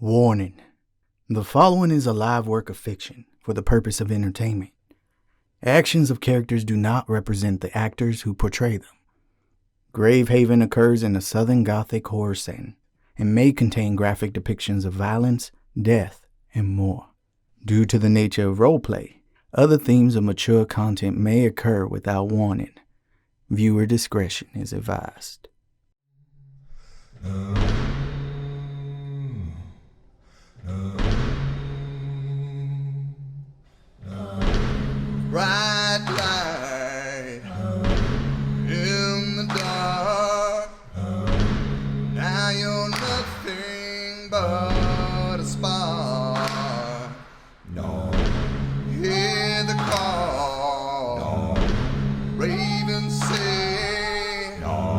Warning. The following is a live work of fiction for the purpose of entertainment. Actions of characters do not represent the actors who portray them. Gravehaven occurs in a southern Gothic horror setting and may contain graphic depictions of violence, death, and more. Due to the nature of roleplay, other themes of mature content may occur without warning. Viewer discretion is advised. Bright light in the dark. Now you're nothing but a spark. No, hear the call. No, ravens say. No,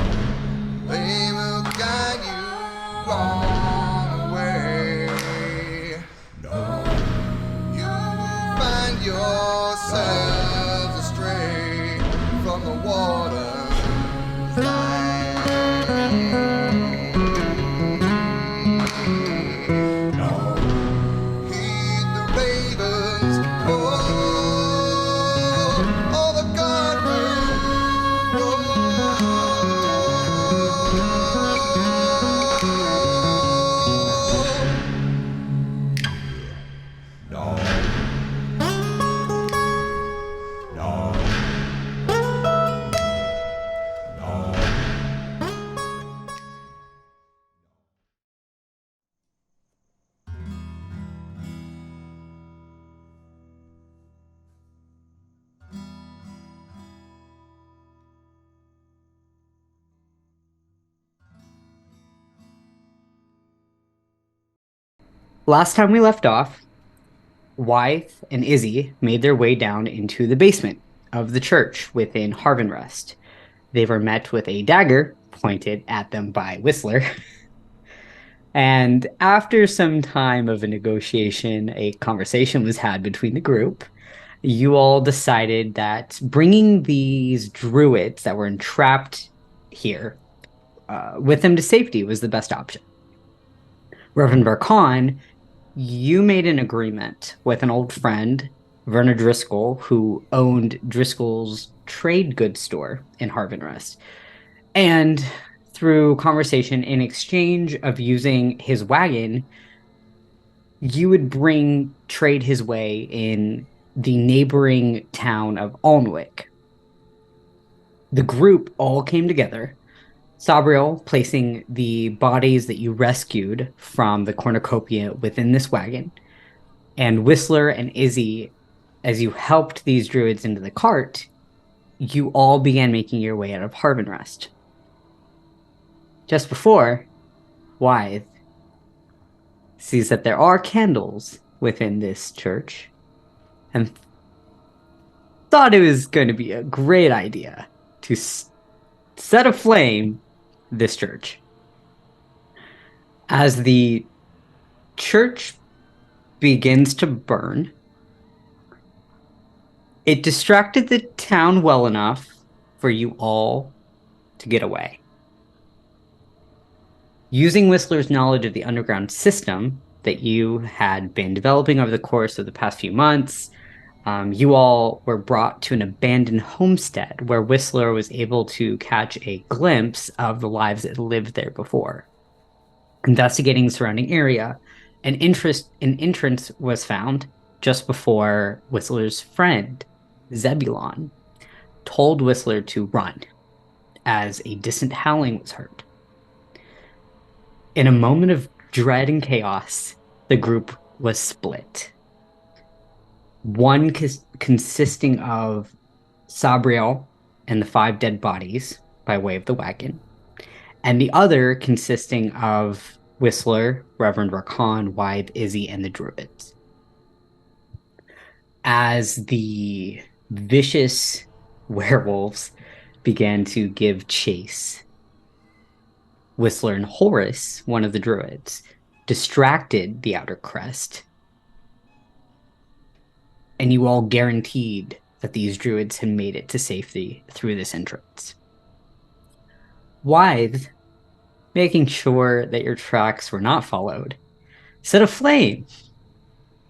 they will guide you on the way. No, you will find yourselves astray from the water's light. No, heed the ravens call, or the guard will roll. No. Last time we left off, WYTHE and Izzy made their way down into the basement of the church within Harvenrest. They were met with a dagger pointed at them by Whistler. And after some time of a negotiation, a conversation was had between the group. You all decided that bringing these druids that were entrapped here with them to safety was the best option. Reverend Varkan, you made an agreement with an old friend, Verna Driscoll, who owned Driscoll's trade goods store in Harvenrest. And through conversation, in exchange of using his wagon, you would trade his way in the neighboring town of Alnwick. The group all came together, Sabriel placing the bodies that you rescued from the cornucopia within this wagon, and Whistler and Izzy, as you helped these druids into the cart, you all began making your way out of Harvenrest. Just before, WYTHE sees that there are candles within this church, and thought it was going to be a great idea to set aflame this church. As the church begins to burn, it distracted the town well enough for you all to get away. Using Whistler's knowledge of the underground system that you had been developing over the course of the past few months, you all were brought to an abandoned homestead where Whistler was able to catch a glimpse of the lives that lived there before. Investigating the surrounding area, an entrance was found just before Whistler's friend, Zebulon, told Whistler to run, as a distant howling was heard. In a moment of dread and chaos, the group was split. One consisting of Sabriel and the 5 dead bodies by way of the wagon, and the other consisting of Whistler, Reverend Varkan, WYTHE, Izzy, and the Druids. As the vicious werewolves began to give chase, Whistler and Horace, one of the Druids, distracted the Outer Crest, and you all guaranteed that these druids had made it to safety through this entrance. WYTHE, making sure that your tracks were not followed, set a flame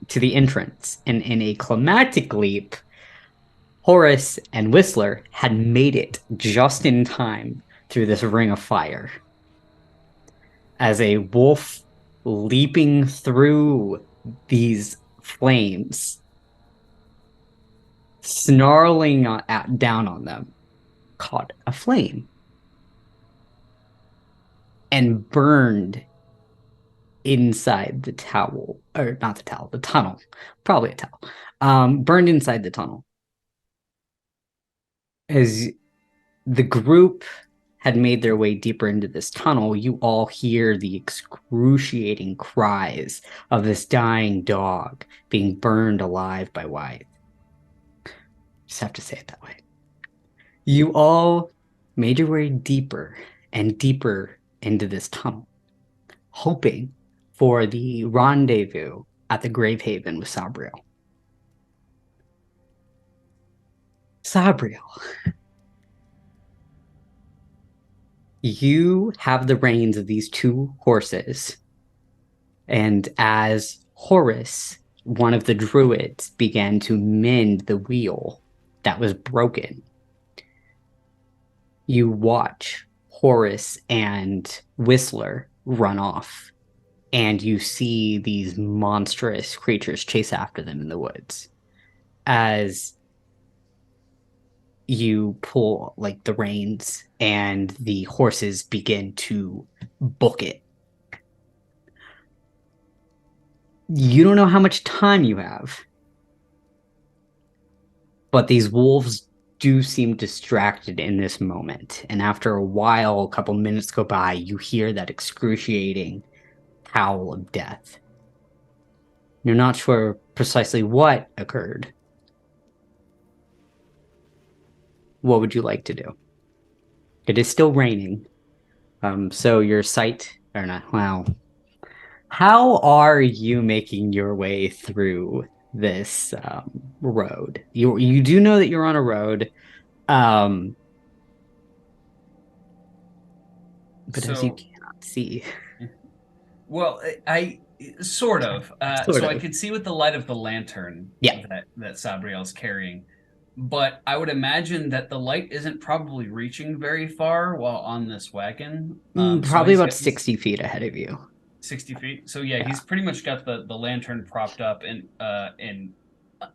to the entrance, and in a climactic leap, Horace and Whistler had made it just in time through this ring of fire. As a wolf leaping through these flames, snarling down on them, caught a flame and burned inside the towel, or not the towel, the tunnel, probably a towel, burned inside the tunnel. As the group had made their way deeper into this tunnel, you all hear the excruciating cries of this dying dog being burned alive by WYTHE. Just have to say it that way. You all made your way deeper and deeper into this tunnel, hoping for the rendezvous at the Gravehaven with Sabriel. Sabriel, you have the reins of these two horses, and as Horace, one of the Druids, began to mend the wheel that was broken, you watch Horace and Whistler run off, and you see these monstrous creatures chase after them in the woods. As you pull like the reins and the horses begin to book it. You don't know how much time you have, but these wolves do seem distracted in this moment. And after a while, a couple minutes go by, you hear that excruciating howl of death. You're not sure precisely what occurred. What would you like to do? It is still raining. So your sight, or not, wow. How are you making your way through this road? You do know that you're on a road. But as you cannot see. Well, I sort of. Sort so of. I can see with the light of the lantern that Sabriel's carrying. But I would imagine that the light isn't probably reaching very far while on this wagon. Probably about 60 feet ahead of you. 60 feet. So yeah, he's pretty much got the lantern propped up in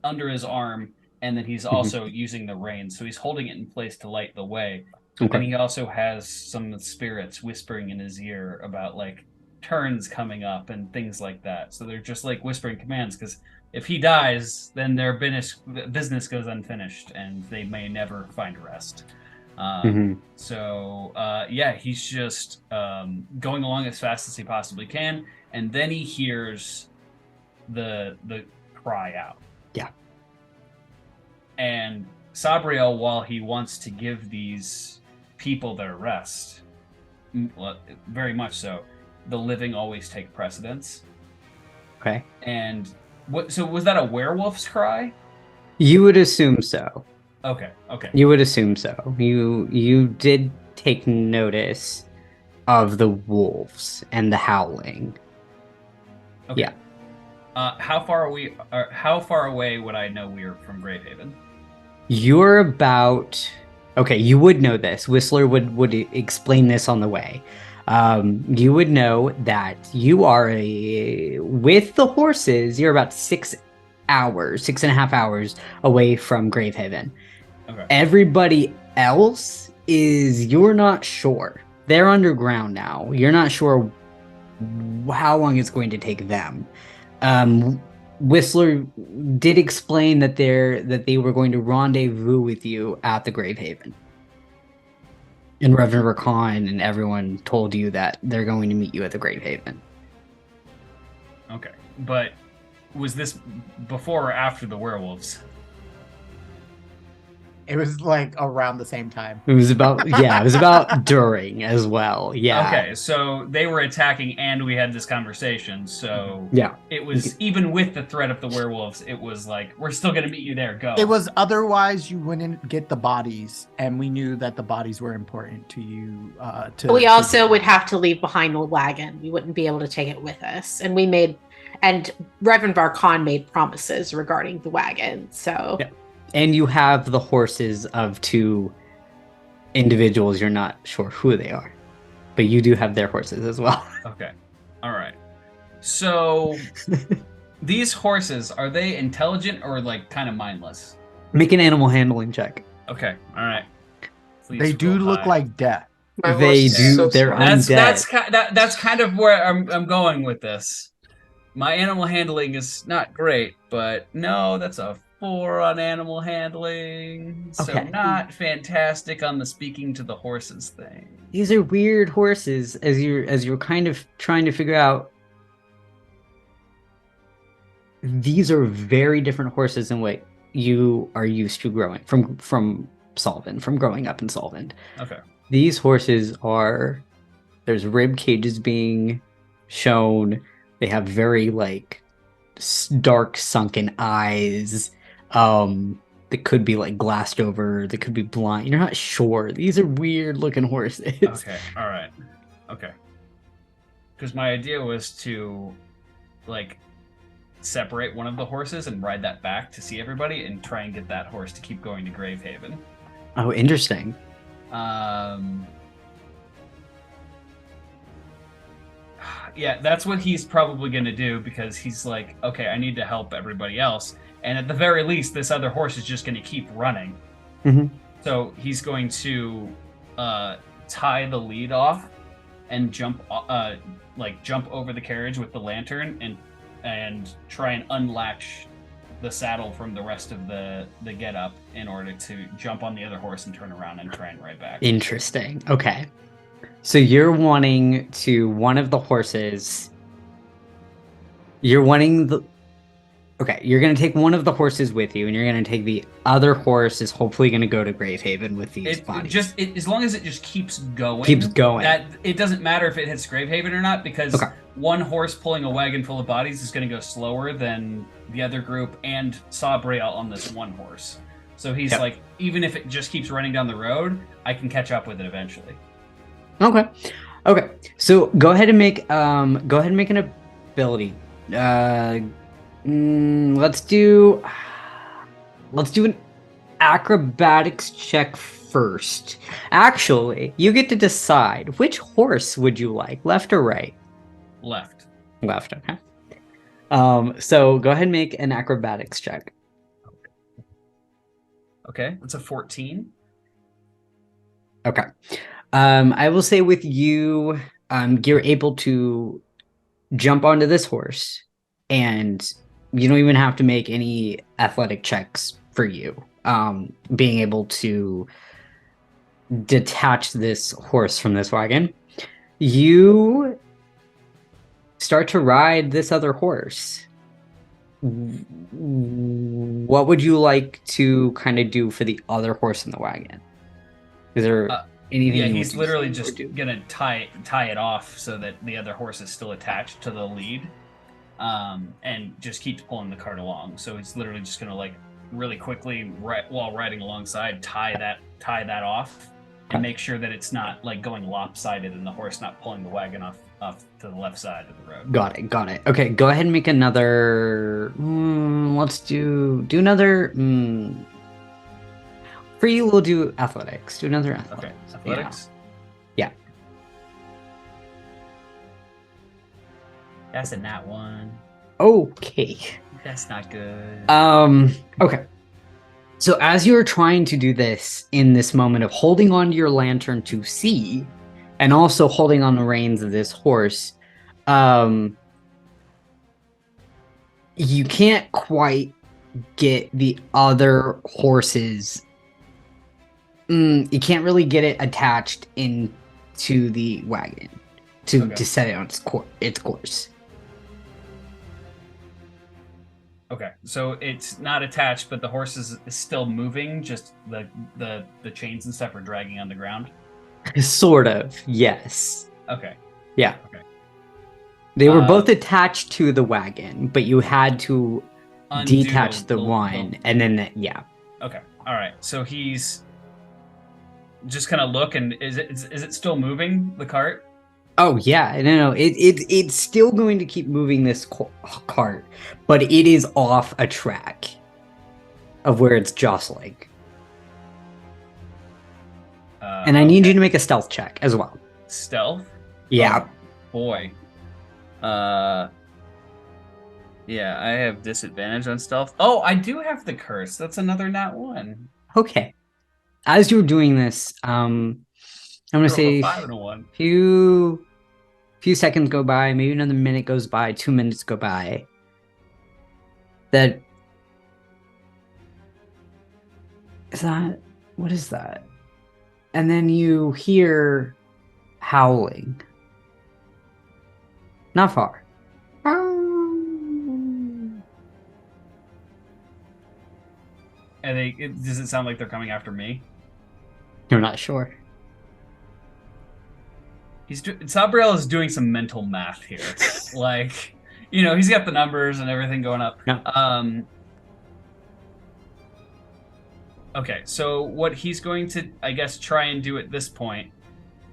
under his arm, and then he's also using the reins. So he's holding it in place to light the way. Okay. And he also has some spirits whispering in his ear about like turns coming up and things like that. So they're just like whispering commands, because if he dies, then their business goes unfinished, and they may never find rest. So yeah, he's just going along as fast as he possibly can, and then he hears the cry out. Yeah. And Sabriel, while he wants to give these people their rest, very much so, the living always take precedence. Okay. And so was that a werewolf's cry? You would assume so. Okay. You would assume so. You did take notice of the wolves and the howling. Okay. Yeah. How far away would I know we are from Gravehaven? You're about... Okay, you would know this. Whistler would explain this on the way. You would know that you are with the horses, you're about 6.5 hours away from Gravehaven. Okay. Everybody else you're not sure. They're underground now. You're not sure how long it's going to take them. Whistler did explain that they were going to rendezvous with you at the Gravehaven. And Reverend Varkan and everyone told you that they're going to meet you at the Gravehaven. Okay. But was this before or after the werewolves? It was like around the same time. It was about during as well. Yeah. Okay, so they were attacking and we had this conversation, so yeah. It was, even with the threat of the werewolves, it was like, we're still gonna meet you there, go. It was, otherwise you wouldn't get the bodies, and we knew that the bodies were important to you. We also would have to leave behind a wagon. We wouldn't be able to take it with us. And we made And Reverend Varkan made promises regarding the wagon. So Yeah. And you have the horses of 2 individuals. You're not sure who they are, but you do have their horses as well. Okay. All right. So these horses, are they intelligent or like kind of mindless? Make an animal handling check. Okay. All right. Please They do roll look high. like death. my They horse is do. so They're smart. That's kind of where I'm going with this. My animal handling is not great, but no, that's a 4 on animal handling. So Okay. not fantastic on the speaking to the horses thing. These are weird horses. As you're kind of trying to figure out, these are very different horses than what you are used to growing from Solvent, from growing up in Solvent. Okay. These horses are, there's rib cages being shown. They have very like dark sunken eyes. They could be like glassed over. They could be blind. You're not sure. These are weird looking horses. Okay. All right. Okay. Because my idea was to like separate one of the horses and ride that back to see everybody and try and get that horse to keep going to Gravehaven. Oh, interesting. Yeah, that's what he's probably going to do because he's like, okay, I need to help everybody else. And at the very least, this other horse is just going to keep running. Mhm. So he's going to tie the lead off and jump over the carriage with the lantern and try and unlatch the saddle from the rest of the getup in order to jump on the other horse and turn around and try and ride back. Interesting. Okay. So you're wanting to one of the horses. You're wanting the. Okay, you're going to take one of the horses with you, and you're going to take the other horse is hopefully going to go to Gravehaven with these bodies. As long as it just keeps going. Keeps going. That it doesn't matter if it hits Gravehaven or not, because Okay. one horse pulling a wagon full of bodies is going to go slower than the other group and Sabriel on this one horse. So he's Yep. like, even if it just keeps running down the road, I can catch up with it eventually. Okay. Okay. So go ahead and make an ability. Let's do an acrobatics check first. Actually, you get to decide which horse would you like, left or right? Left. Left, okay. So go ahead and make an acrobatics check. Okay, that's a 14. Okay. I will say with you, you're able to jump onto this horse, and you don't even have to make any athletic checks for you. Being able to detach this horse from this wagon, you start to ride this other horse. What would you like to kind of do for the other horse in the wagon? Is there anything? Yeah, you he's want to literally do? just gonna tie it off so that the other horse is still attached to the lead, and just keeps pulling the cart along. So he's literally just gonna like really quickly, while riding alongside, tie that off and make sure that it's not like going lopsided and the horse not pulling the wagon off to the left side of the road. Got it. Okay, go ahead and make another. Let's do another. For you, we'll do athletics. Do another athletics. Okay, athletics. Yeah. That's a nat 1. Okay. That's not good. Okay. So as you're trying to do this in this moment of holding onto your lantern to see, and also holding on the reins of this horse, you can't quite get the other horses. You can't really get it attached into the wagon to set it on its course. Okay, so it's not attached, but the horse is still moving. Just the chains and stuff are dragging on the ground. Sort of, yes. Okay. Yeah. Okay. They were both attached to the wagon, but you had to Undo detach the one, and then yeah. Okay. All right. So he's just kind of look, and is it still moving, the cart? Oh yeah, no, it's still going to keep moving this cart, but it is off a track of where it's jostling. And I need you to make a stealth check as well. Stealth? Yeah. Oh, boy. Yeah, I have disadvantage on stealth. Oh, I do have the curse. That's another nat 1. Okay. As you're doing this, I'm gonna say a 5 and a 1. few seconds go by, maybe another minute goes by, 2 minutes go by. What is that? And then you hear howling. Not far. Does it sound like they're coming after me? You're not sure. Sabriel is doing some mental math here. Like, he's got the numbers and everything going up. Yeah. Okay, so what he's going to, I guess, try and do at this point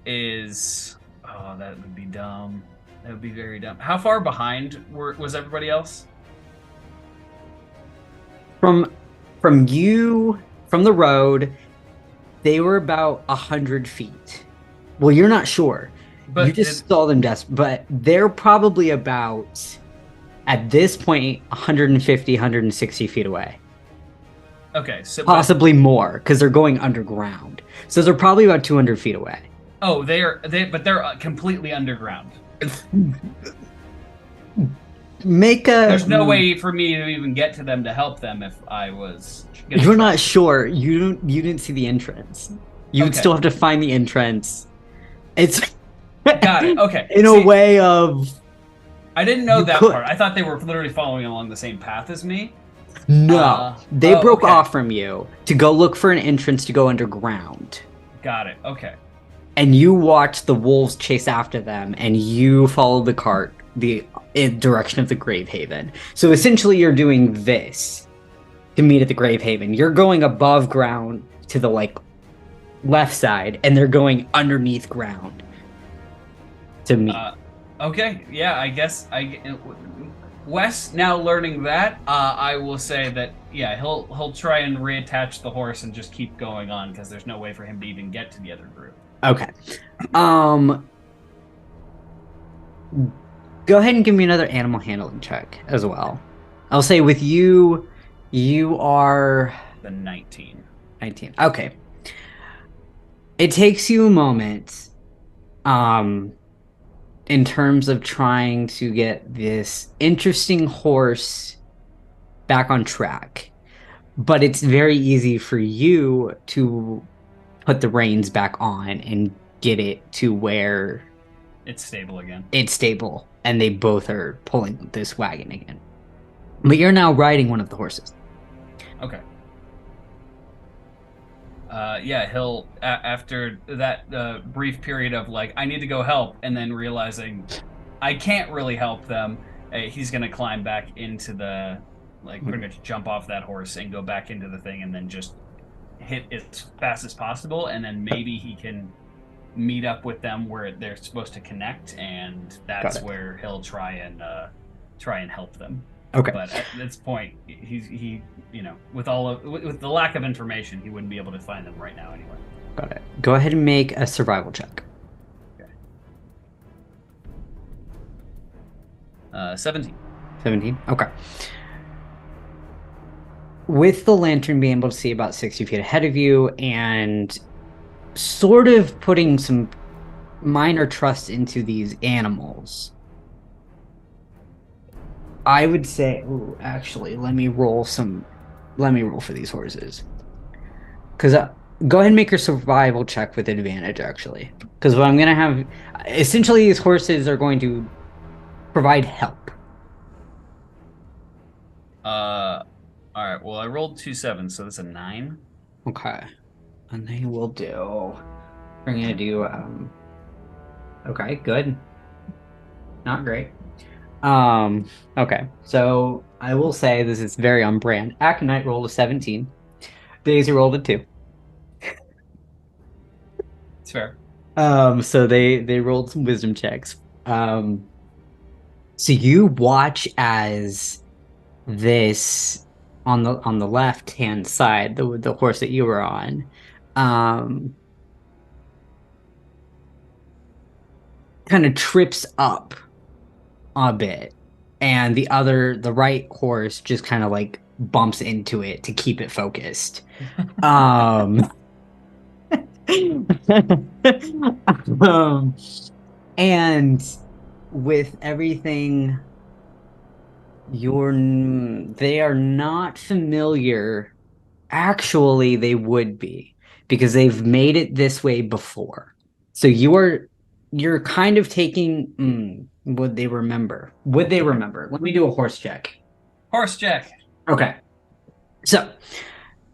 is... Oh, that would be dumb. That would be very dumb. How far behind was everybody else? From the road, they were about 100 feet. Well, you're not sure. But you just saw them but they're probably about, at this point, 150, 160 feet away. Okay, so... Possibly more, because they're going underground. So they're probably about 200 feet away. Oh, but they're completely underground. There's no way for me to even get to them to help them if I was... You're not sure. You didn't see the entrance. You would still have to find the entrance. It's... Got it, okay. In a way of... I didn't know that part. I thought they were literally following along the same path as me. No. They broke off from you to go look for an entrance to go underground. Got it, okay. And you watched the wolves chase after them, and you followed the cart in direction of the Gravehaven. So essentially you're doing this to meet at the Gravehaven. You're going above ground to the left side, and they're going underneath ground to meet. Okay, yeah, I guess Wes, now learning that, I will say that, yeah, he'll try and reattach the horse and just keep going on, because there's no way for him to even get to the other group. Okay. Go ahead and give me another animal handling check as well. I'll say with you are... The 19. 19. Okay. It takes you a moment, in terms of trying to get this interesting horse back on track. But it's very easy for you to put the reins back on and get it to where... It's stable again. It's stable, and they both are pulling this wagon again. But you're now riding one of the horses. Okay. Yeah, he'll, after that brief period of I need to go help, and then realizing I can't really help them, he's going to climb back into the, pretty much jump off that horse and go back into the thing, and then just hit as fast as possible, and then maybe he can meet up with them where they're supposed to connect, and that's where he'll try and help them. Okay. But at this point, he with the lack of information, he wouldn't be able to find them right now anyway. Got it. Go ahead and make a survival check. Okay. 17. 17. Okay. With the lantern being able to see about 60 feet ahead of you, and sort of putting some minor trust into these animals, I would say... Ooh, actually, let me roll for these horses. Because go ahead and make your survival check with advantage, actually. Because what I'm going to have... Essentially, these horses are going to provide help. Alright, well, I rolled 2 7s, so that's a 9. Okay. And they will do... We're going to do... Okay, good. Not great. Okay, so I will say this is very on brand. Aconite rolled a 17. Daisy rolled a 2. It's fair. So they rolled some wisdom checks. So you watch as this on the left hand side, the horse that you were on, kind of trips up a bit, and the right horse just kind of like bumps into it to keep it focused. And with everything, they are not familiar. Actually, they would be, because they've made it this way before. So you're kind of taking, would they remember? Would they remember? Let me do a horse check. Horse check. Okay. So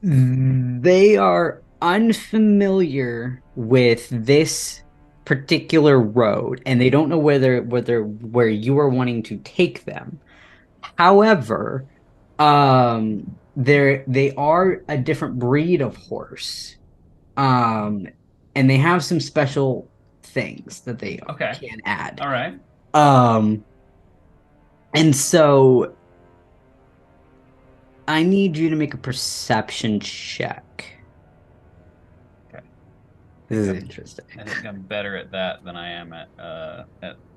they are unfamiliar with this particular road, and they don't know where you are wanting to take them. However, they are a different breed of horse, and they have some special things that they can add. All right. And so I need you to make a perception check. Okay. This is interesting. I think I'm better at that than I am at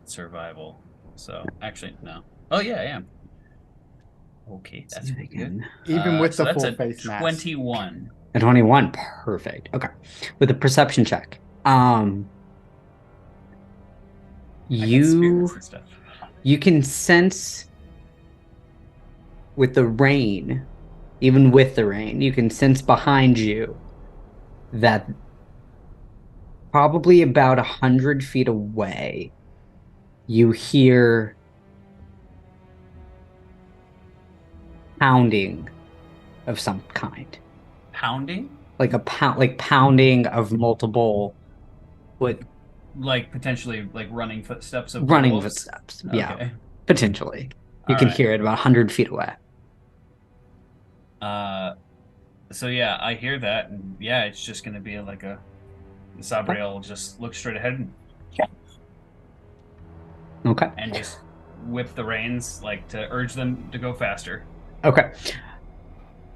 survival. So actually, no. Oh yeah, I am. Okay, that's pretty good. Even with so the that's full a face mask. 21. A 21, perfect. Okay, with a perception check, you can sense with the rain, even with the rain, you can sense behind you that probably about 100 feet away, you hear pounding of some kind. Pounding? Like pounding of multiple like potentially like running footsteps of running wolves? footsteps. Okay. Yeah, potentially. You All can right. hear it about 100 feet away. So yeah, I hear that, and yeah, it's just gonna be like a Sabriel will just look straight ahead Okay. and just whip the reins like to urge them to go faster. Okay.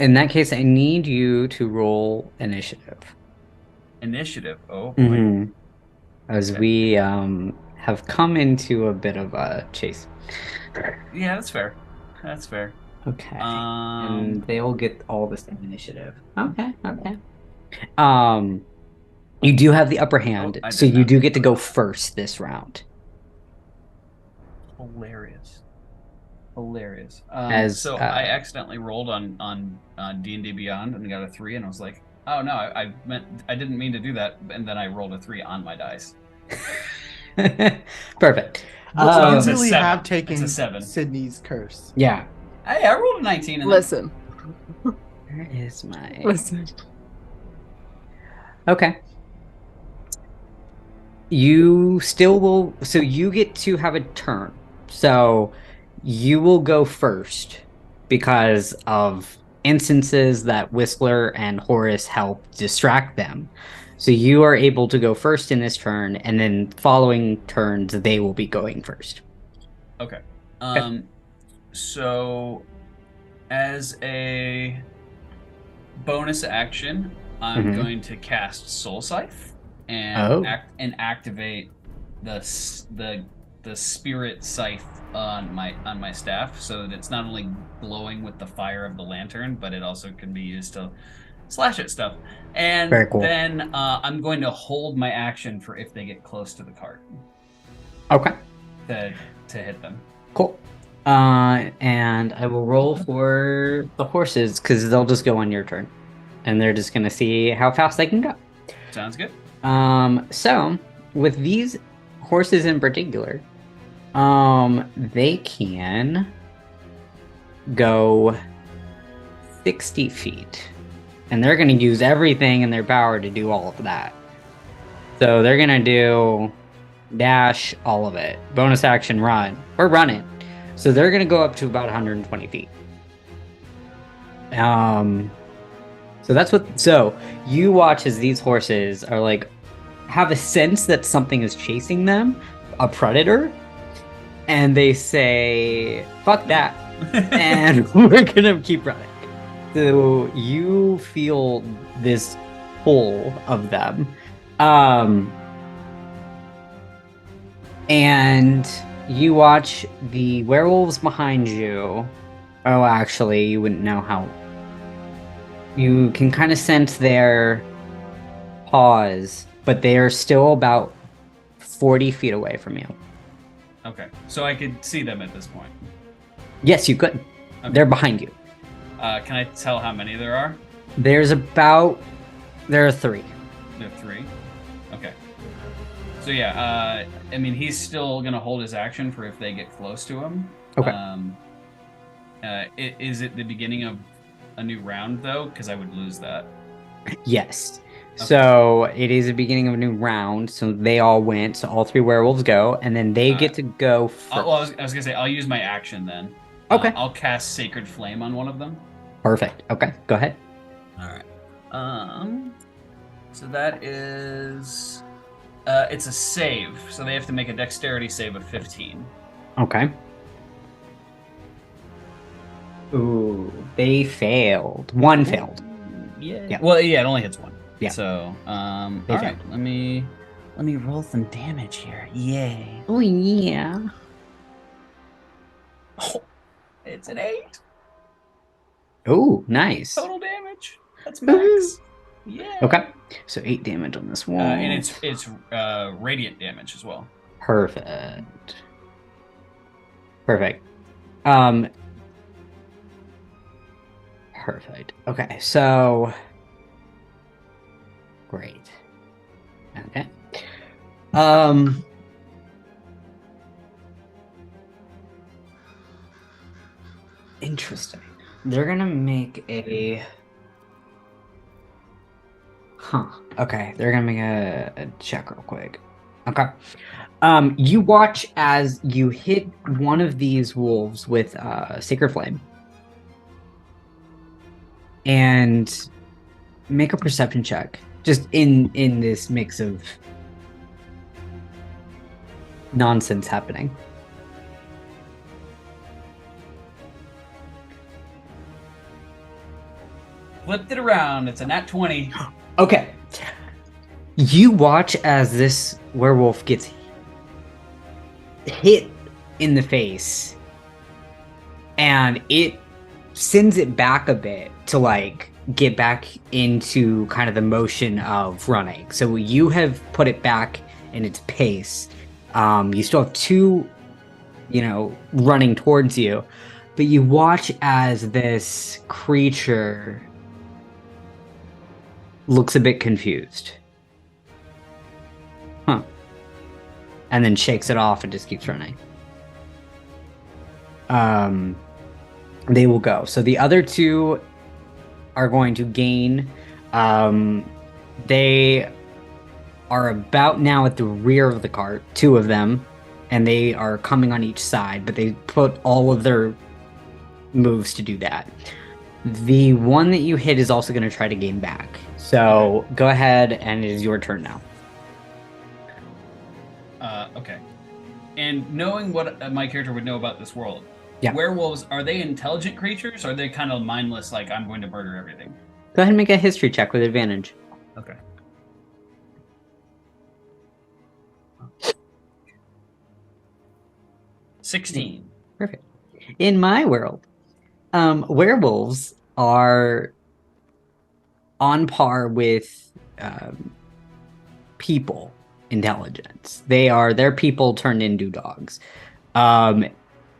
In that case, I need you to roll initiative. Initiative. Oh boy. Mhm. As Okay. we have come into a bit of a chase. Yeah, that's fair. That's fair. Okay. Um, And they'll get all the same initiative. Okay. You do have the upper hand, I so did you not. do get to go first this round. Hilarious. As, So I accidentally rolled on D&D Beyond and got a 3, and I was like, oh no, I didn't mean to do that, and then I rolled a 3 on my dice. Perfect. But it's you a really 7. have It's taken a 7. Sydney's curse. Yeah. Hey, I rolled a 19. And Listen. Where is my... Listen. Okay. You still will... So you get to have a turn. So you will go first because of instances that Whistler and Horace help distract them. So you are able to go first in this turn, and then following turns, they will be going first. Okay. So as a bonus action, I'm going to cast Soul Scythe and activate the spirit scythe on my staff, so that it's not only glowing with the fire of the lantern, but it also can be used to slash at stuff. And Very cool. then I'm going to hold my action for if they get close to the cart Okay. to hit them. Cool. And I will roll for the horses, because they'll just go on your turn. And they're just going to see how fast they can go. Sounds good. So, with these horses in particular, they can go 60 feet. And they're going to use everything in their power to do all of that. So they're going to do dash, all of it. Bonus action, run. We're running. So they're going to go up to about 120 feet. So that's what... So you watch as these horses are like have a sense that something is chasing them, a predator, and they say, fuck that, and we're gonna keep running. So you feel this pull of them. And you watch the werewolves behind you. Oh, actually, you wouldn't know how. You can kind of sense their paws, but they are still about 40 feet away from you. Okay, so I could see them at this point. Yes, you could. Okay. They're behind you. Can I tell how many there are? There are 3. There are 3. Okay. So yeah, I mean, he's still gonna hold his action for if they get close to him. Okay. Is it the beginning of a new round though? Because I would lose that. Yes. Okay. So it is the beginning of a new round. So they all went. So all 3 werewolves go, and then they get to go first. Well, I was gonna say I'll use my action then. Okay. I'll cast Sacred Flame on one of them. Perfect. Okay, go ahead. All right. So that is, it's a save. So they have to make a Dexterity save of 15. Okay. Ooh, they failed. One failed. Yeah. Well, yeah, it only hits 1. Yeah. So, all They right. failed. Let me roll some damage here. Yay. Oh yeah. Oh, it's an 8 Oh, nice. total damage. That's max. Yeah. Okay, so 8 damage on this one. And it's radiant damage as well. Perfect. Perfect. Perfect. Okay, so great. Okay. Interesting. They're gonna make a. Okay, they're gonna make a check real quick. Okay. You watch as you hit one of these wolves with Sacred Flame. And make a perception check. Just in this mix of nonsense happening. Flipped it around. It's a nat 20. Okay. You watch as this werewolf gets hit in the face, and it sends it back a bit to like get back into kind of the motion of running. So you have put it back in its pace. You still have 2, running towards you, but you watch as this creature looks a bit confused. And then shakes it off and just keeps running. They will go. So the other 2 are going to gain. They are about now at the rear of the cart, 2 of them, and they are coming on each side, but they put all of their moves to do that. The one that you hit is also going to try to gain back. So go ahead, and it is your turn now. Okay. And knowing what my character would know about this world, Yeah. werewolves, are they intelligent creatures? Or are they kind of mindless, like, I'm going to murder everything? Go ahead and make a history check with advantage. Okay. $16. Perfect. In my world, werewolves are on par with people intelligence. They're people turned into dogs.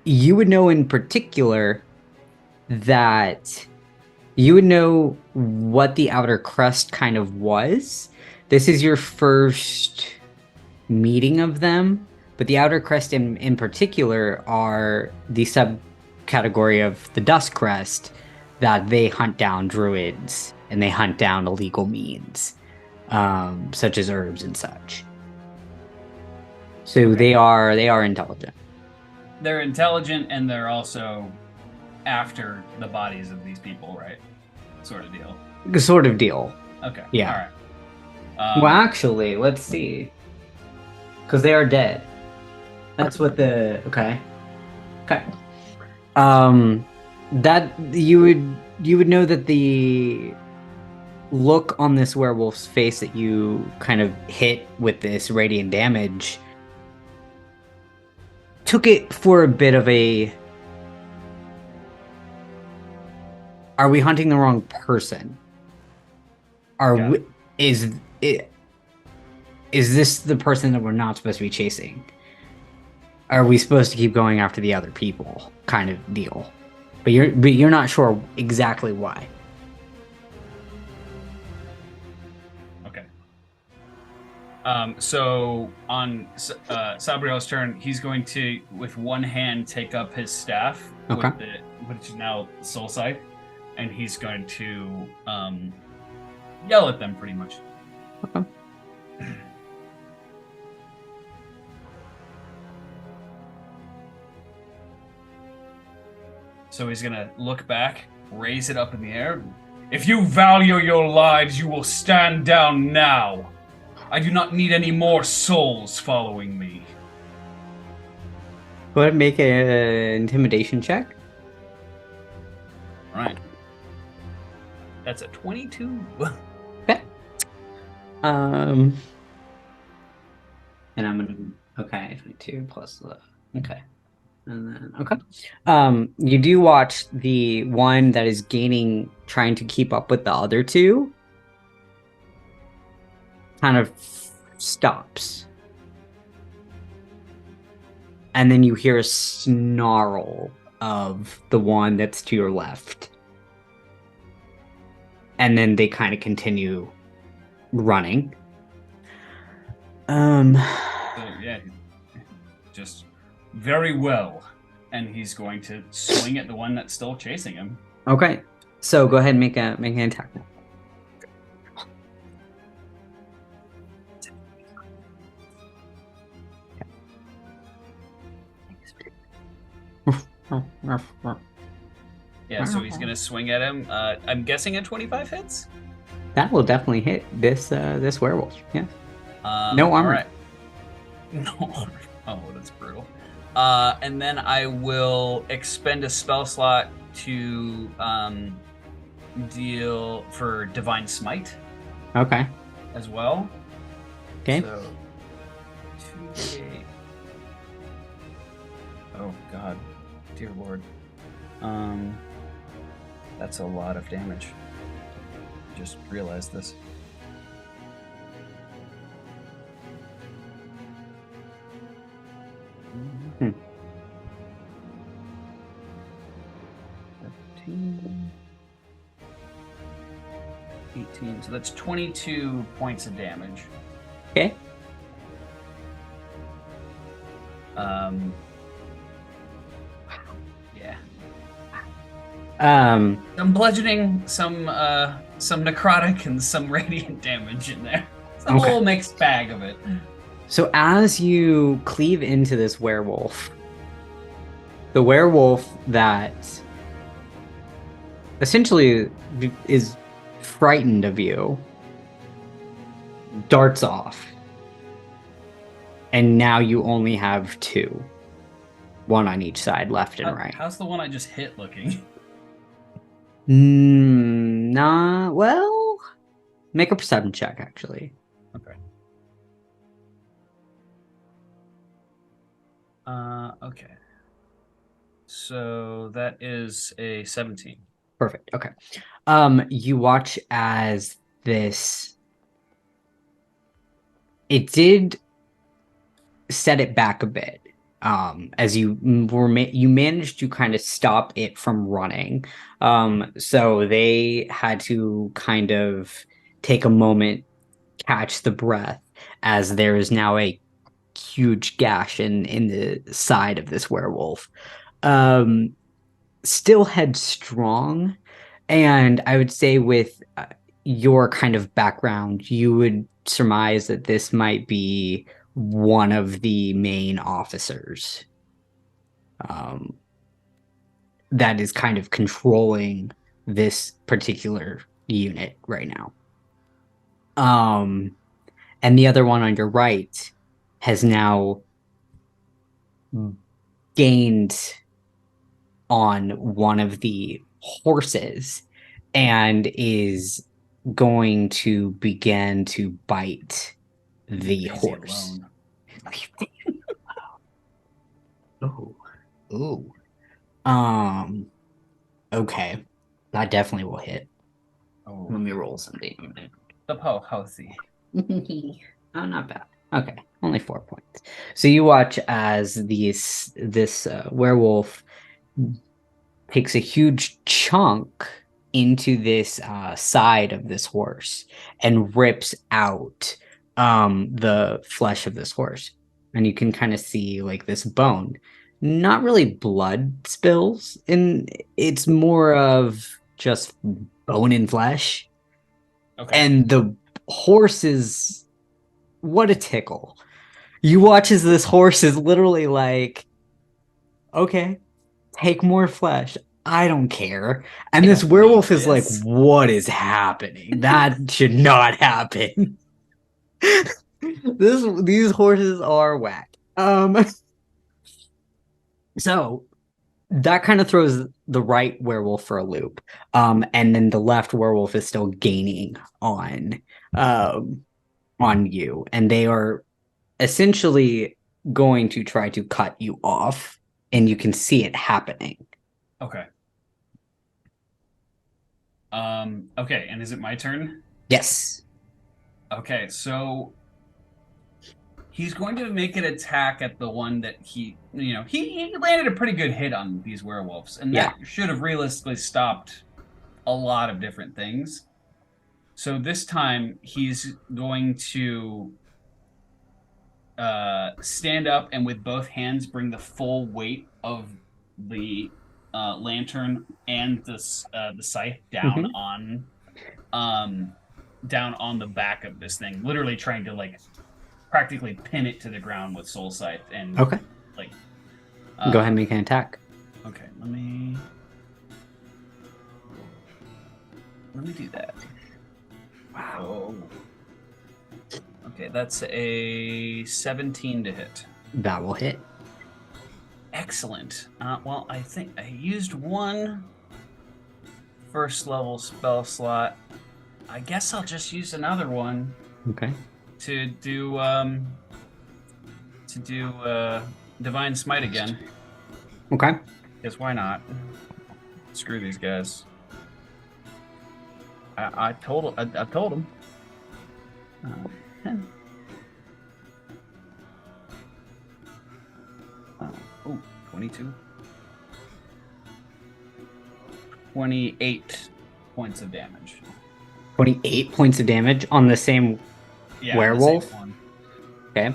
You would know in particular that you would know what the Outer Crest kind of was. This is your first meeting of them, but the Outer Crest in particular are the subcategory of the Dusk Crest that they hunt down druids and they hunt down illegal means, such as herbs and such. So they are intelligent. They're intelligent, and they're also after the bodies of these people, right? Sort of deal. Sort of deal. Okay. Yeah. All right. Well, actually, let's see. Because they are dead. That's what the... Okay. Okay. That you would know that the look on this werewolf's face that you kind of hit with this radiant damage took it for a bit of a... Are we hunting the wrong person? Is this the person that we're not supposed to be chasing? Are we supposed to keep going after the other people? Kind of deal. But you're not sure exactly why. Okay. So on Sabriel's turn, he's going to, with one hand, take up his staff, Okay. which is now Soul Scythe, and he's going to yell at them pretty much. Okay. So he's gonna look back, raise it up in the air. If you value your lives, you will stand down now. I do not need any more souls following me. Go ahead and make an intimidation check. All right. That's a 22. Okay. And I'm gonna... Okay, 22 plus 11. Okay. And then, okay. You do watch the one that is trying to keep up with the other two, kind of stops. And then you hear a snarl of the one that's to your left. And then they kind of continue running. So, yeah, just very well. And he's going to swing at the one that's still chasing him. Okay. So go ahead and make an attack. Yeah, so he's going to swing at him. I'm guessing a 25 hits? That will definitely hit this werewolf. Yeah. No armor. Right. No armor. Oh, that's brutal. And then I will expend a spell slot to deal for Divine Smite Okay. as well. Okay. So, 2d8. Oh, God. Dear Lord. That's a lot of damage. Just realized this. Hmm. 13, 18. So that's 22 points of damage. Okay. Yeah. Um. Some bludgeoning, some necrotic, and some radiant damage in there. It's a Okay. whole mixed bag of it. So as you cleave into this werewolf, the werewolf that essentially is frightened of you darts off. And now you only have two. One on each side, left and right. How's the one I just hit looking? Nah, well, make a perception check, actually. Okay. Okay. So that is a 17. Perfect. Okay. You watch as this. It did set it back a bit. As you managed to kind of stop it from running. So they had to kind of take a moment, catch the breath, as there is now a huge gash in the side of this werewolf. Still headstrong, and I would say with your kind of background, you would surmise that this might be one of the main officers that is kind of controlling this particular unit right now. and the other one on your right has now gained on one of the horses and is going to begin to bite the Leave Daisy horse. alone. Oh. Okay. That definitely will hit. Oh, Let me roll some damage. the powerhousey. Oh, not bad. Okay, only 4 points. So you watch as this werewolf takes a huge chunk into this side of this horse and rips out the flesh of this horse, and you can kind of see like this bone. Not really blood spills, and it's more of just bone and flesh. Okay. And the horse is, what a tickle. You watch as this horse is literally like, okay, take more flesh. I don't care. And I this don't werewolf need is like, this. what is happening? That should not happen. These horses are whack. So that kind of throws the right werewolf for a loop. And then the left werewolf is still gaining on you, and they are essentially going to try to cut you off, and you can see it happening. Okay. Okay, and is it my turn? Yes. Okay, so he's going to make an attack at the one that he landed a pretty good hit on these werewolves, and that should have realistically stopped a lot of different things. So this time he's going to stand up and with both hands bring the full weight of the lantern and the scythe down on the back of this thing, literally trying to like practically pin it to the ground with soul scythe. And Okay. like Go ahead and make an attack. Okay, let me do that. Wow. Okay, that's a 17 to hit. That will hit. Excellent. Well, I think I used one first level spell slot. I guess I'll just use another one Okay. to do Divine Smite again. Okay. Because why not? Screw these guys. I told him. 10. Oh, 22. 28 points of damage. 28 points of damage on the same werewolf? The same one. Okay.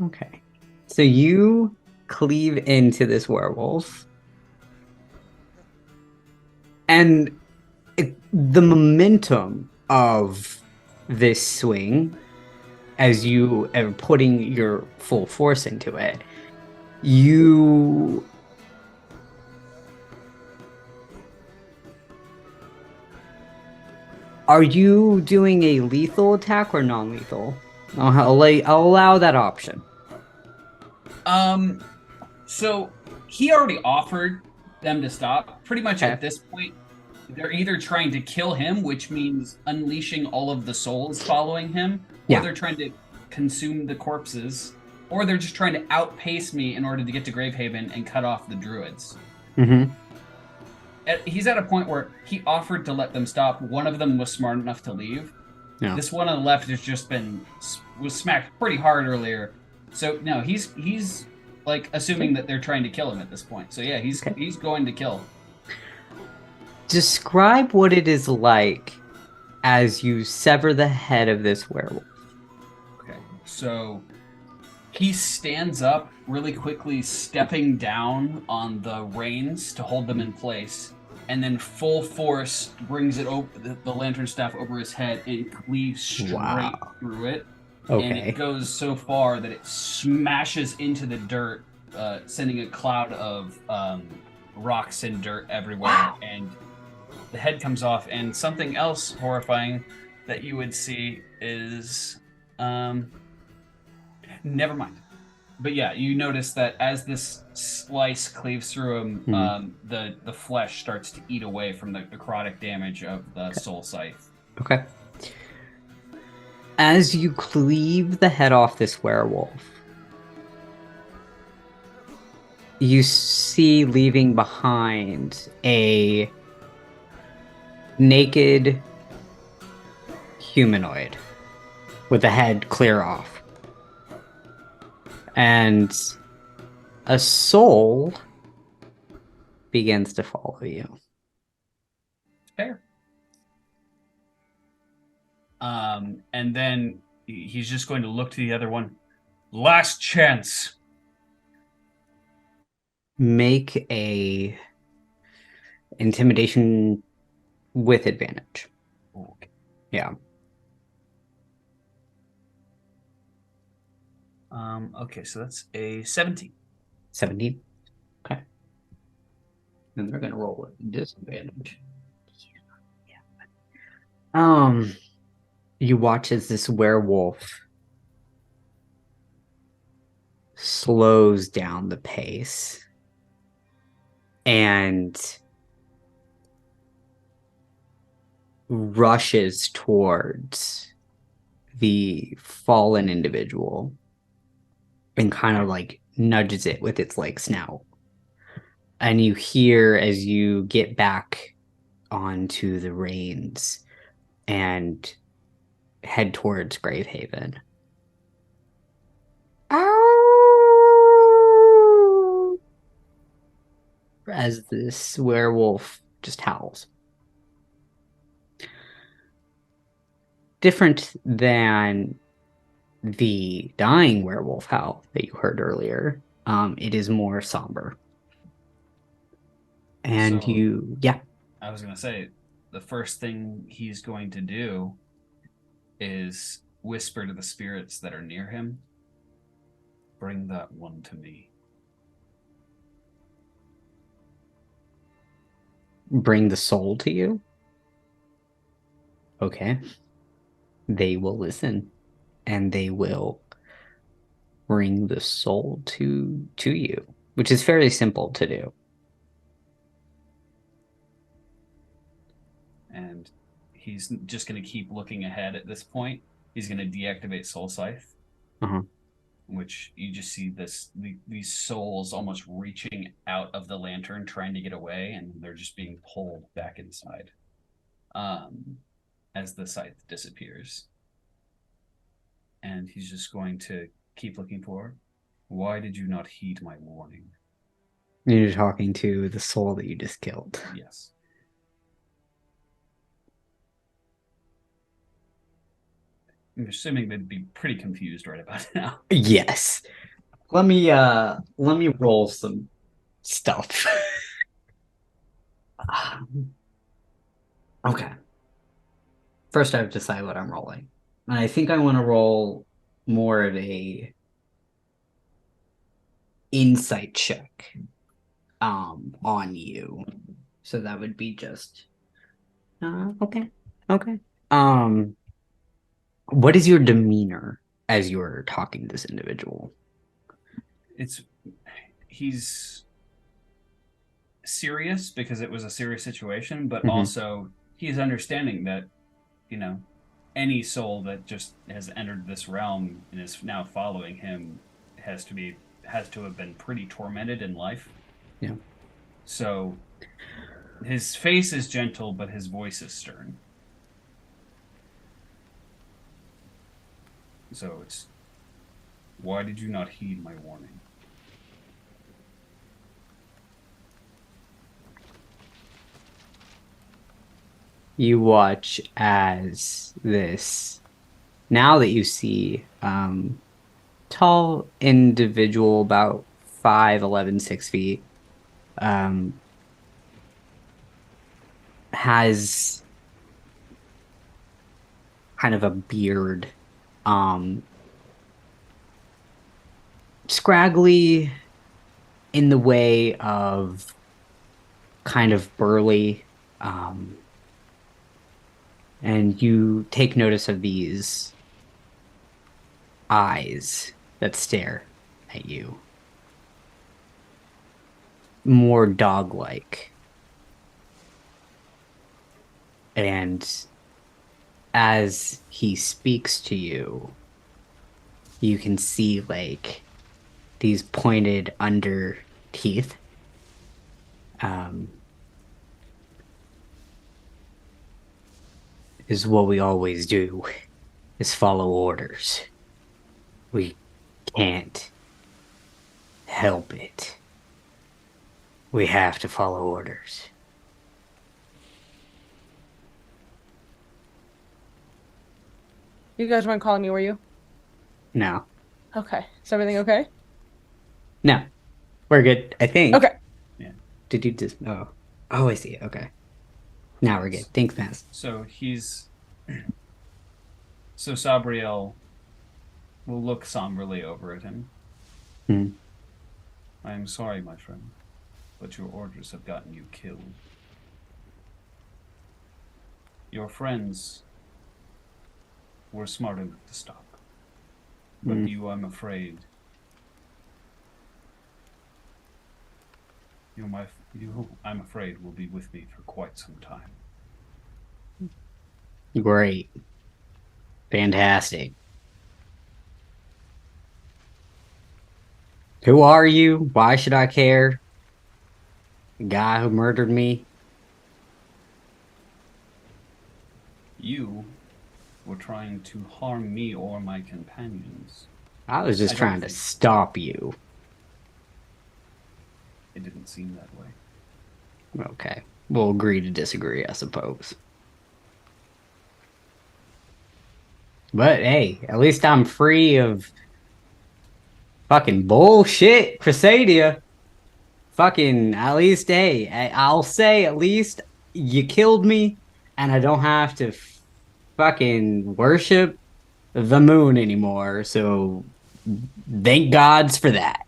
Okay. So you cleave into this werewolf. And the momentum of this swing, as you are putting your full force into it, you are you doing a lethal attack or non-lethal? I'll allow that option. So he already offered them to stop. Pretty much Okay. at this point, they're either trying to kill him, which means unleashing all of the souls following him, Yeah. or they're trying to consume the corpses, or they're just trying to outpace me in order to get to Gravehaven and cut off the Druids. Mm-hmm. He's at a point where he offered to let them stop. One of them was smart enough to leave. Yeah. This one on the left has just was smacked pretty hard earlier. So no, he's like assuming that they're trying to kill him at this point. So yeah, he's going to kill. Describe what it is like as you sever the head of this werewolf. Okay, so he stands up really quickly, stepping down on the reins to hold them in place, and then full force brings it over the lantern staff over his head and cleaves straight through it. Okay. And it goes so far that it smashes into the dirt sending a cloud of rocks and dirt everywhere, and the head comes off. And something else horrifying that you would see is, never mind. But yeah, you notice that as this slice cleaves through him, the flesh starts to eat away from the necrotic damage of the soul scythe. Okay. As you cleave the head off this werewolf, you see leaving behind a naked humanoid with the head clear off. And a soul begins to follow you. Fair. And then he's just going to look to the other one. Last chance. Make a intimidation with advantage. Okay. Yeah. Okay, so that's a 17. 17. Okay. And they're gonna roll with disadvantage. Yeah. You watch as this werewolf slows down the pace and rushes towards the fallen individual and kind of like nudges it with its like snout. And you hear as you get back onto the reins and head towards Gravehaven. Ow! As this werewolf just howls. Different than the dying werewolf howl that you heard earlier. It is more somber. And So- yeah. I was going to say, the first thing he's going to do is whisper to the spirits that are near him, bring that one to me. Bring the soul to you? Okay. They will listen, and they will bring the soul to you, which is fairly simple to do. And he's just going to keep looking ahead at this point. He's going to deactivate Soul Scythe, which you just see these souls almost reaching out of the lantern, trying to get away, and they're just being pulled back inside as the scythe disappears. And he's just going to keep looking forward. Why did you not heed my warning? You're talking to the soul that you just killed. Yes. I'm assuming they'd be pretty confused right about now. Yes. Let me roll some stuff. Okay. First I have to decide what I'm rolling. And I think I want to roll more of a insight check on you. So that would be just okay. What is your demeanor as you're talking to this individual? He's serious because it was a serious situation, but also he's understanding that, any soul that just has entered this realm and is now following him has to have been pretty tormented in life. Yeah. So his face is gentle, but his voice is stern. So it's, why did you not heed my warning? You watch as this, now that you see tall individual about 5'11", 6 feet, has kind of a beard, scraggly, in the way of kind of burly, and you take notice of these eyes that stare at you, more dog-like. And as he speaks to you, you can see like these pointed under teeth. Is what we always do, is follow orders. We can't help it. We have to follow orders. You guys weren't calling me, were you? No. Okay. Is everything okay? No. We're good, I think. Okay. Yeah. Did you just... Oh, I see. Okay. Now we're good. Thanks, man. So he's... So Sabriel will look somberly over at him. I am sorry, my friend, but your orders have gotten you killed. Your friends were smart enough to stop. But you, I'm afraid... I'm afraid, will be with me for quite some time. Great. Fantastic. Who are you? Why should I care? The guy who murdered me? You were trying to harm me or my companions. I was just I don't trying to think- stop you. It didn't seem that way. Okay. We'll agree to disagree, I suppose. But hey, at least I'm free of fucking bullshit, Crusadia. Fucking, at least, hey, I'll say at least you killed me and I don't have to fucking worship the moon anymore. So thank gods for that.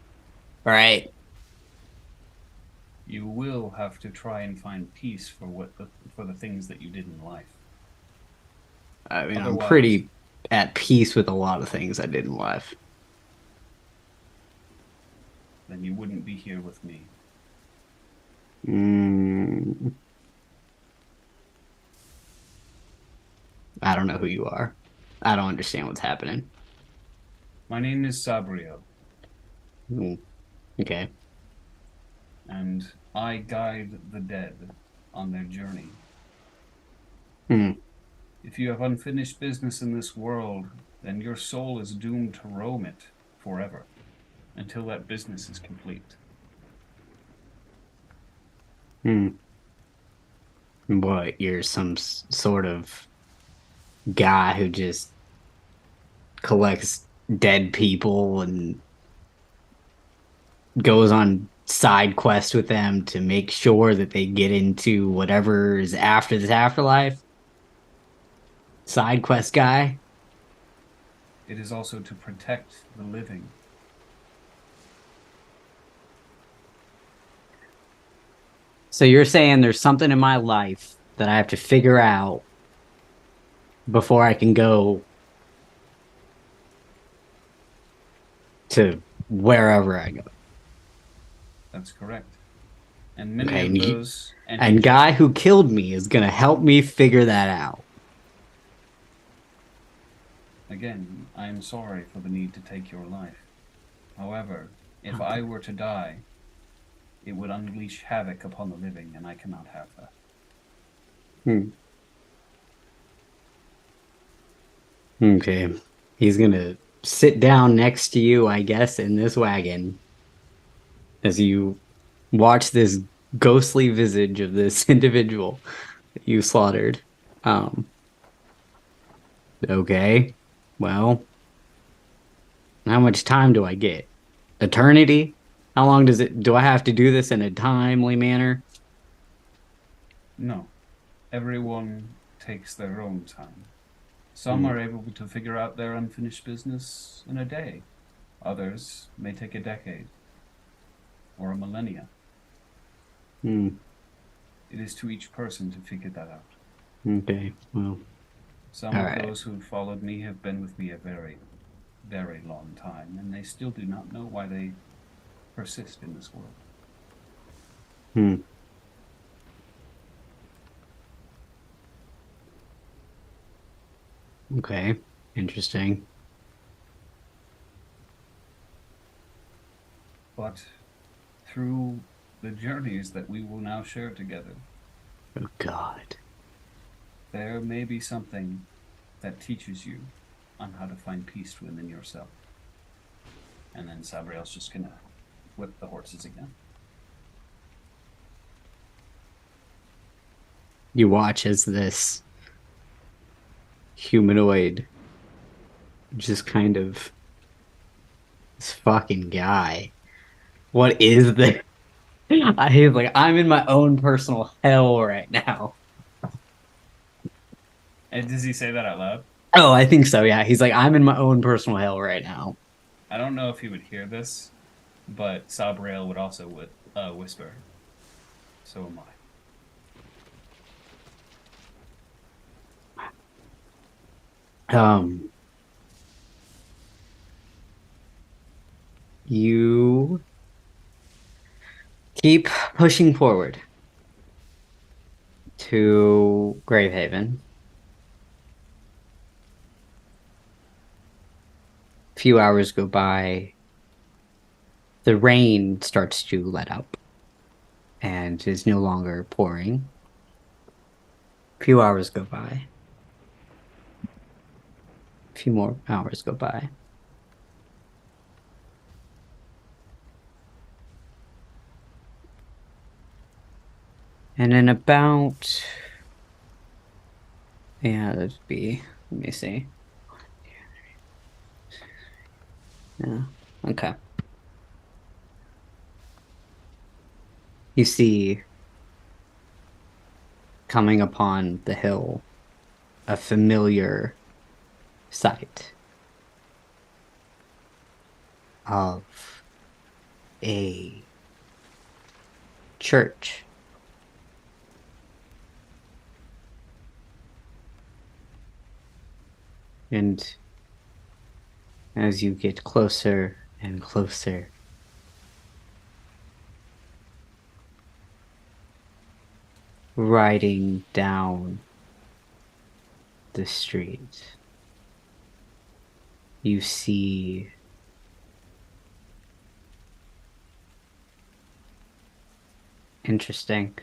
All right. You will have to try and find peace for for the things that you did in life. I mean, I'm Otherwise- pretty at peace with a lot of things I did in life. Then you wouldn't be here with me. I don't know who you are. I don't understand what's happening. My name is Sabriel, Okay. and I guide the dead on their journey. If you have unfinished business in this world, then your soul is doomed to roam it forever, until that business is complete. What, you're some sort of guy who just collects dead people and goes on side quests with them to make sure that they get into whatever is after this afterlife? Side quest guy? It is also to protect the living. So you're saying there's something in my life that I have to figure out before I can go to wherever I go. That's correct. And many Okay, of and those... And guy who killed me is gonna help me figure that out. Again, I am sorry for the need to take your life. However, if I were to die, it would unleash havoc upon the living, and I cannot have that. Okay. He's gonna sit down next to you, I guess, in this wagon as you watch this ghostly visage of this individual that you slaughtered. Okay. Well, how much time do I get? Eternity? How long do I have to do this in a timely manner? No. Everyone takes their own time. Some are able to figure out their unfinished business in a day. Others may take a decade. or a millennia. Hmm. It is to each person to figure that out. Okay. Well. Some All of right. those who followed me have been with me a very, very long time, and they still do not know why they persist in this world. Hmm. Okay. Interesting. But through the journeys that we will now share together, Oh God. there may be something that teaches you on how to find peace within yourself. And then Sabriel's just gonna whip the horses again. You watch as this humanoid just kind of this fucking guy. What is this? He's like, I'm in my own personal hell right now. And does he say that out loud? Oh, I think so, yeah. He's like, I'm in my own personal hell right now. I don't know if he would hear this, but Sabriel would also whisper. So am I. You keep pushing forward to Gravehaven. A few hours go by. The rain starts to let up and is no longer pouring. A few hours go by. A few more hours go by. And in about, yeah, that'd be, let me see. Yeah, okay. You see, coming upon the hill, a familiar sight of a church. And as you get closer and closer, riding down the street, you see interesting.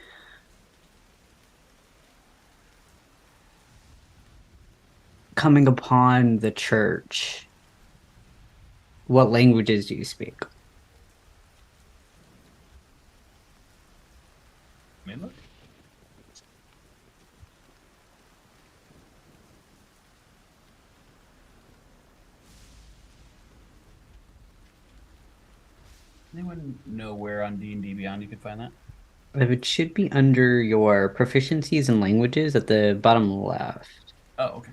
Coming upon the church, what languages do you speak? Look. Anyone know where on D&D Beyond you could find that? It should be under your proficiencies in languages at the bottom left. Oh, okay.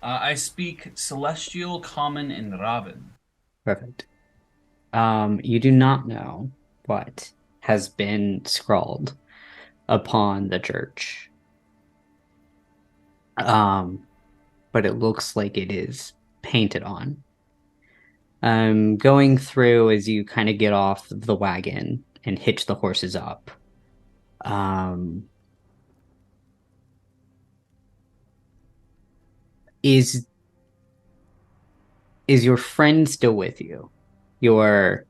I speak Celestial, Common, and Raven. Perfect. You do not know what has been scrawled upon the church. But it looks like it is painted on. Going through as you kind of get off the wagon and hitch the horses up. Is your friend still with you? Your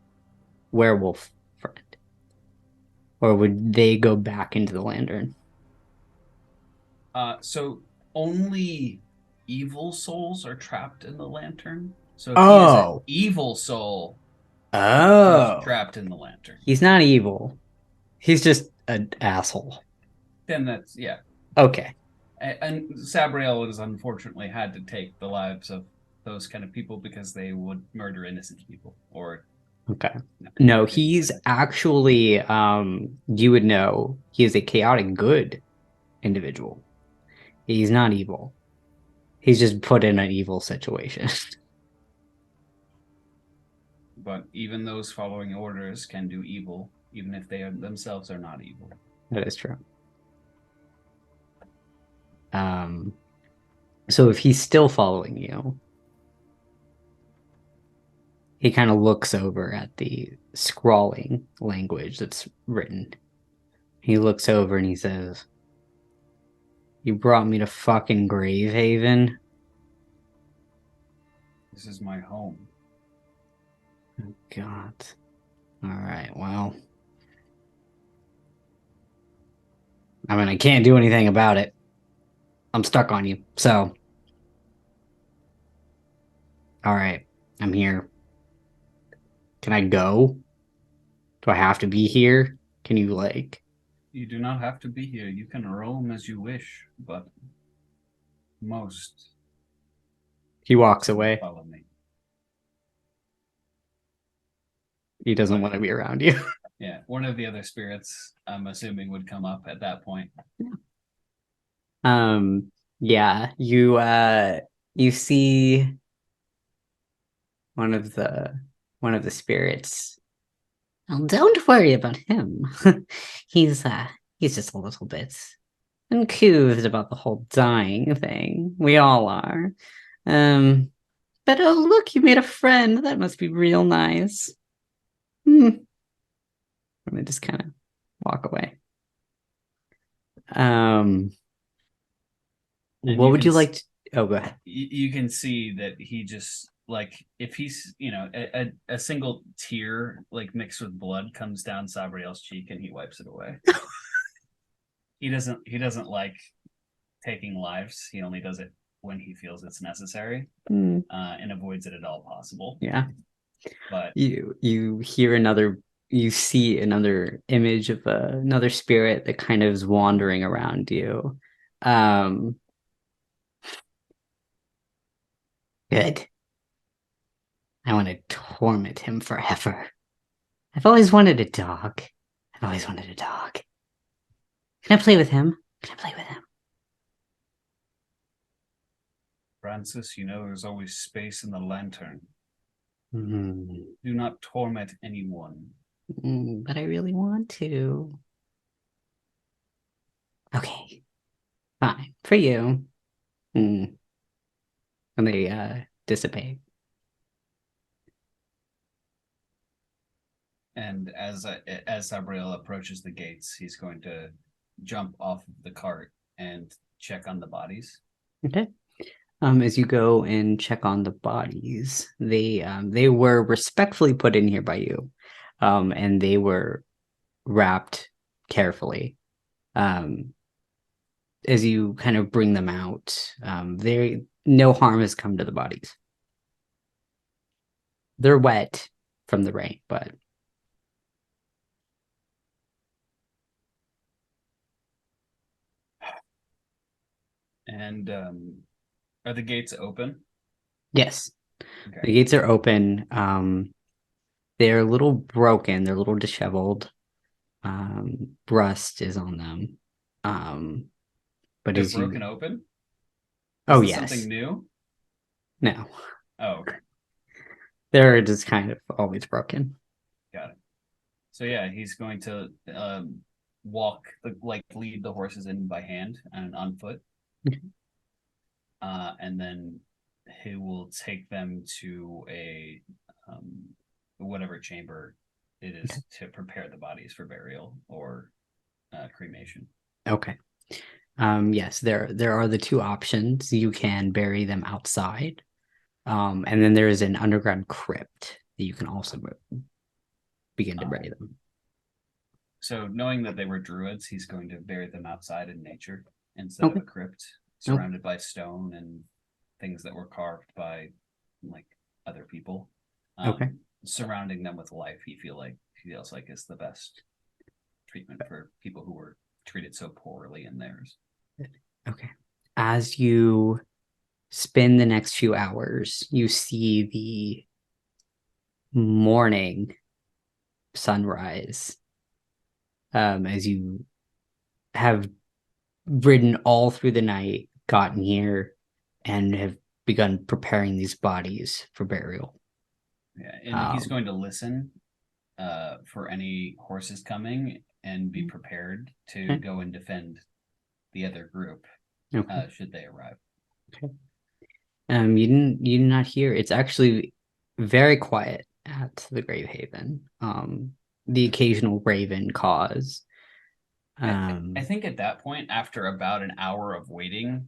werewolf friend? Or would they go back into the lantern? So only evil souls are trapped in the lantern. So if he is an evil soul, he's trapped in the lantern. He's not evil. He's just an asshole. Then that's, yeah. Okay. And Sabriel has unfortunately had to take the lives of those kind of people because they would murder innocent people. Or Okay. No, he's actually, you would know, he is a chaotic good individual. He's not evil. He's just put in an evil situation. But even those following orders can do evil, even if they themselves are not evil. That is true. So if he's still following you, he kind of looks over at the scrawling language that's written. He looks over and he says, "You brought me to fucking Gravehaven?" This is my home. Oh, God. Alright, well. I mean, I can't do anything about it. I'm stuck on you, so. Alright, I'm here. Can I go? Do I have to be here? Can you, like... You do not have to be here. You can roam as you wish, but most He walks away. follow me. He doesn't want to be around you. Yeah, one of the other spirits, I'm assuming, would come up at that point. Yeah, you see one of the spirits. Oh, don't worry about him. He's just a little bit uncouth about the whole dying thing. We all are. But oh look, you made a friend. That must be real nice. And they just kind of walk away. And What would you like to... Oh, go ahead. You can see that he just, like, if he's, a single tear, like, mixed with blood comes down Sabriel's cheek and he wipes it away. He doesn't like taking lives. He only does it when he feels it's necessary, and avoids it at all possible. Yeah. But You see another image of another spirit that kind of is wandering around you. Good. I want to torment him forever. I've always wanted a dog. Can I play with him? Francis, there's always space in the lantern. Mm, Do not torment anyone. but I really want to. Okay. Fine. For you. And they dissipate. And as Sabriel approaches the gates, he's going to jump off of the cart and check on the bodies. Okay. As you go and check on the bodies, they were respectfully put in here by you, and they were wrapped carefully. As you kind of bring them out, no harm has come to the bodies. They're wet from the rain, but And are the gates open? yes, Okay. the gates are open. They're a little broken. They're a little disheveled. Rust is on them. But They're as broken you... open? Oh, Is this yes. something new? No, Oh, okay. they're just kind of always broken. Got it. So yeah, he's going to lead the horses in by hand and on foot. Mhm. And then he will take them to a whatever chamber it is to prepare the bodies for burial or cremation. Okay. Yes, there are the two options. You can bury them outside. And then there is an underground crypt that you can also begin to bury them. So knowing that they were druids, he's going to bury them outside in nature instead of a crypt, surrounded by stone and things that were carved by like other people. Surrounding them with life, he feels like is the best treatment for people who were treated so poorly in theirs. Okay. As you spend the next few hours, you see the morning sunrise. As you have ridden all through the night, gotten here, and have begun preparing these bodies for burial. Yeah, and he's going to listen for any horses coming and be prepared to go and defend the other group should they arrive. Okay. You did not hear. It's actually very quiet at the Gravehaven. The occasional raven caws. I think at that point, after about an hour of waiting,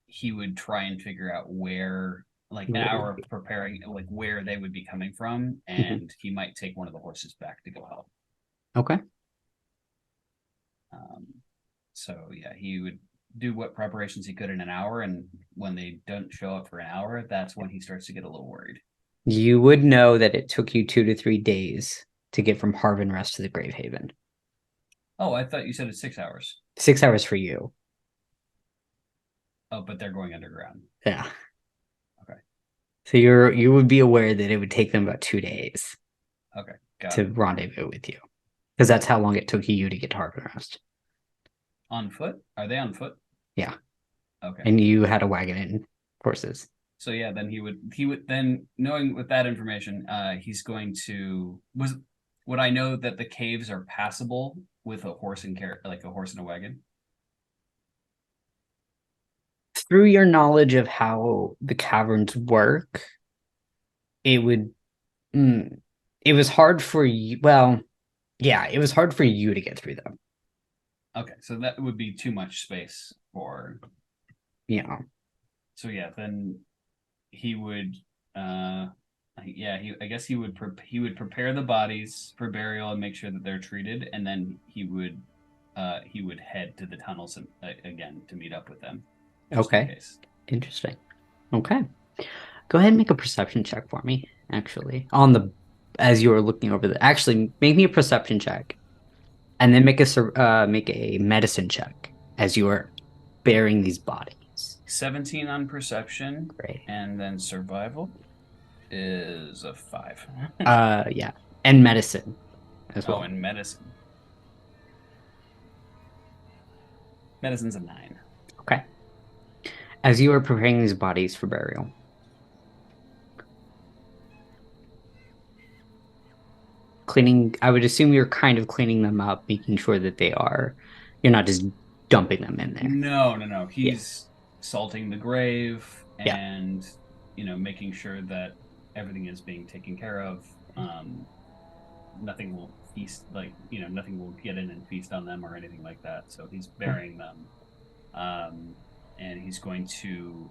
he would try and figure out where, like an hour of preparing, like where they would be coming from, and he might take one of the horses back to go help. Okay. So yeah, he would do what preparations he could in an hour, and when they don't show up for an hour, that's when he starts to get a little worried. You would know that it took you 2 to 3 days to get from Harvin Rest to the Gravehaven. Oh, I thought you said it's 6 hours. 6 hours for you. Oh, but they're going underground. Yeah. Okay. So you would be aware that it would take them about 2 days. Okay. Got to it. rendezvous with you, because that's how long it took you to get to Harvin Rest. On foot? Are they on foot? Yeah. Okay. And you had a wagon and horses. So yeah, then he would then, knowing with that information, he's going to would I know that the caves are passable with a horse and like a horse and a wagon? Through your knowledge of how the caverns work, it would it was hard for you. Well, yeah, it was hard for you to get through them. Okay, so that would be too much space for. Yeah. So yeah, then he would. I guess he would prepare the bodies for burial and make sure that they're treated, and then he would head to the tunnels again to meet up with them. Okay. Interesting. Okay. Go ahead and make a perception check for me. Actually, as you are looking over actually make me a perception check, and then make a medicine check as you are burying these bodies. 17 on perception. Great. And then survival is a 5. Yeah, and medicine as well. Oh, and medicine. Medicine's a 9. Okay. As you are preparing these bodies for burial, I would assume you're kind of cleaning them up, making sure that you're not just dumping them in there. No. He's salting the grave and, making sure that everything is being taken care of. Nothing will feast, nothing will get in and feast on them or anything like that. So he's burying them. And he's going to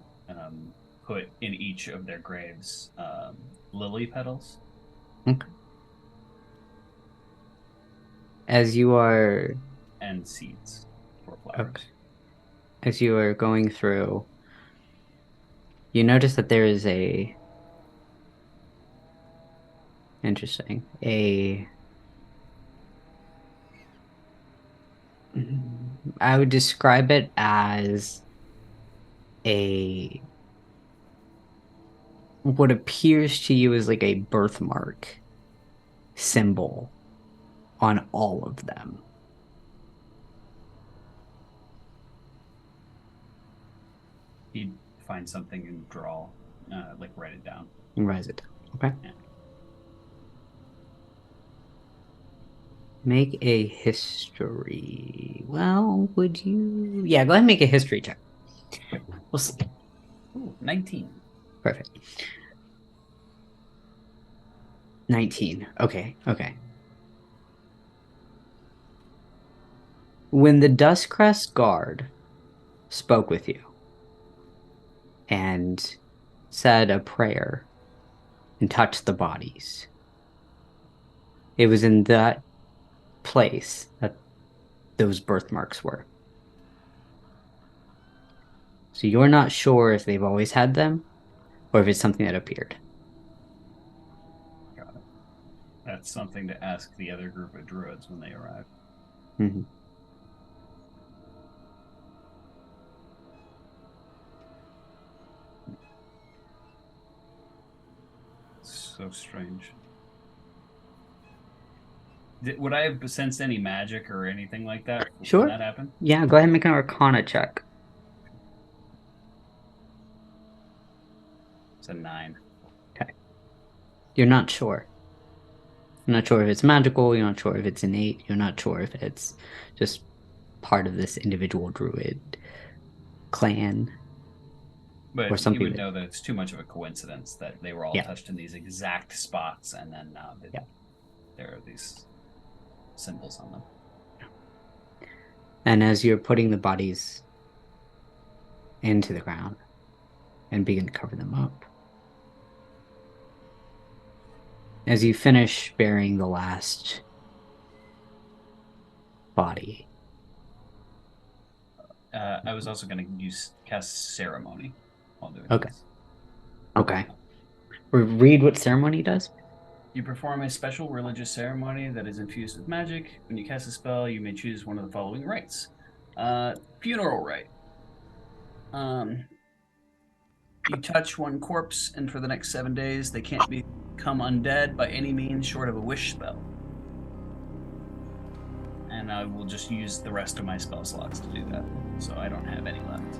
put in each of their graves lily petals. Okay. As you are... And seeds for flowers. Okay. As you are going through, you notice that there is interesting. I would describe it as what appears to you as like a birthmark symbol on all of them. He'd find something and draw, write it down. And write it down. Okay. Yeah. Make a history. Well, would you? Yeah, go ahead and make a history check. We'll see. Ooh, 19. Perfect. 19. Okay. When the Duskcrest guard spoke with you and said a prayer and touched the bodies, it was in that place that those birthmarks were. So you're not sure if they've always had them or if it's something that appeared. Got it. That's something to ask the other group of druids when they arrive. Mm-hmm. So strange. Would I have sensed any magic or anything like that Sure. when that happened? Yeah, go ahead and make an Arcana check. It's a 9. Okay. You're not sure. You're not sure if it's magical, you're not sure if it's innate, you're not sure if it's just part of this individual druid clan. But Or some you would people- know that it's too much of a coincidence that they were all Yeah. touched in these exact spots, and then Yeah. there are these symbols on them. And as you're putting the bodies into the ground and begin to cover them up, as you finish burying the last body, I was also going to cast ceremony while doing Okay. this. okay. Read what ceremony does. You perform a special religious ceremony that is infused with magic. When you cast a spell, you may choose one of the following rites. Funeral rite. You touch one corpse, and for the next 7 days, they can't become undead by any means short of a wish spell. And I will just use the rest of my spell slots to do that, so I don't have any left.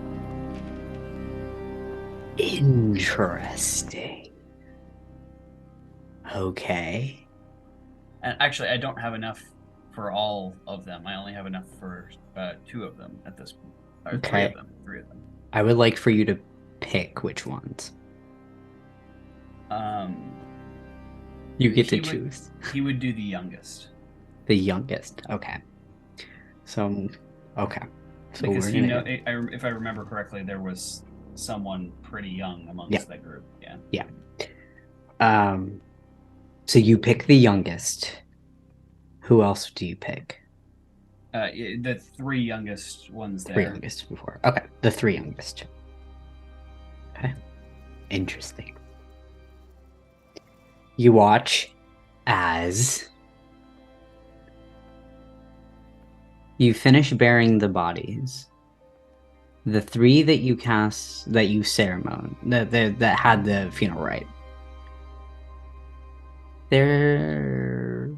Interesting. Okay. And actually, I don't have enough for all of them. I only have enough for 2 of them at this point. Or 3 Okay. of them. 3 of them. I would like for you to pick which ones. You get to he would- choose. He would do the youngest. The youngest. Okay. So, okay. So Because we're you gonna... know, if I remember correctly, there was someone pretty young amongst Yeah. that group. Yeah. So you pick the youngest. Who else do you pick? The 3 youngest ones there. Three youngest before. Okay, the 3 youngest. Okay. Interesting. You watch as you finish burying the bodies. The 3 that you cast, that you ceremony, that had the funeral rite. They're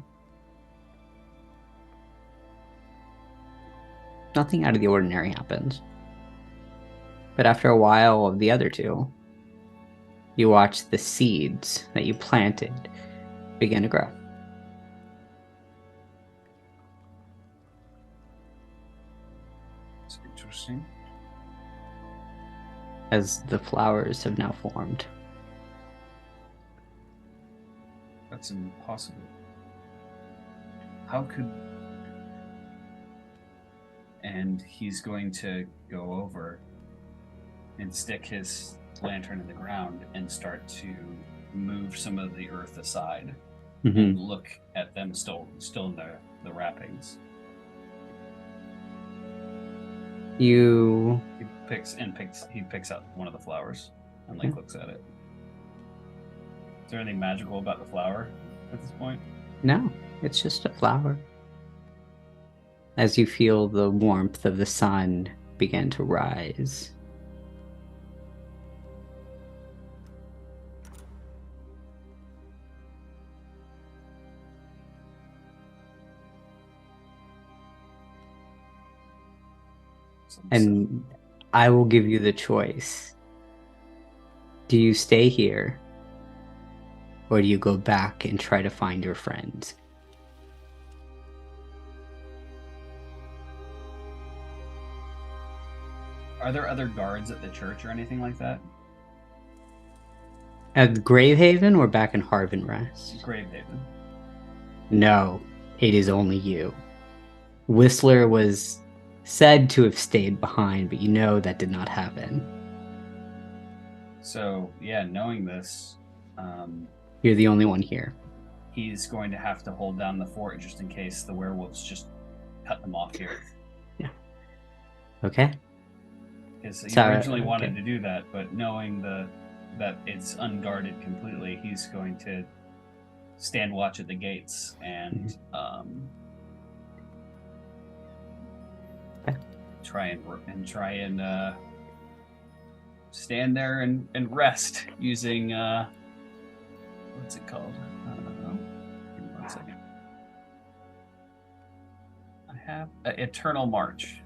nothing out of the ordinary happens. But after a while of the other 2, you watch the seeds that you planted begin to grow. That's interesting. As the flowers have now formed. That's impossible. How could... And he's going to go over and stick his lantern in the ground and start to move some of the earth aside and look at them still in the wrappings. You He picks out one of the flowers and like looks at it. Is there anything magical about the flower at this point? No, it's just a flower. As you feel the warmth of the sun begin to rise. And I will give you the choice. Do you stay here? Or do you go back and try to find your friends? Are there other guards at the church or anything like that? At Gravehaven or back in Harvin Rest? Gravehaven. No, it is only you. Whistler was said to have stayed behind, but you know that did not happen. So, yeah, knowing this, You're the only one here. he's going to have to hold down the fort just in case the werewolves just cut them off here. Okay? Because he Sorry, originally wanted okay. to do that, but knowing that it's unguarded completely, he's going to stand watch at the gates and Okay. try and stand there and rest using what's it called? Give me 1 second. I have Eternal March.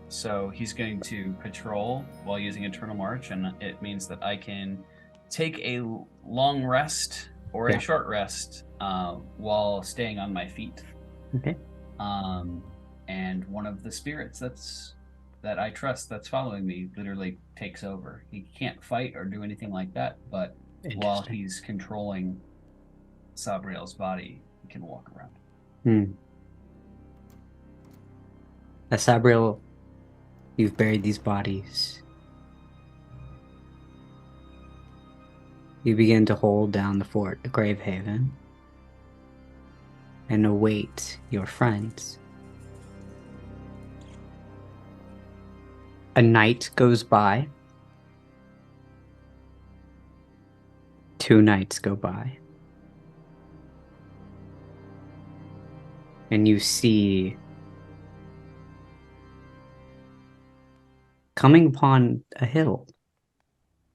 So he's going to patrol while using Eternal March, and it means that I can take a long rest or Yeah. a short rest while staying on my feet. Okay. And one of the spirits that I trust that's following me literally takes over. He can't fight or do anything like that, but while Interesting. he's controlling Sabriel's body, he can walk around. Sabriel, you've buried these bodies. You begin to hold down the fort at Gravehaven and await your friends. A night goes by. 2 nights go by. And you see, coming upon a hill,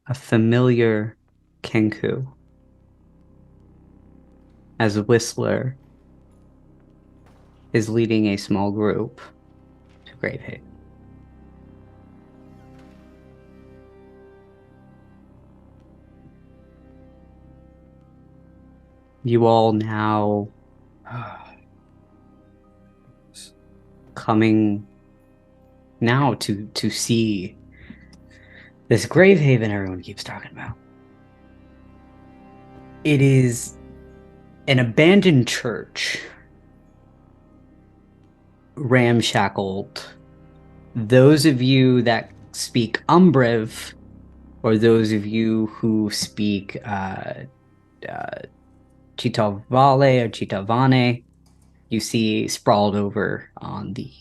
a familiar Kenku, as Whistler is leading a small group to Gravehaven. You all now coming now to see this Gravehaven everyone keeps talking about. It is an abandoned church, ramshackled. Those of you that speak Umbrev, or those of you who speak Chitavale or Chitavane, you see sprawled over on the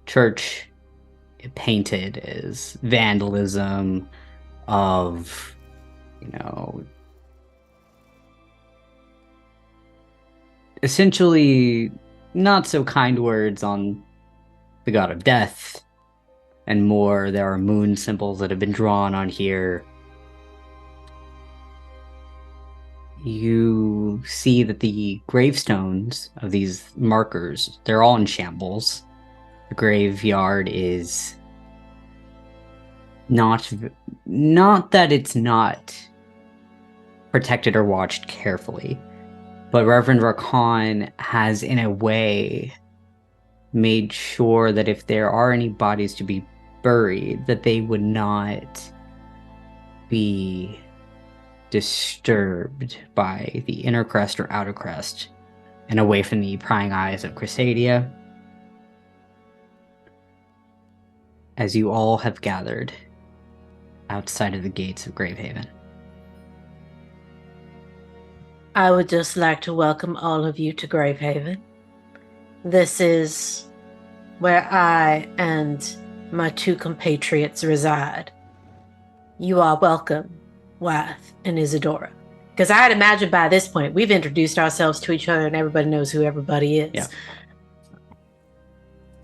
church, painted as vandalism of, essentially not so kind words on the god of death, and more, there are moon symbols that have been drawn on here. You see that the gravestones of these markers, they're all in shambles. The graveyard is not that it's not protected or watched carefully, but Reverend Varkan has, in a way, made sure that if there are any bodies to be buried, that they would not be disturbed by the Inner Crest or Outer Crest and away from the prying eyes of Crusadia. As you all have gathered outside of the gates of Gravehaven. I would just like to welcome all of you to Gravehaven. This is where I and my 2 compatriots reside. You are welcome, WYTHE and Isidora. Because I'd imagine by this point, we've introduced ourselves to each other and everybody knows who everybody is. Yeah.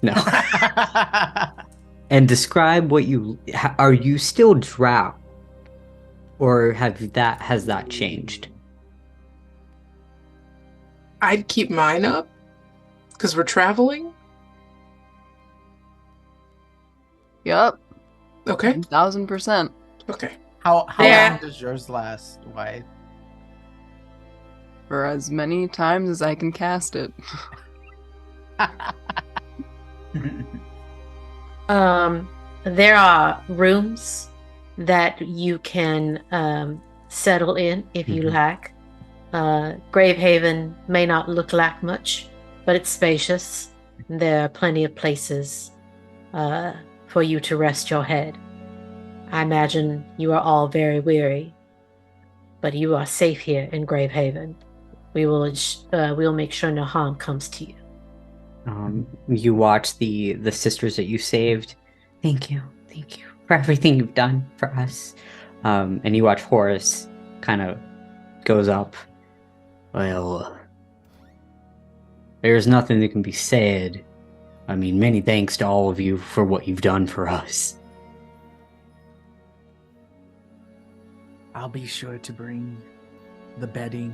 No. And describe what you... Are you still drow? Or has that changed? I'd keep mine up, because we're traveling. Yup. Okay. 1000%. Okay. How Yeah. long does yours last, White? For as many times as I can cast it. There are rooms that you can settle in if you like. Gravehaven may not look like much, but it's spacious. There are plenty of places for you to rest your head. I imagine you are all very weary, but you are safe here in Gravehaven. We'll make sure no harm comes to you. You watch the sisters that you saved. Thank you for everything you've done for us. And you watch Horace kind of goes up. Well, there's nothing that can be said. I mean, many thanks to all of you for what you've done for us. I'll be sure to bring the bedding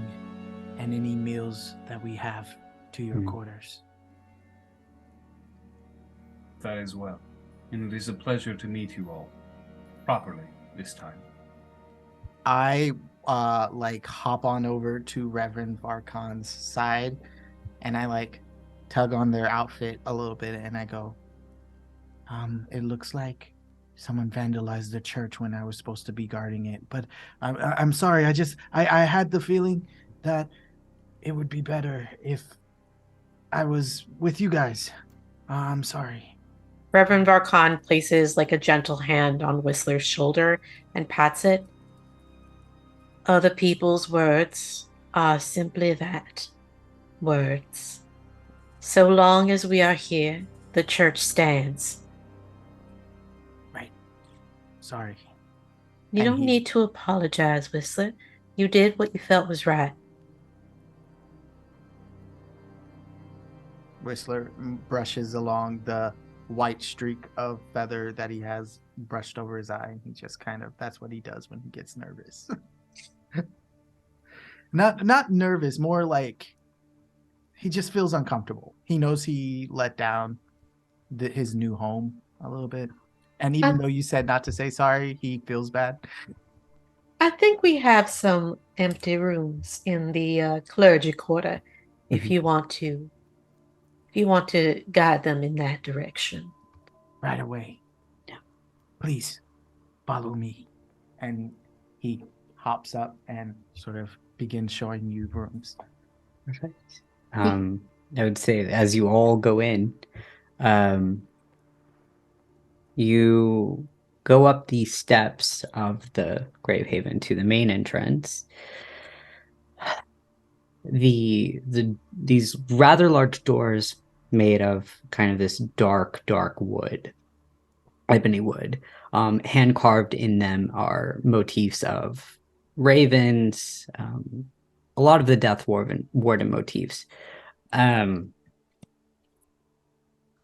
and any meals that we have to your quarters. That as well. And it is a pleasure to meet you all. Properly, this time. I like hop on over to Reverend Varkan's side, and I like tug on their outfit a little bit, and I go, it looks like someone vandalized the church when I was supposed to be guarding it. But I'm sorry. I had the feeling that it would be better if I was with you guys. I'm sorry. Reverend Varkan places like a gentle hand on Whistler's shoulder and pats it. Other people's words are simply that, words. So long as we are here, the church stands. Right. Sorry. You And don't he- need to apologize, Whistler. You did what you felt was right. Whistler brushes along the white streak of feather that he has brushed over his eye. He just kind of, that's what he does when he gets nervous. Not nervous, more like he just feels uncomfortable. He knows he let down his new home a little bit. And even though you said not to say sorry, he feels bad. I think we have some empty rooms in the clergy quarter if you want to guide them in that direction. Right away. Yeah. Please follow me. And he hops up and sort of begins showing you rooms. Perfect. I would say as you all go in, you go up the steps of the Gravehaven to the main entrance. These rather large doors made of kind of this dark wood, ebony wood. Hand carved in them are motifs of ravens, a lot of the Death Warden motifs.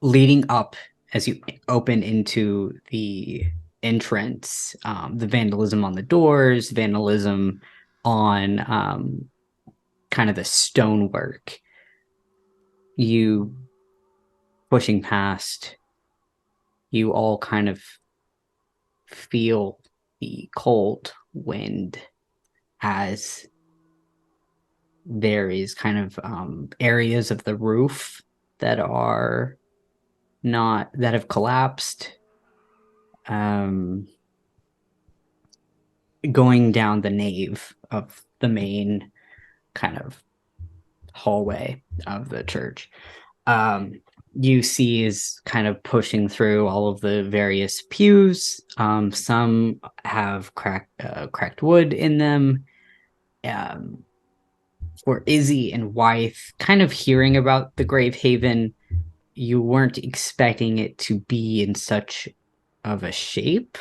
Leading up as you open into the entrance, the vandalism on the doors, vandalism on kind of the stonework. You pushing past, you all kind of feel the cold wind as there is kind of areas of the roof that are not, that have collapsed. Going down the nave of the main kind of hallway of the church, you see is kind of pushing through all of the various pews. Some have cracked wood in them. For Izzy and WYTHE, kind of hearing about the Gravehaven, you weren't expecting it to be in such of a shape.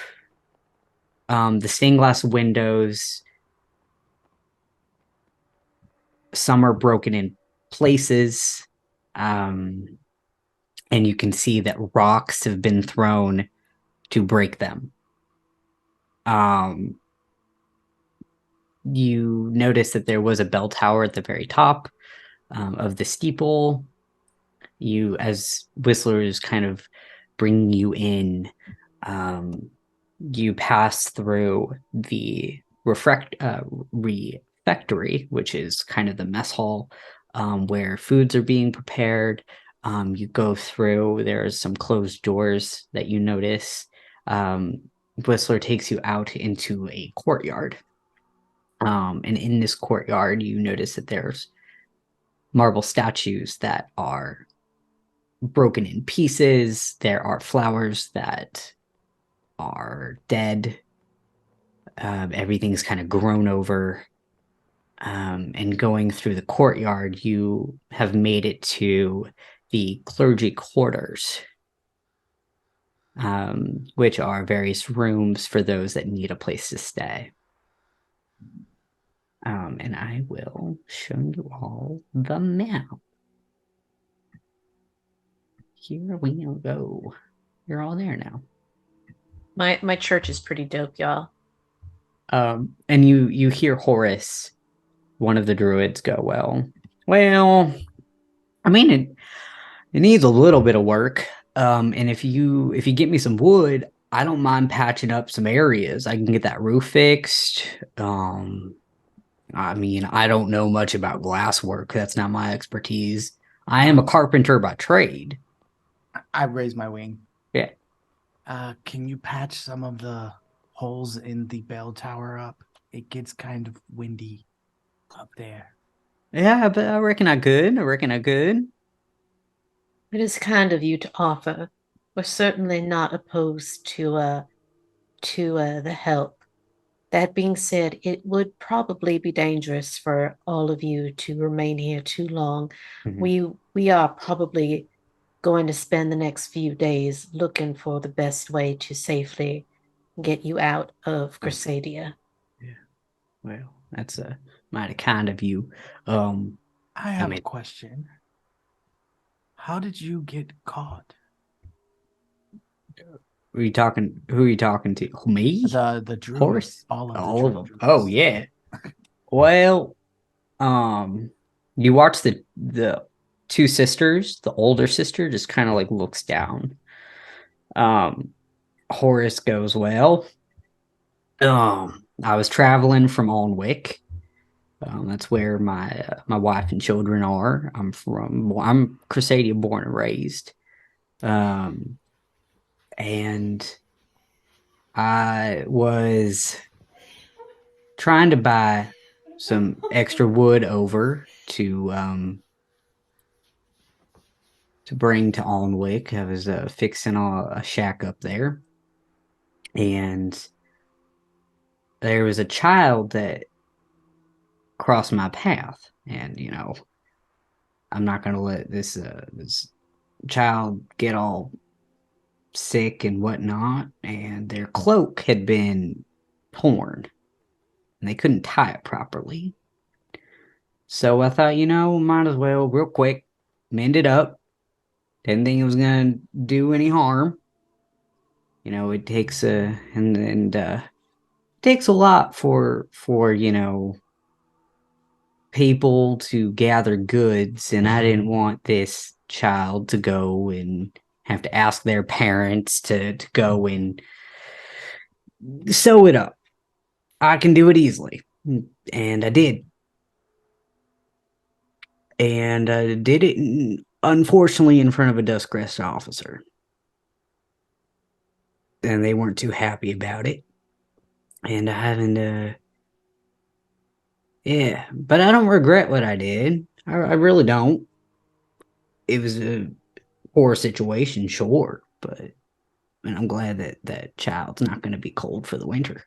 The stained glass windows, some are broken in places, and you can see that rocks have been thrown to break them. You notice that there was a bell tower at the very top of the steeple. You, as Whistler is kind of bringing you in, you pass through the refectory, which is kind of the mess hall where foods are being prepared. You go through, there's some closed doors that you notice. Whistler takes you out into a courtyard. And in this courtyard, you notice that there's marble statues that are broken in pieces. There are flowers that are dead. Everything's kind of grown over. And going through the courtyard, you have made it to the clergy quarters, which are various rooms for those that need a place to stay. And I will show you all the map. Here we go. You're all there now. My church is pretty dope, y'all. And you hear Horace, one of the druids, go, well, I mean, it needs a little bit of work. And if you get me some wood, I don't mind patching up some areas. I can get that roof fixed. I mean, I don't know much about glass work. That's not my expertise. I am a carpenter by trade. I raise my wing. Yeah. Can you patch some of the holes in the bell tower up? It gets kind of windy up there. Yeah, but I reckon I could. It is kind of you to offer. We're certainly not opposed to the help. That being said, it would probably be dangerous for all of you to remain here too long. We are probably going to spend the next few days looking for the best way to safely get you out of Crusadia. Yeah. Well, that's mighty kind of you. I have mean- a question. How did you get caught? Who are you talking to? Me? The druids. Horse? All of All of the them. druids. Oh yeah. Well, you watch the two sisters. The older sister just kind of like looks down. Horace goes, well, I was traveling from Alnwick. That's where my wife and children are. I'm Crusadia born and raised. And I was trying to buy some extra wood over to bring to Alnwick. I was fixing a shack up there, and there was a child that crossed my path, and I'm not gonna let this child get all sick and whatnot, and their cloak had been torn, and they couldn't tie it properly. So I thought, might as well, real quick, mend it up. Didn't think it was gonna do any harm. It takes takes a lot for people to gather goods, and I didn't want this child to go and have to ask their parents to go and sew it up. I can do it easily, and I did. And I did it, unfortunately, in front of a Duskcrest officer. And they weren't too happy about it. And I haven't, yeah. But I don't regret what I did. I really don't. It was a poor situation, sure. But I'm glad that that child's not going to be cold for the winter.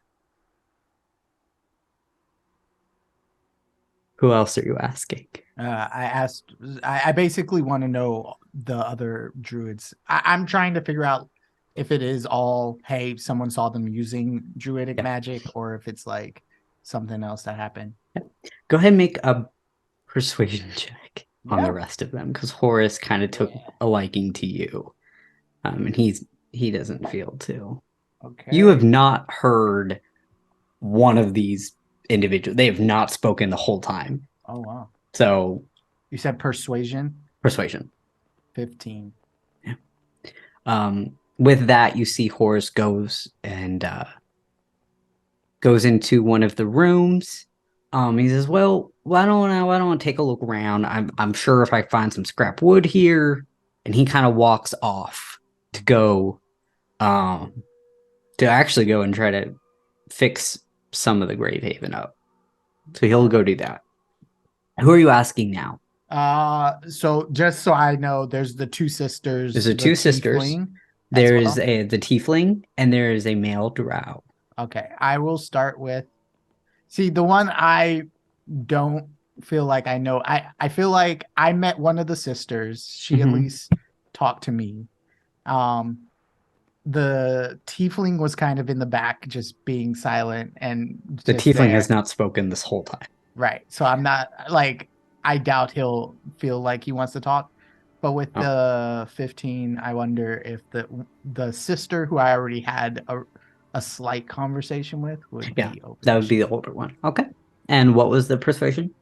Who else are you asking? I basically want to know the other druids. I'm trying to figure out if it is all, hey, someone saw them using druidic magic, or if it's like something else that happened. Go ahead and make a persuasion check on the rest of them, because Horace kind of took a liking to you. And he doesn't feel too. Okay. You have not heard one of these individuals. They have not spoken the whole time. Oh, wow. So You said persuasion? persuasion. 15. With that, you see Horace goes and goes into one of the rooms. He says, "Well, why don't I take a look around? I'm sure if I find some scrap wood here." And he kind of walks off to go, to actually go and try to fix some of the Gravehaven up. So he'll go do that. Who are you asking now? So just so I know, there's the two sisters. There's the two sisters. tiefling as There well? is the tiefling, and there is a male drow. Okay, I will start with. See, the one I don't feel like I know. I feel like I met one of the sisters. She at Mhm. least talked to me. The tiefling was kind of in the back, just being silent, and The just tiefling there. has not spoken this whole time. Right. So I'm not like, I doubt he'll feel like he wants to talk. But with the 15, I wonder if the sister who I already had a slight conversation with would Yeah, be open. that would be the older one. Okay. And what was the persuasion?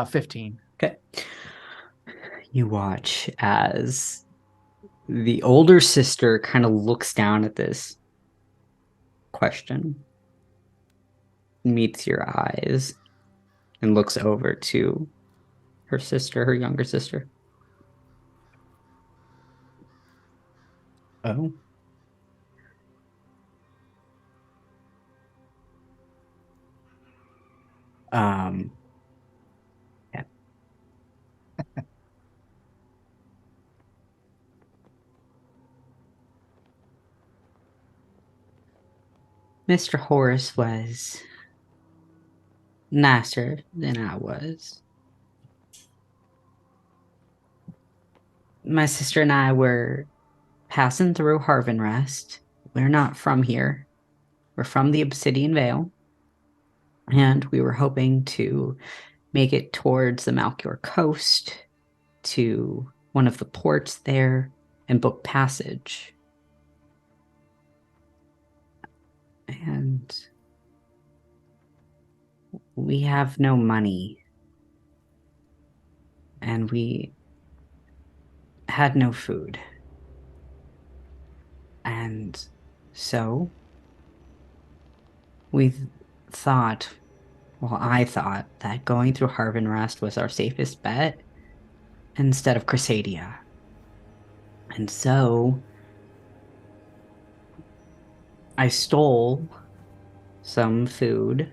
15. Okay. You watch as the older sister kind of looks down at this question meets your eyes and looks over to her sister, her younger sister. Oh. Yeah. Mr. Horace was nicer than I was. My sister and I were passing through Harvin Rest. We're not from here. We're from the Obsidian Vale. And we were hoping to make it towards the Malkior coast to one of the ports there and book passage. And we have no money. And we had no food. And so we thought, well, I thought that going through Harvin Rest was our safest bet instead of Crusadia. And so I stole some food,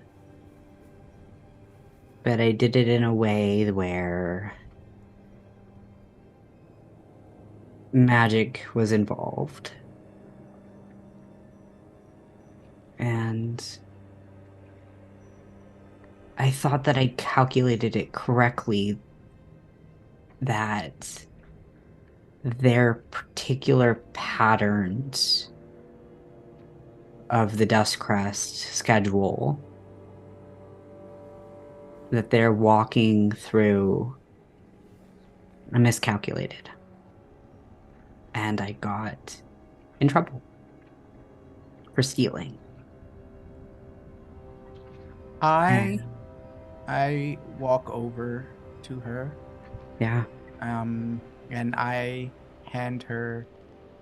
but I did it in a way where magic was involved. And I thought that I calculated it correctly, that their particular patterns of the Dust Crest schedule, that they're walking through, I miscalculated. And I got in trouble for stealing. I walk over to her, Yeah. and I hand her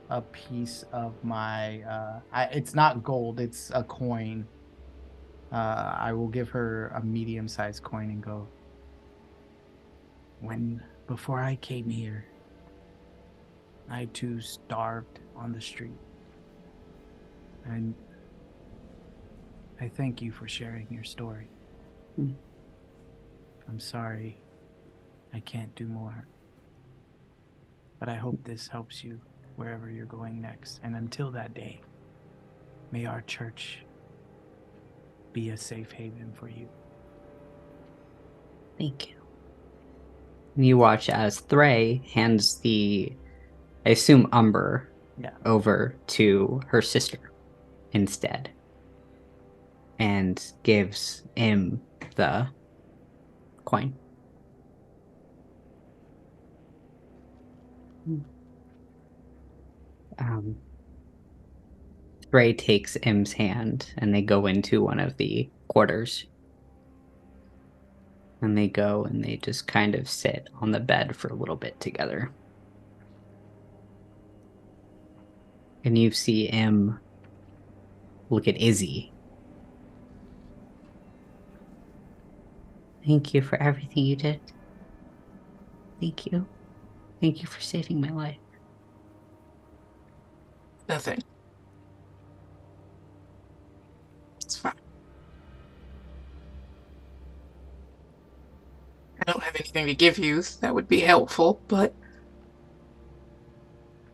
a piece of my it's not gold, it's a coin. I will give her a medium-sized coin and go, before I came here, I too starved on the street, and I thank you for sharing your story. I'm sorry I can't do more, but I hope this helps you wherever you're going next. And until that day, may our church be a safe haven for you. Thank you. You watch as Thray hands the, I assume, Umber over to her sister instead, and gives him the coin. Thray takes Im's hand and they go into one of the quarters. And they go and they just kind of sit on the bed for a little bit together. And you see Im look at Izzy. Thank you for everything you did. Thank you. Thank you for saving my life. Nothing. It's fine. I don't have anything to give you that would be helpful, but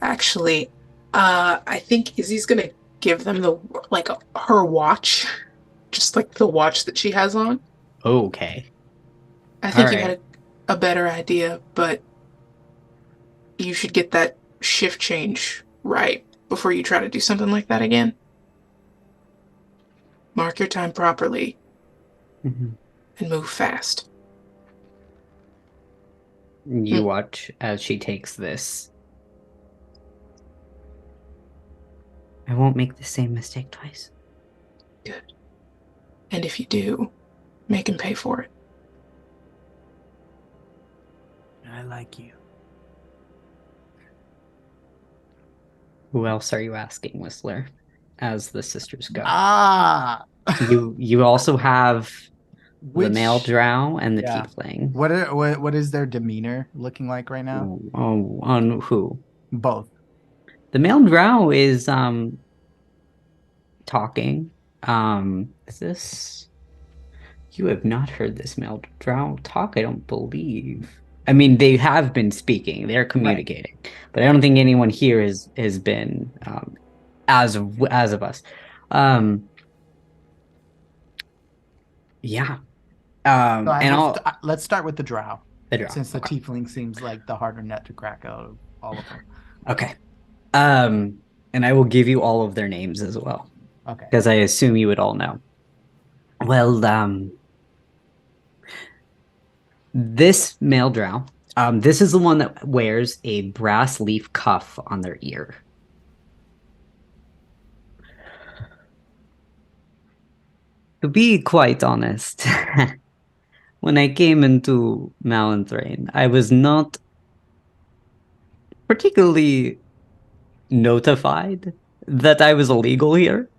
actually, I think Izzy's gonna give them her watch, just like the watch that she has on. Okay. I think All you right. had a better idea, but you should get that shift change right before you try to do something like that again. Mark your time properly and move fast. You watch as she takes this. I won't make the same mistake twice. Good. And if you do, make him pay for it. I like you. Who else are you asking, Whistler? as the sisters go. Ah. You also have the male Which- drow and the yeah. tiefling. What is their demeanor looking like right now? On who? Both. The male drow is talking. Is this? You have not heard this male drow talk, I don't believe. I mean, they have been speaking, they're communicating, but I don't think anyone here has been as of us. Yeah. Let's start with the drow. The drow. Since the Okay. tiefling seems like the harder nut to crack out of all of them. Okay. And I will give you all of their names as well. Okay. Because I assume you would all know. Well, this male drow, this is the one that wears a brass leaf cuff on their ear. To be quite honest, when I came into Malanthrain, I was not particularly notified that I was illegal here.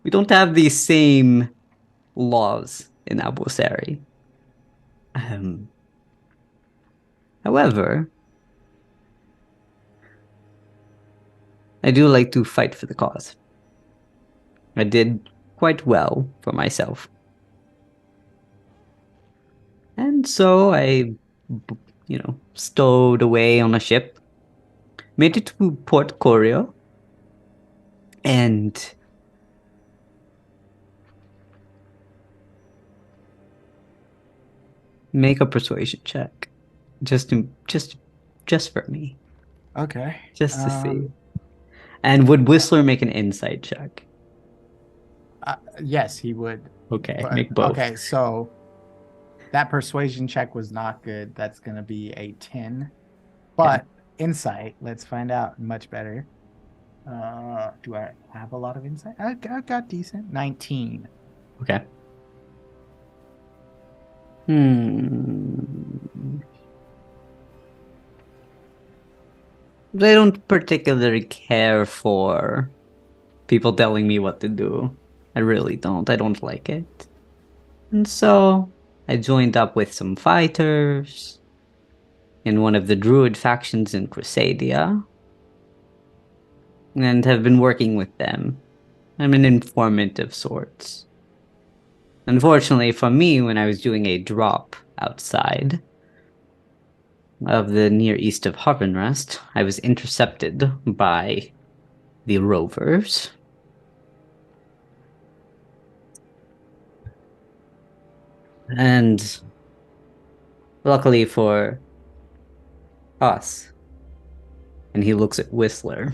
We don't have the same laws in Abusari. However, I do like to fight for the cause. I did quite well for myself. And so I, stowed away on a ship, made it to Port Corio, and make a persuasion check, just for me, Okay. just to see. And would Whistler make an insight check? Yes, he would. Okay, But- make both. Okay, so that persuasion check was not good. That's gonna be a 10. But insight, let's find out. Much better. Do I have a lot of insight? I got decent. 19. Okay. I don't particularly care for people telling me what to do. I really don't. I don't like it. And so I joined up with some fighters in one of the Druid factions in Crusadia and have been working with them. I'm an informant of sorts. Unfortunately for me, when I was doing a drop outside of the near east of Harvenrest, I was intercepted by the rovers. And luckily for us, and he looks at Whistler,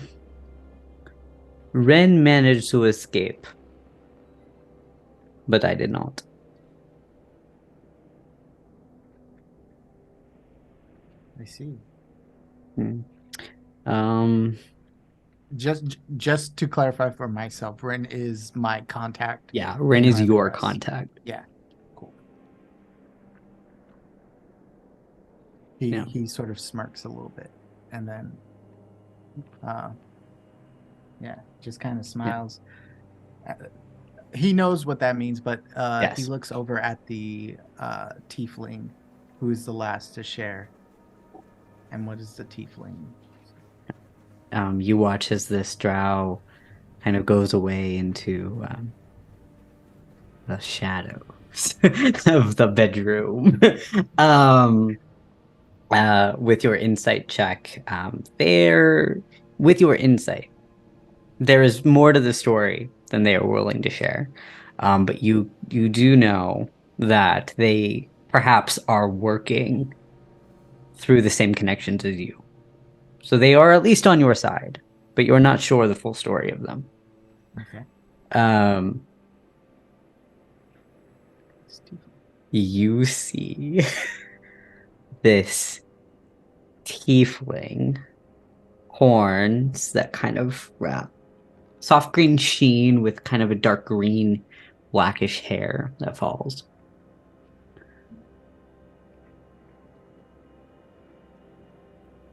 Ren managed to escape, but I did not. I see. Just to clarify for myself, Ren is my contact. Yeah, Ren is your Harvenrest. contact. Yeah. Cool. Yeah. He sort of smirks a little bit and then just kind of smiles. He knows what that means, but Yes. he looks over at the tiefling who is the last to share. And what is the tiefling? You watch as this drow kind of goes away into the shadows of the bedroom. With your insight check, with your insight, there is more to the story than they are willing to share. But you do know that they perhaps are working through the same connections as you. So they are at least on your side, but you're not sure the full story of them. Okay. You see this tiefling horns that kind of soft green sheen with kind of a dark green blackish hair that falls.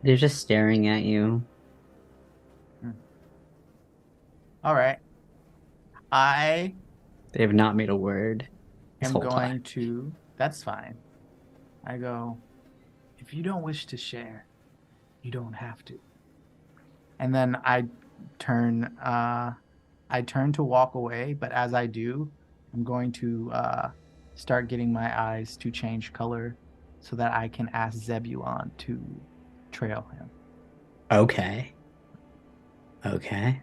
They're just staring at you. All right. I They have not made a word this am whole going time. to. That's fine. I go, if you don't wish to share, you don't have to. And then I turn to walk away, but as I do, I'm going to start getting my eyes to change color so that I can ask Zebulon to trail him. Okay. Okay.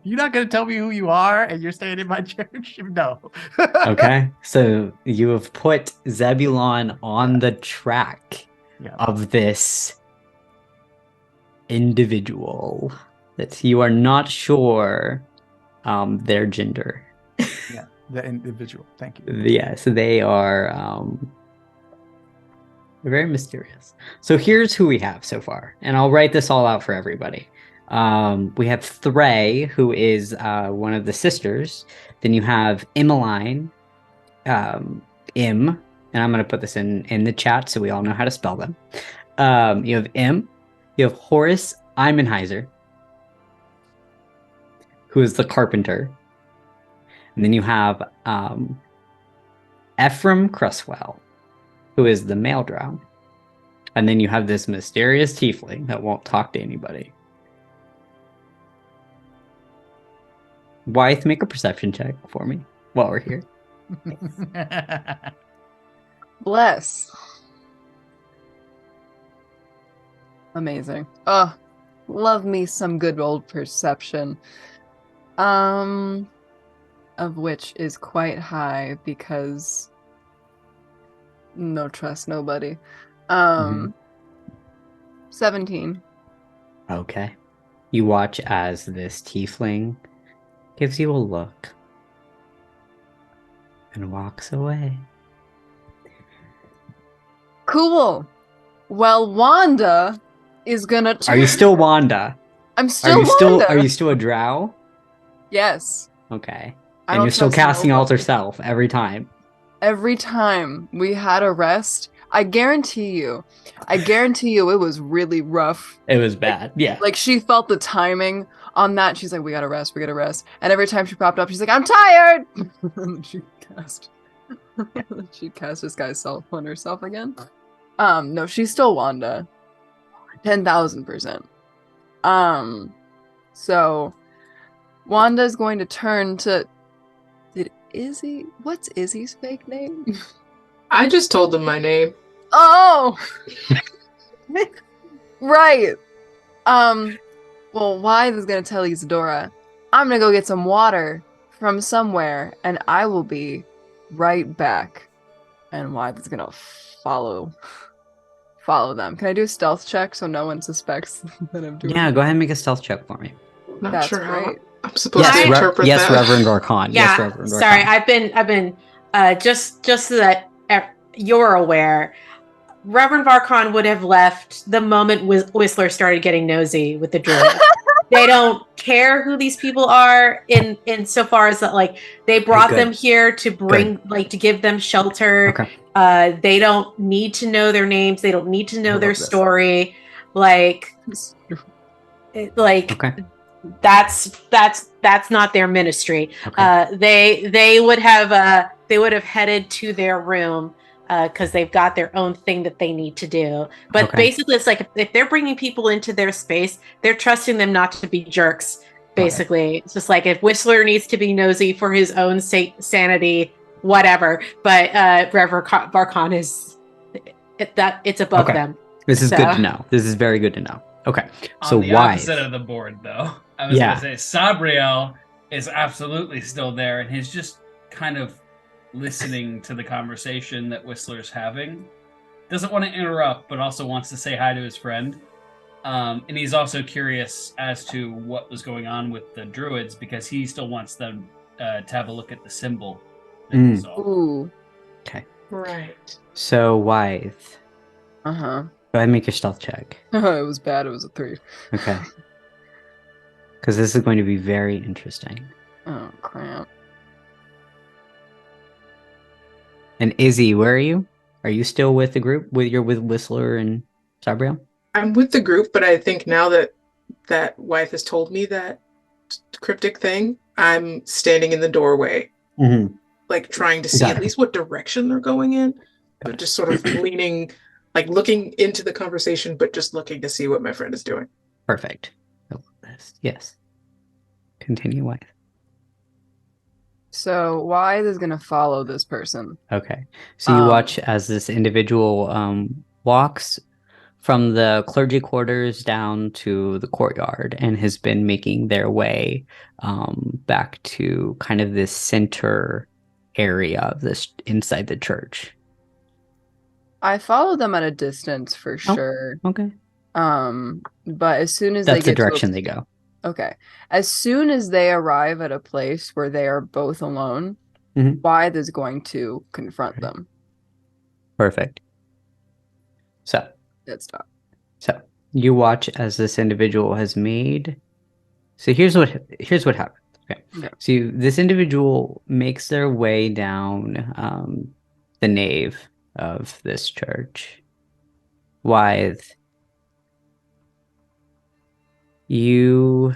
You're not going to tell me who you are and you're staying in my church? No. Okay. So you have put Zebulon on the track Yeah. of this individual that you are not sure their gender. Yeah. The individual. Thank you. Yes, they are very mysterious. So here's who we have so far, and I'll write this all out for everybody. We have Thray, who is one of the sisters. Then you have Emmeline, Im, and I'm going to put this in the chat so we all know how to spell them. You have Im, you have Horace Imenheiser, who is the carpenter. And then you have Ephraim Cresswell, who is the male drow. And then you have this mysterious tiefling that won't talk to anybody. Wythe, make a perception check for me while we're here. Bless. Amazing. Oh, love me some good old perception. Of which is quite high because no trust nobody. 17. Okay. You watch as this tiefling gives you a look and walks away. Cool. Well, Wanda is gonna Are you still Wanda? I'm still Wanda. Are you still a drow? Yes. Okay. I And don't you're still trust casting nobody. alter self every time. Every time we had a rest, I guarantee you it was really rough. It was bad. Yeah. Like, she felt the timing on that. She's like, we gotta rest. And every time she popped up, she's like, I'm tired. And she cast this guy's self on herself again. No, she's still Wanda. 10,000%. So Wanda's going to turn to what's Izzy's fake name? I just told them my name. Oh! Right. Well, Wythe is gonna tell Isidora, I'm gonna go get some water from somewhere, and I will be right back. And Wythe is gonna follow them. Can I do a stealth check so no one suspects that I'm doing Yeah, it? go ahead and make a stealth check for me. Not That's sure how great. I'm supposed to Yes, interpret yes, that. Reverend Varkan. Yeah, Yes, Reverend Varkan. sorry, I've been just so that you're aware. Reverend Varkan would have left the moment Whistler started getting nosy with the druid. They don't care who these people are in so far as that, like, they brought good. them here to bring, like, to give them shelter. Okay. They don't need to know their names. They don't need to know I their love this. story. Like, Okay. that's not their ministry. Okay. They would have headed to their room because they've got their own thing that they need to do. But Okay. basically, it's like if they're bringing people into their space, they're trusting them not to be jerks. Basically, it's just like if Whistler needs to be nosy for his own sanity, whatever. But Reverend Varkan is it's above Okay. them. This is So- good to know. This is very good to know. Okay. So On the why? opposite of the board, though, I was Yeah. going to say Sabriel is absolutely still there, and he's just kind of listening to the conversation that Whistler's having. Doesn't want to interrupt, but also wants to say hi to his friend. And he's also curious as to what was going on with the Druids because he still wants them to have a look at the symbol that he saw. Ooh. Right. So Wythe, Uh-huh. go ahead and make your stealth check. It was bad. It was a 3. Okay. Because this is going to be very interesting. Oh, crap. And Izzy, where are you? Are you still with the group? You're with Whistler and Sabriel? I'm with the group, but I think now that Wythe has told me that cryptic thing, I'm standing in the doorway, like trying to see Got at it. least what direction they're going in, Got but it. just sort of leaning, like looking into the conversation, but just looking to see what my friend is doing. Perfect. I love this. Yes. Continue with. So Wythe is gonna follow this person. Okay. So you Um, watch as this individual walks from the clergy quarters down to the courtyard and has been making their way back to kind of this center area of this inside the church. I follow them at a distance for Oh. sure. Okay. But as soon as That's they the get to direction they go. Okay. As soon as they arrive at a place where they are both alone, Mhm. Wythe is going to confront Okay. them. Perfect. So Let's stop. So you watch as this individual has made. So here's what happens. Okay. Okay. So this individual makes their way down the nave of this church. Wythe, you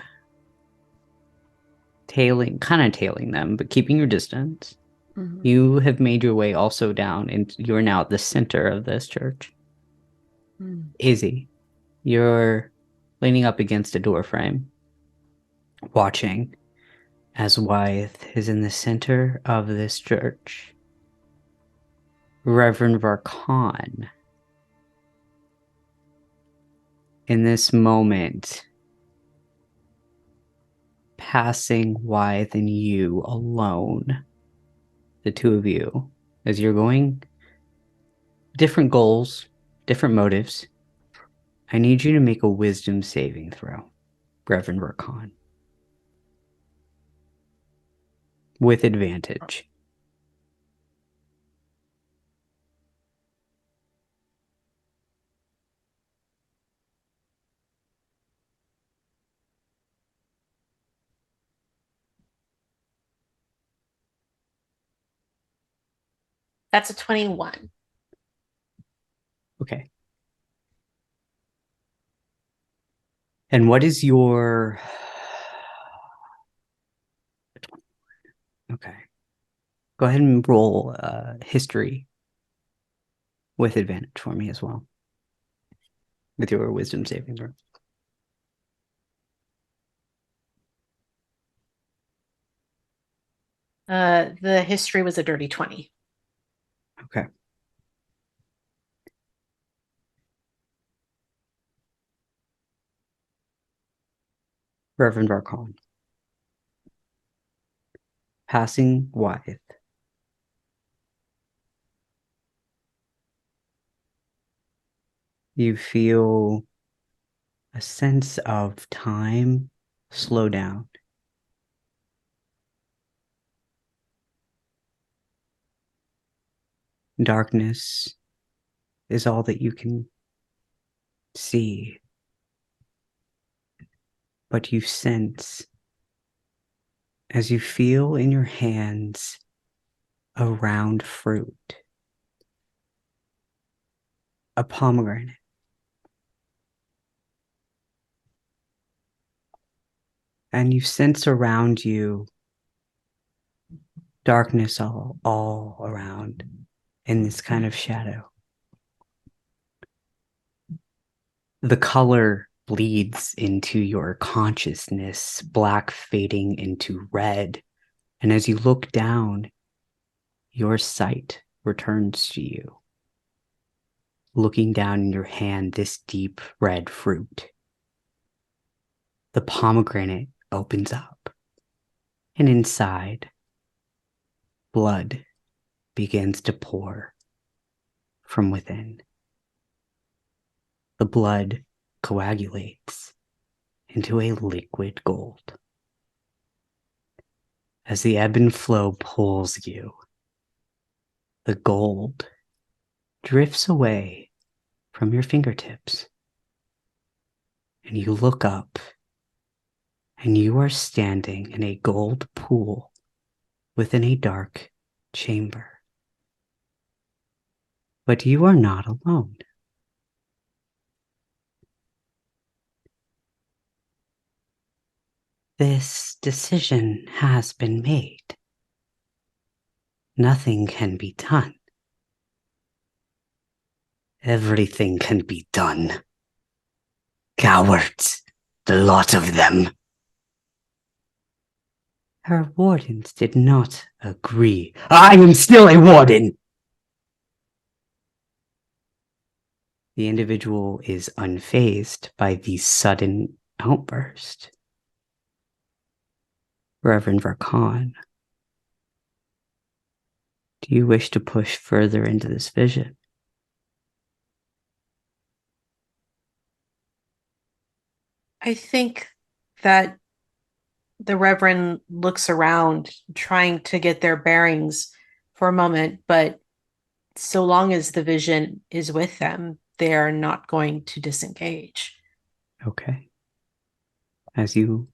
kind of tailing them, but keeping your distance. Mhm. You have made your way also down, and you're now at the center of this church. Izzy, you're leaning up against a door frame, watching as Wythe is in the center of this church. Reverend Varkan, in this moment, passing Wythe and you alone, the two of you, as you're going different goals, different motives. I need you to make a wisdom saving throw, Reverend Varkan. With advantage. That's a 21. Okay. And what is your... Okay. Go ahead and roll history with advantage for me as well. With your wisdom saving throw. The history was a dirty 20. Okay. Reverend Varkan. Passing Wythe. You feel a sense of time slow down. Darkness is all that you can see. But you sense, as you feel in your hands, a round fruit. A pomegranate. And you sense around you darkness all around in this kind of shadow. The color bleeds into your consciousness, black fading into red. And as you look down, your sight returns to you. Looking down in your hand, this deep red fruit. The pomegranate opens up, and inside, blood begins to pour from within. The blood coagulates into a liquid gold. As the ebb and flow pulls you, the gold drifts away from your fingertips. And you look up, and you are standing in a gold pool within a dark chamber. But you are not alone. This decision has been made. Nothing can be done. Everything can be done. Cowards, the lot of them. Her wardens did not agree. I am still a warden! The individual is unfazed by the sudden outburst. Reverend Varkan, do you wish to push further into this vision? I think that the Reverend looks around, trying to get their bearings for a moment, but so long as the vision is with them, they are not going to disengage. Okay. As you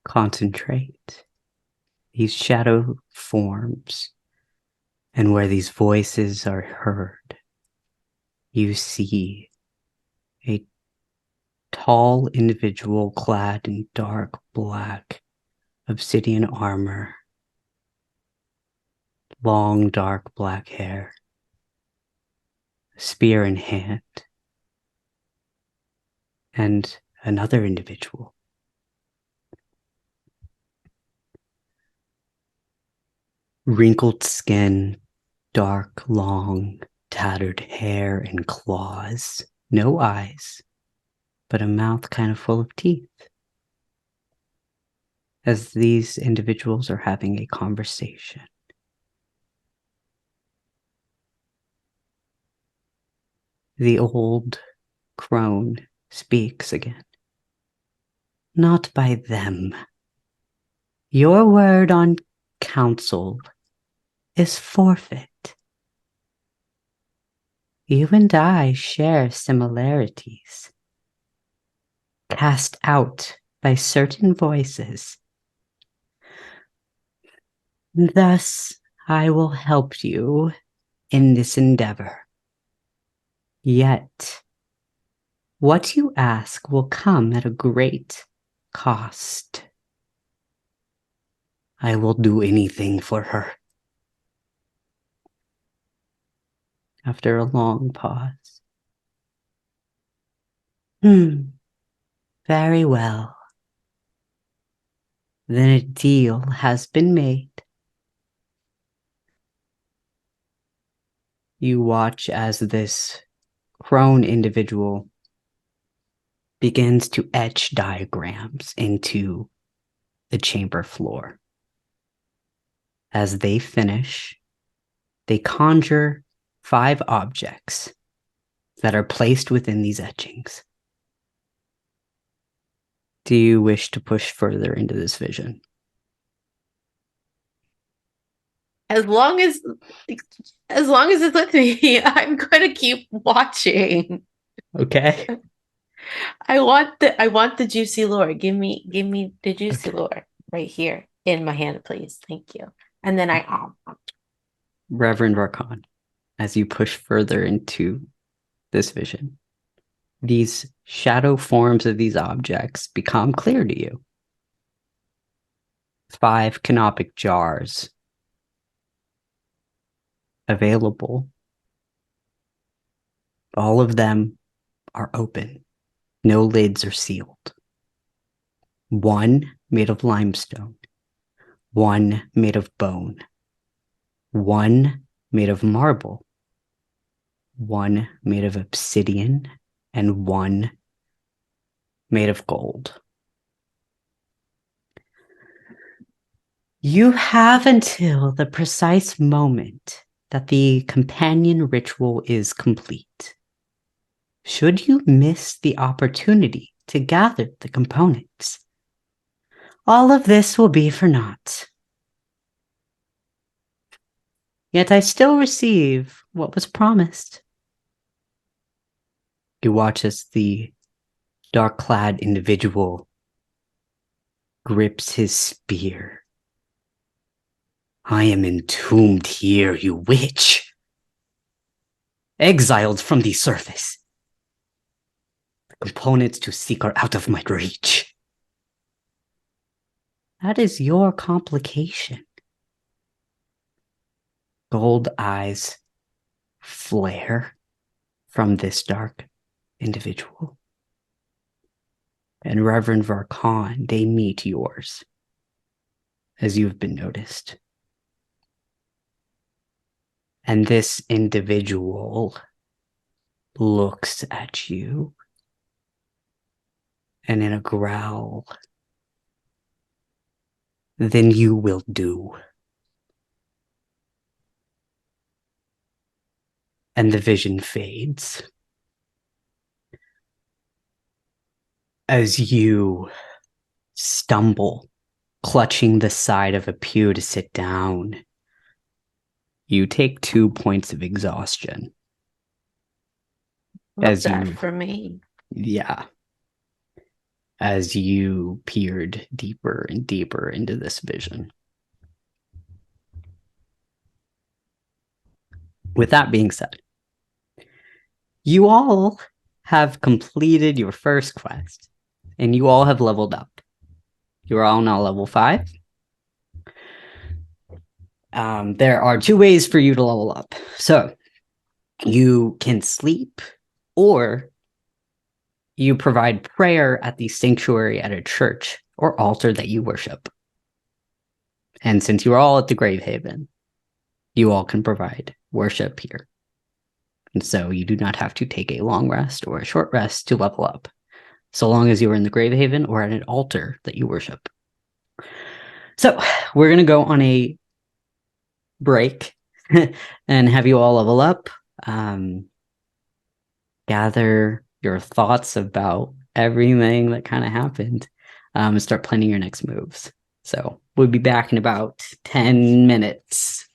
concentrate, these shadow forms, and where these voices are heard, you see a tall individual clad in dark black obsidian armor, long dark black hair, spear in hand, and another individual. Wrinkled skin, dark, long, tattered hair and claws, no eyes, but a mouth kind of full of teeth. As these individuals are having a conversation. The old crone speaks again. Not by them. Your word on council is forfeit. You and I share similarities, cast out by certain voices. Thus, I will help you in this endeavor. Yet, what you ask will come at a great cost. I will do anything for her. After a long pause. Very well. Then a deal has been made. You watch as this crone individual begins to etch diagrams into the chamber floor. As they finish, they conjure 5 objects that are placed within these etchings. Do you wish to push further into this vision? As long as it's with me, I'm going to keep watching. Okay. I want the juicy lore. Give me the juicy lore right here in my hand, please. Thank you. And then Reverend Varkan, as you push further into this vision, these shadow forms of these objects become clear to you. 5 canopic jars available. All of them are open. No lids are sealed. 1 made of limestone. 1 made of bone. 1 made of marble. 1 made of obsidian. And 1 made of gold. You have until the precise moment that the companion ritual is complete. Should you miss the opportunity to gather the components, all of this will be for naught. Yet I still receive what was promised. You watch as the dark-clad individual grips his spear. I am entombed here, you witch. Exiled from the surface. The components to seek are out of my reach. That is your complication. Gold eyes flare from this dark individual. And Reverend Varkan, they meet yours, as you've been noticed. And this individual looks at you, and in a growl, then you will do. And the vision fades. As you stumble, clutching the side of a pew to sit down, you take 2 points of exhaustion. What's that for me? Yeah. As you peered deeper and deeper into this vision. With that being said, you all have completed your first quest, and you all have leveled up. You're all now level 5. There are 2 ways for you to level up. So, you can sleep, or you provide prayer at the sanctuary at a church or altar that you worship. And since you're all at the Gravehaven, you all can provide worship here. And so you do not have to take a long rest or a short rest to level up, so long as you are in the Gravehaven or at an altar that you worship. So we're going to go on a break and have you all level up. Gather your thoughts about everything that kind of happened, and start planning your next moves. So we'll be back in about 10 minutes.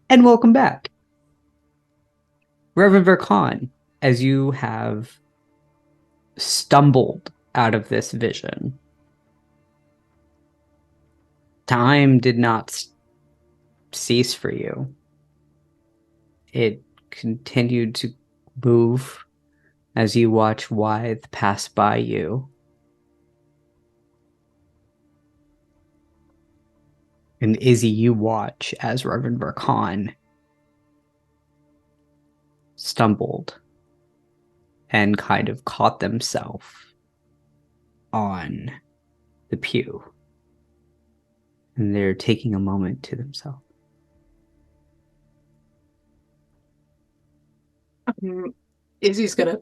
And welcome back. Reverend Varkan, as you have stumbled out of this vision, time did not cease for you. It continued to move as you watch WYTHE pass by you. And Izzy, you watch as Reverend Varkan stumbled and kind of caught themselves on the pew. And they're taking a moment to themselves. Izzy's gonna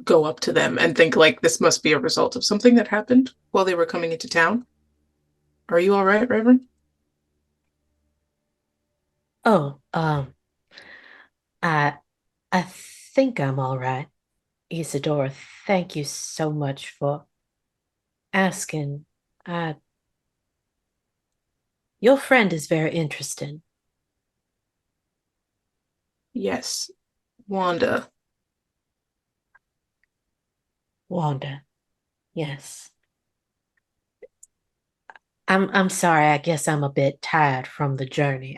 go up to them and think like this must be a result of something that happened while they were coming into town. Are you all right, Reverend? Oh, I think I'm all right. Isidora, thank you so much for asking. Your friend is very interesting. Yes. Wanda. Wanda. Yes. I'm sorry, I guess I'm a bit tired from the journey.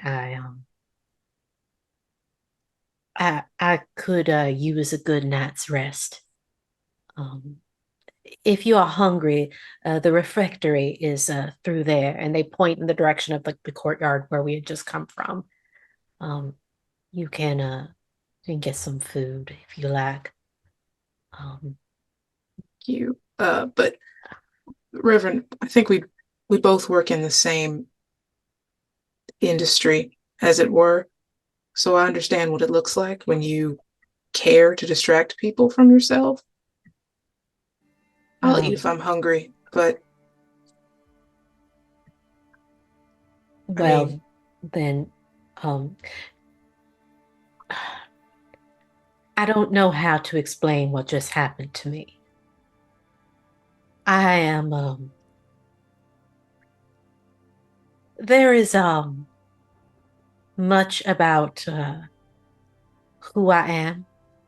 I could use a good night's rest. If you are hungry, the refectory is through there, and they point in the direction of the courtyard where we had just come from. You can get some food if you like. But Reverend, I think we both work in the same industry, as it were. So I understand what it looks like when you care to distract people from yourself. I'll eat if I'm hungry, but well, then, I don't know how to explain what just happened to me. I am, there is, much about, who I am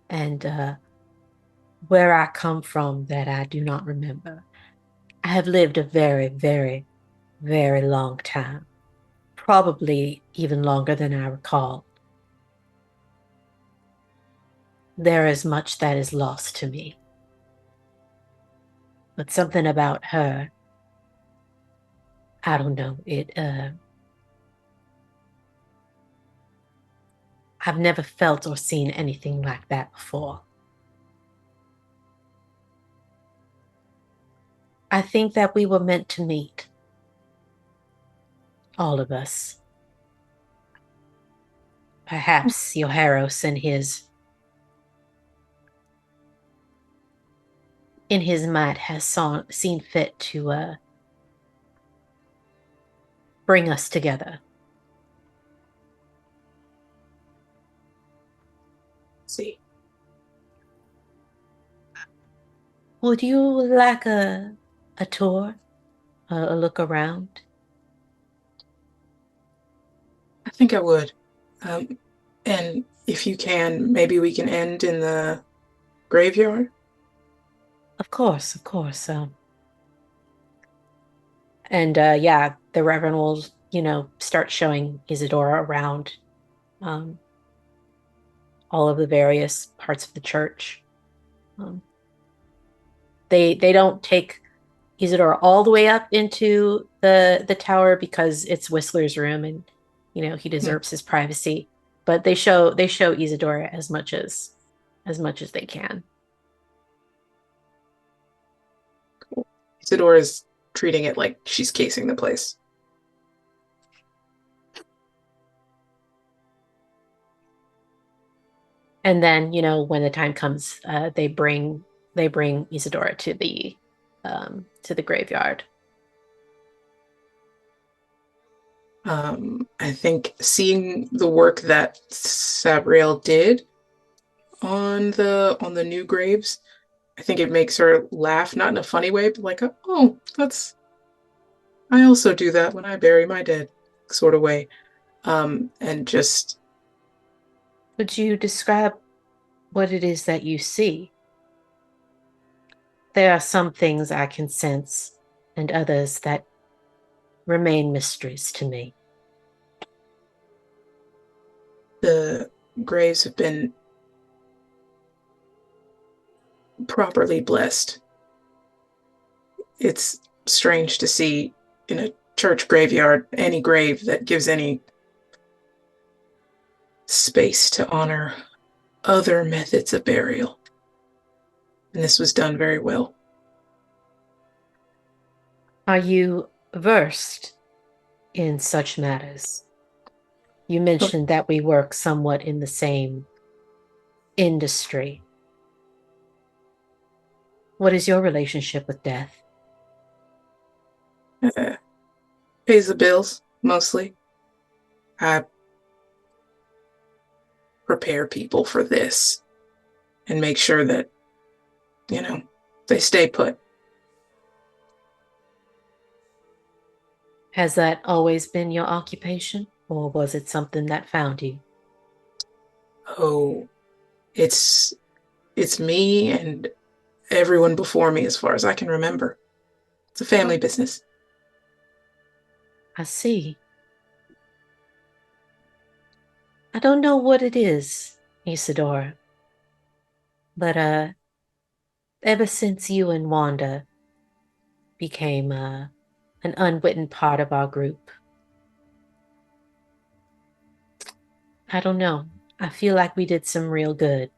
and, where I come from that I do not remember. I have lived a very, very, very long time, probably even longer than I recall. There is much that is lost to me. But something about her, I don't know, I've never felt or seen anything like that before. I think that we were meant to meet. All of us. Perhaps Yoharos in his might has seen fit to bring us together. See. Would you like a tour? A look around? I think I would. And if you can, maybe we can end in the graveyard? Of course, of course. Yeah, the Reverend will, start showing Isidora around all of the various parts of the church. They don't take Isidora all the way up into the tower because it's Whistler's room and he deserves his privacy. But they show Isidora as much as they can. Cool. Isidora's treating it like she's casing the place. And then, when the time comes, they bring Isidora to the graveyard. I think seeing the work that Sabriel did on the new graves, I think it makes her laugh, not in a funny way, but like, oh, I also do that when I bury my dead sort of way. and just Would you describe what it is that you see? There are some things I can sense, and others that remain mysteries to me. the graves have been properly blessed. It's strange to see in a church graveyard any grave that gives any space to honor other methods of burial. And this was done very well. Are you versed in such matters? You mentioned that we work somewhat in the same industry. What is your relationship with death? Pays the bills, mostly. I prepare people for this and make sure that, they stay put. Has that always been your occupation, or was it something that found you? Oh, it's me and everyone before me as far as I can remember. It's a family business. I see. I don't know what it is, Isidora, but ever since you and Wanda became an unwitting part of our group, I don't know. I feel like we did some real good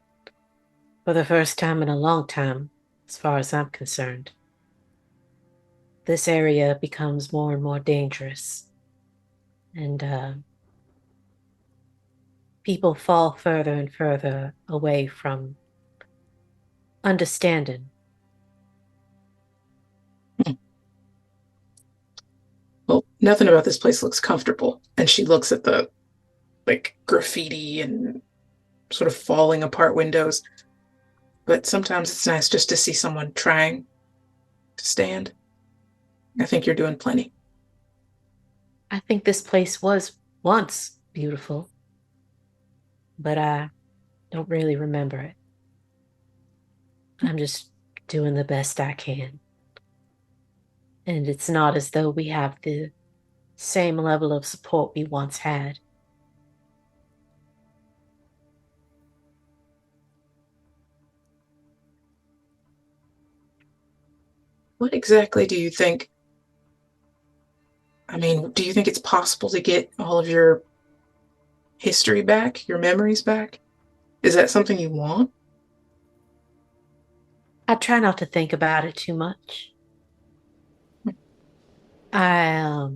for the first time in a long time, as far as I'm concerned. This area becomes more and more dangerous, and people fall further and further away from understanding. Well, nothing about this place looks comfortable. And she looks at the graffiti and sort of falling apart windows. But sometimes it's nice just to see someone trying to stand. I think you're doing plenty. I think this place was once beautiful, but I don't really remember it. I'm just doing the best I can. And it's not as though we have the same level of support we once had. What exactly do you think? I mean, do you think it's possible to get all of your history back, your memories back? Is that something you want? I try not to think about it too much. I've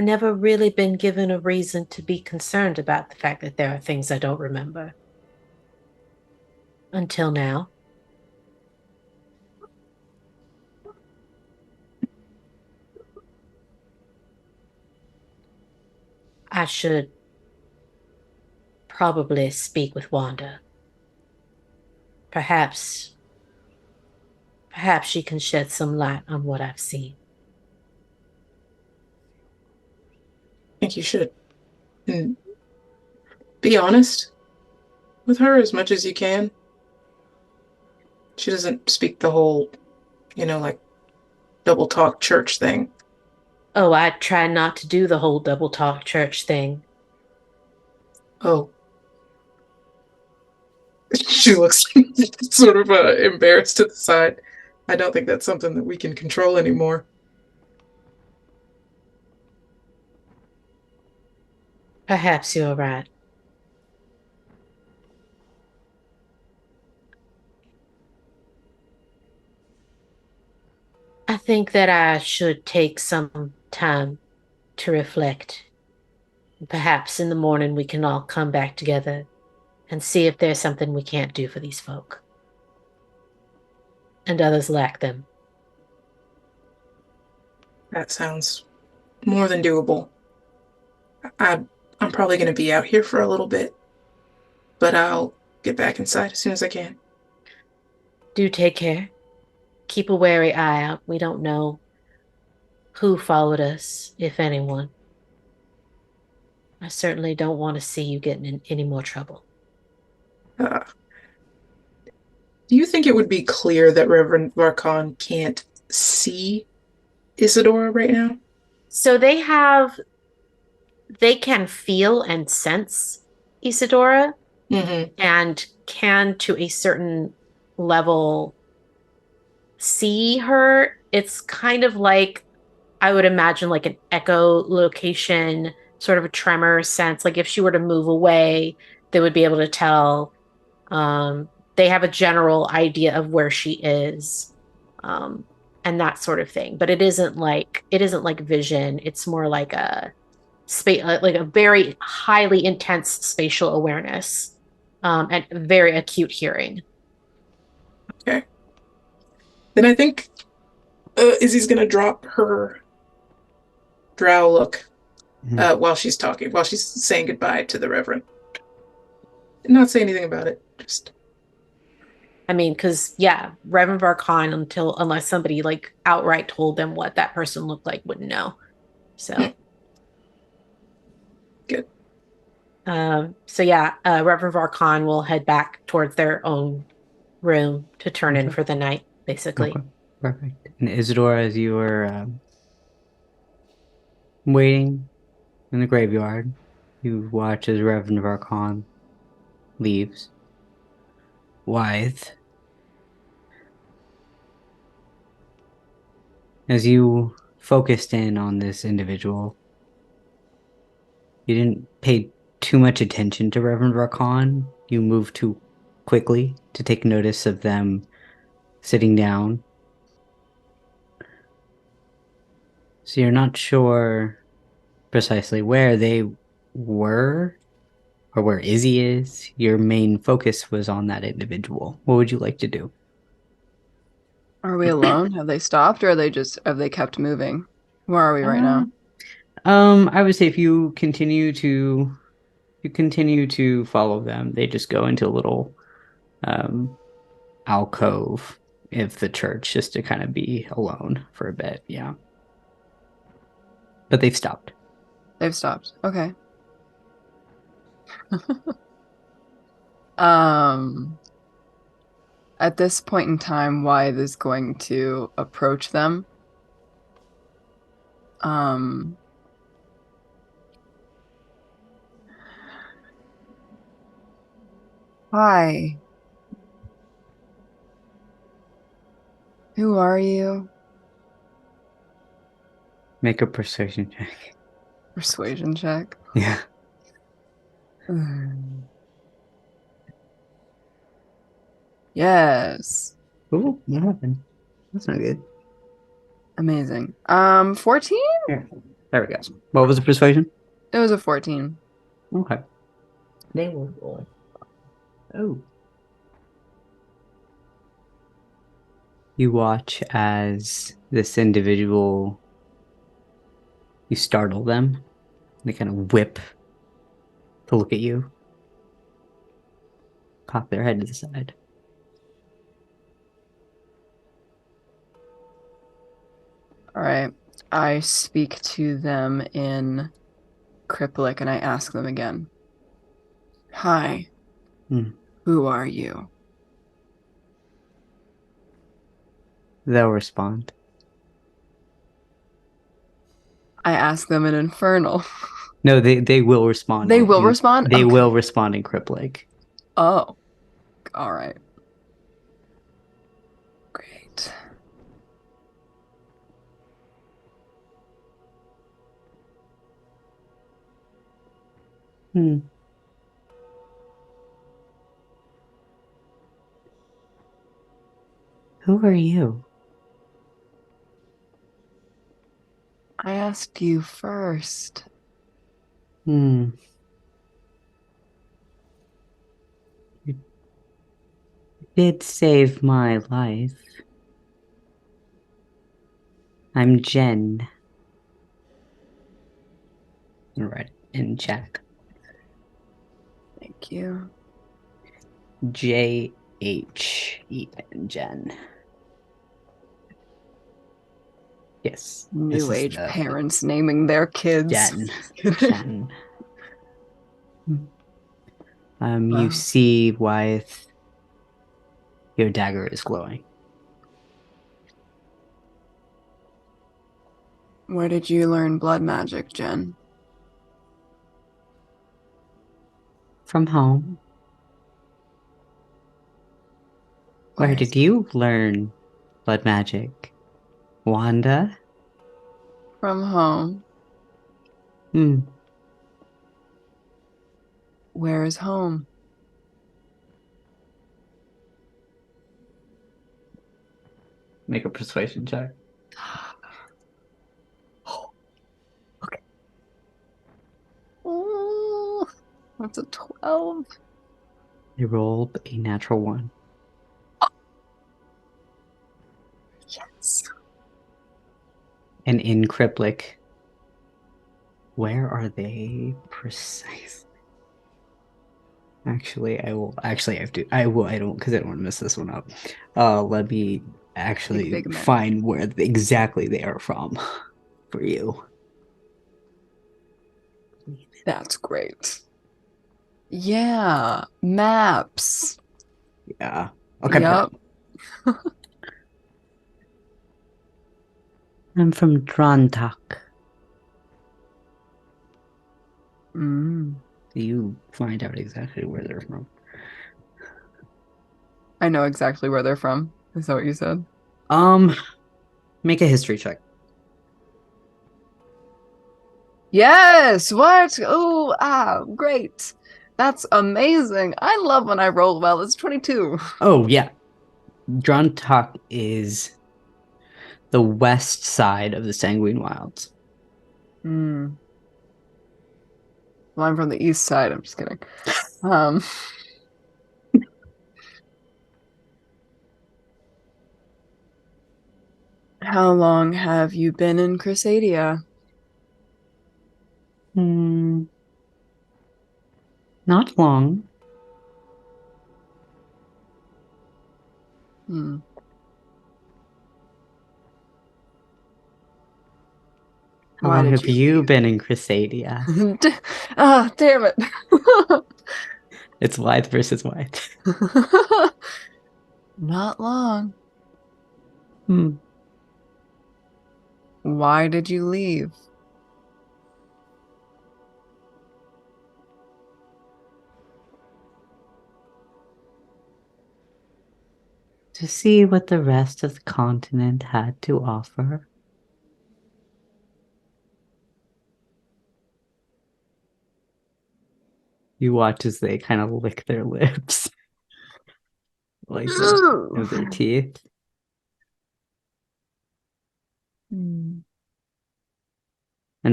never really been given a reason to be concerned about the fact that there are things I don't remember. Until now. I should probably speak with Wanda. Perhaps she can shed some light on what I've seen. I think you should. And be honest with her as much as you can. She doesn't speak the whole, double talk church thing. Oh, I try not to do the whole double talk church thing. Oh. She looks sort of embarrassed to the side. I don't think that's something that we can control anymore. Perhaps you're right. I think that I should take some time to reflect. Perhaps in the morning we can all come back together and see if there's something we can't do for these folk. And others lack them. That sounds more than doable. I'm probably going to be out here for a little bit, but I'll get back inside as soon as I can. Do take care. Keep a wary eye out. We don't know who followed us, if anyone. I certainly don't want to see you getting in any more trouble. Uh, do you think it would be clear that Reverend Varkan can't see Isidora right now? So they can feel and sense Isidora Mm-hmm. and can, to a certain level, see her. It's kind of like, I would imagine, like an echolocation, sort of a tremor sense. Like if she were to move away, they would be able to tell. They have a general idea of where she is, and that sort of thing. But it isn't like vision. It's more like a like a very highly intense spatial awareness, and very acute hearing. Okay. Then I think Izzy's gonna drop her drow look while she's talking, while she's saying goodbye to the Reverend. Not say anything about it. Just. I mean, because yeah, Reverend Varkan, unless somebody like outright told them what that person looked like, wouldn't know. So Good. So yeah, Reverend Varkan will head back towards their own room to turn in for the night, basically. Okay. Perfect. And Isidora, as you were waiting in the graveyard, you watch as Reverend Varkan leaves. WYTHE. As you focused in on this individual, you didn't pay too much attention to Reverend Varkan. You moved too quickly to take notice of them sitting down. So you're not sure precisely where they were or where Izzy is. Your main focus was on that individual. What would you like to do? Are we alone? Have they stopped, or have they kept moving? Where are we right now? I would say if you continue to follow them, they just go into a little alcove of the church just to kind of be alone for a bit, yeah. But they've stopped. They've stopped. Okay. At this point in time, Wythe is going to approach them. Hi. Who are you? Make a persuasion check. Persuasion check. Yeah. Yes. Ooh, what happened? That's not good. Amazing. 14? Here. There we go. What was the persuasion? It was a 14. Okay. They will roll. Oh. You watch as this individual, you startle them. They kind of whip to look at you. Cock their head to the side. All right. I speak to them in Cryptlic and I ask them again. Hi. Who are you? They'll respond. I ask them in Infernal. No, they will respond. They will respond? They Okay. will respond in Cryptlic. Oh. All right. Great. Who are you? I asked you first. You did save my life. I'm Jen. All right, in chat. Thank you. JHEN, Jen. Yes. this New is age the parents naming their kids. Jen. Jen. You Wow. see why your dagger is glowing. Where did you learn blood magic, Jen? From home. Where did you learn blood magic? Wanda? From home. Hmm. Where is home? Make a persuasion check. Oh, that's a 12. You rolled a natural 1. Yes. And in Criplic, where are they precisely? Actually, I have to. I don't, because I don't want to mess this one up. Let me actually Big map. find where exactly they are from for you. That's great. Yeah, maps. Yeah. Okay. Yep. I'm from Drantak. Mm. You find out exactly where they're from. I know exactly where they're from. Is that what you said? Make a history check. Yes! What? Oh, great. That's amazing. I love when I roll well. It's 22. Oh, yeah. Drantak is the west side of the Sanguine Wilds. Hmm. Well, I'm from the east side. I'm just kidding. How long have you been in Crusadia? Not long. Hmm. How Why long did have you been in Crusadia? Damn it. It's Wythe versus Wythe. Not long. Hmm. Why did you leave? To see what the rest of the continent had to offer. You watch as they kind of lick their lips. Like of their teeth. And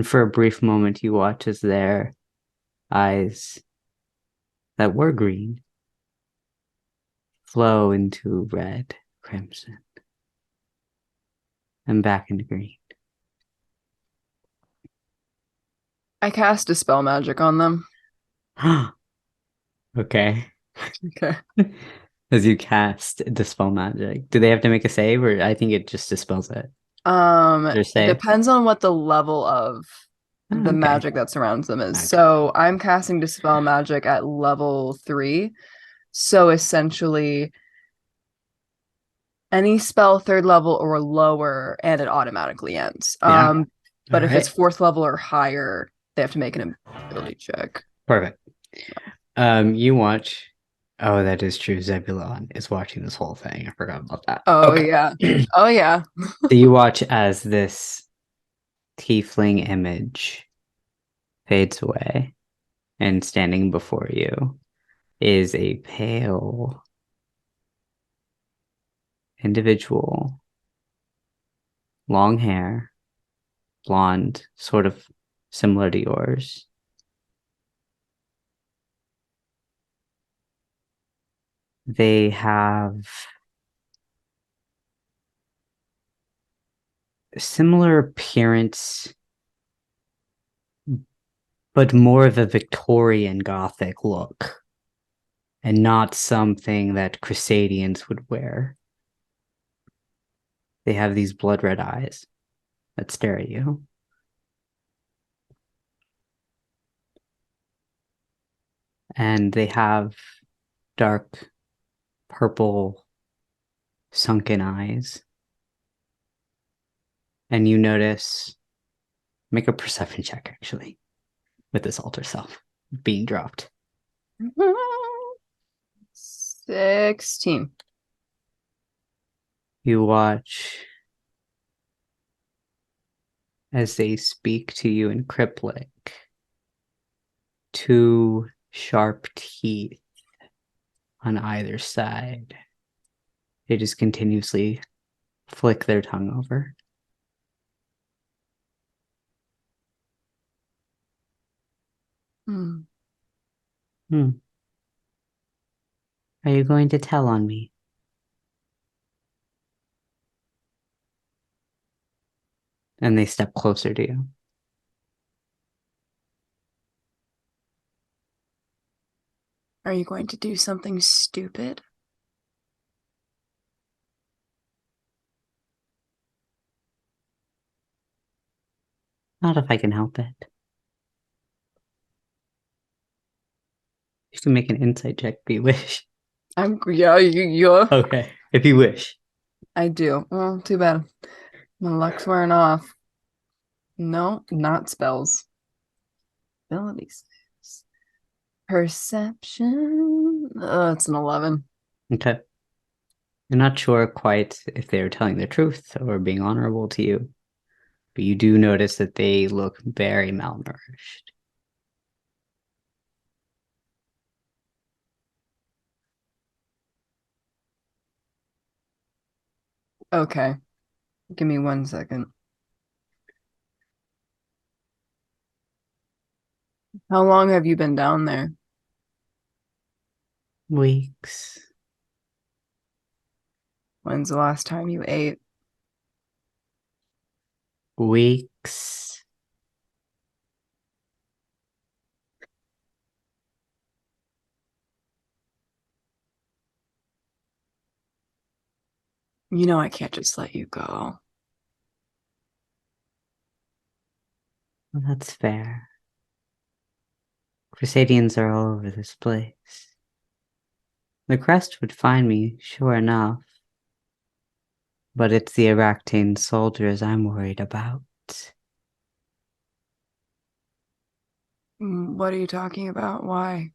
for a brief moment, you watch as their eyes that were green flow into red, crimson, and back into green. I cast Dispel Magic on them. Okay. Okay. As you cast Dispel Magic. Do they have to make a save, or I think it just dispels it? It save? depends on what the level of the okay. magic that surrounds them is. Okay. So I'm casting Dispel Magic at level 3. So essentially, any spell 3rd level or lower, and it automatically ends. Yeah. But if Alright. it's 4th level or higher, they have to make an ability check. Perfect. You watch. Oh, that is true. Zebulon is watching this whole thing. I forgot about that. Oh, Okay. yeah. Oh, yeah. So you watch as this tiefling image fades away, and standing before you is a pale individual, long hair, blonde, sort of similar to yours. They have a similar appearance, but more of a Victorian Gothic look, and not something that Crusadians would wear. They have these blood red eyes, that stare at you. And they have dark purple sunken eyes. And you notice, make a perception check actually, with this alter self being dropped. 16. You watch as they speak to you in cryptic. Two sharp teeth on either side. They just continuously flick their tongue over. Hmm. Are you going to tell on me? And they step closer to you. Are you going to do something stupid? Not if I can help it. You can make an insight check if you wish. Yeah. Okay, if you wish. I do. Well, too bad. My luck's wearing off. No, not spells. Abilities. Perception. It's an 11. Okay. You're not sure quite if they're telling the truth or being honorable to you, but you do notice that they look very malnourished. Okay. Give me 1 second. How long have you been down there? Weeks. When's the last time you ate? Weeks. You know I can't just let you go. Well, that's fair. Crusadans are all over this place. The crest would find me, sure enough. But it's the Aractane soldiers I'm worried about. What are you talking about? Why?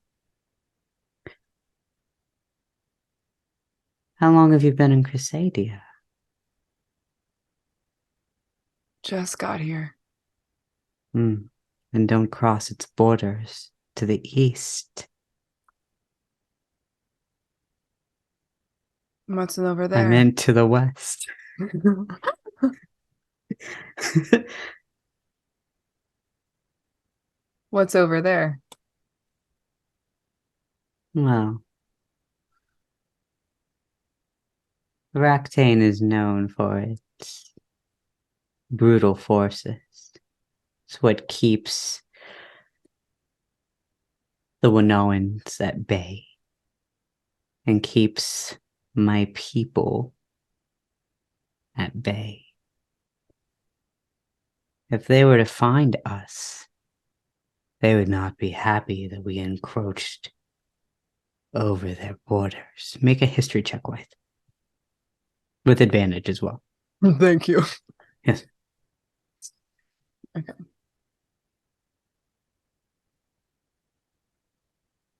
How long have you been in Crusadia? Just got here. And don't cross its borders to the east. What's over there? I meant to the west. What's over there? Well, Aractane is known for its brutal forces. It's what keeps the Winoans at bay and keeps my people at bay. If they were to find us, they would not be happy that we encroached over their borders. Make a history check with advantage as well. Thank you. Yes. Okay.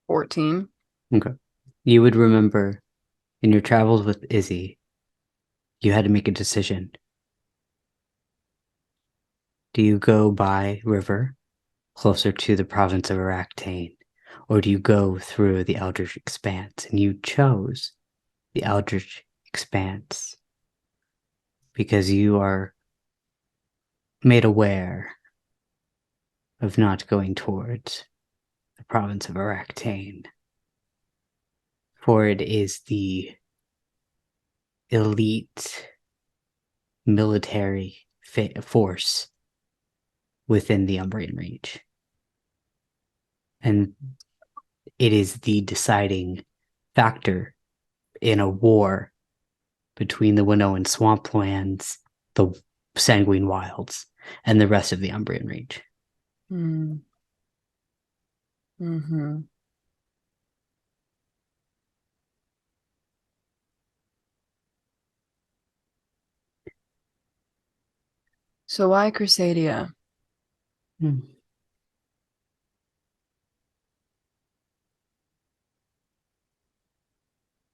14. Okay. You would remember in your travels with Izzy, you had to make a decision. Do you go by river, closer to the province of Aractane, or do you go through the Eldritch Expanse? And you chose the Eldritch Expanse because you are made aware of not going towards the province of Aractane, for it is the elite military force within the Umbrian Reach. And it is the deciding factor in a war between the Winnow and Swamplands, the Sanguine Wilds and the rest of the Umbrian Reach. Hmm. Mm-hmm. So why Crusadia? Hmm.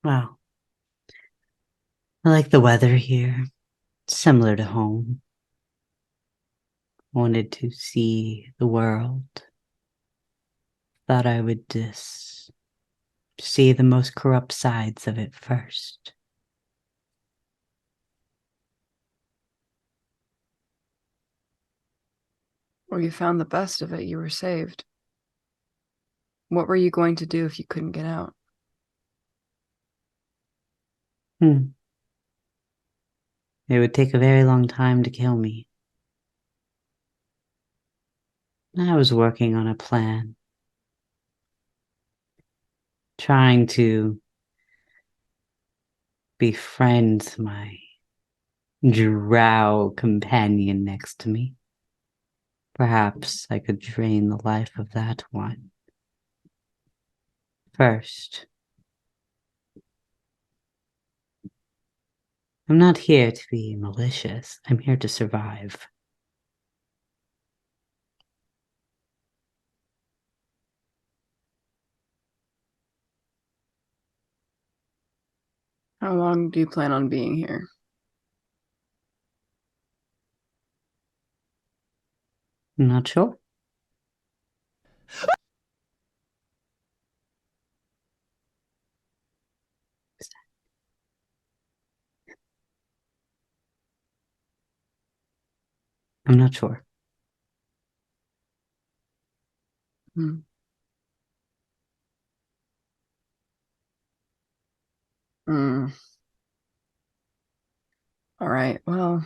Wow. I like the weather here. It's similar to home. Wanted to see the world. Thought I would just see the most corrupt sides of it first. Well, you found the best of it. You were saved. What were you going to do if you couldn't get out? It would take a very long time to kill me. I was working on a plan. Trying to befriend my drow companion next to me. Perhaps I could drain the life of that one. First, I'm not here to be malicious. I'm here to survive. How long do you plan on being here? I'm not sure. I'm not sure. Hmm. Hmm. All right. Well,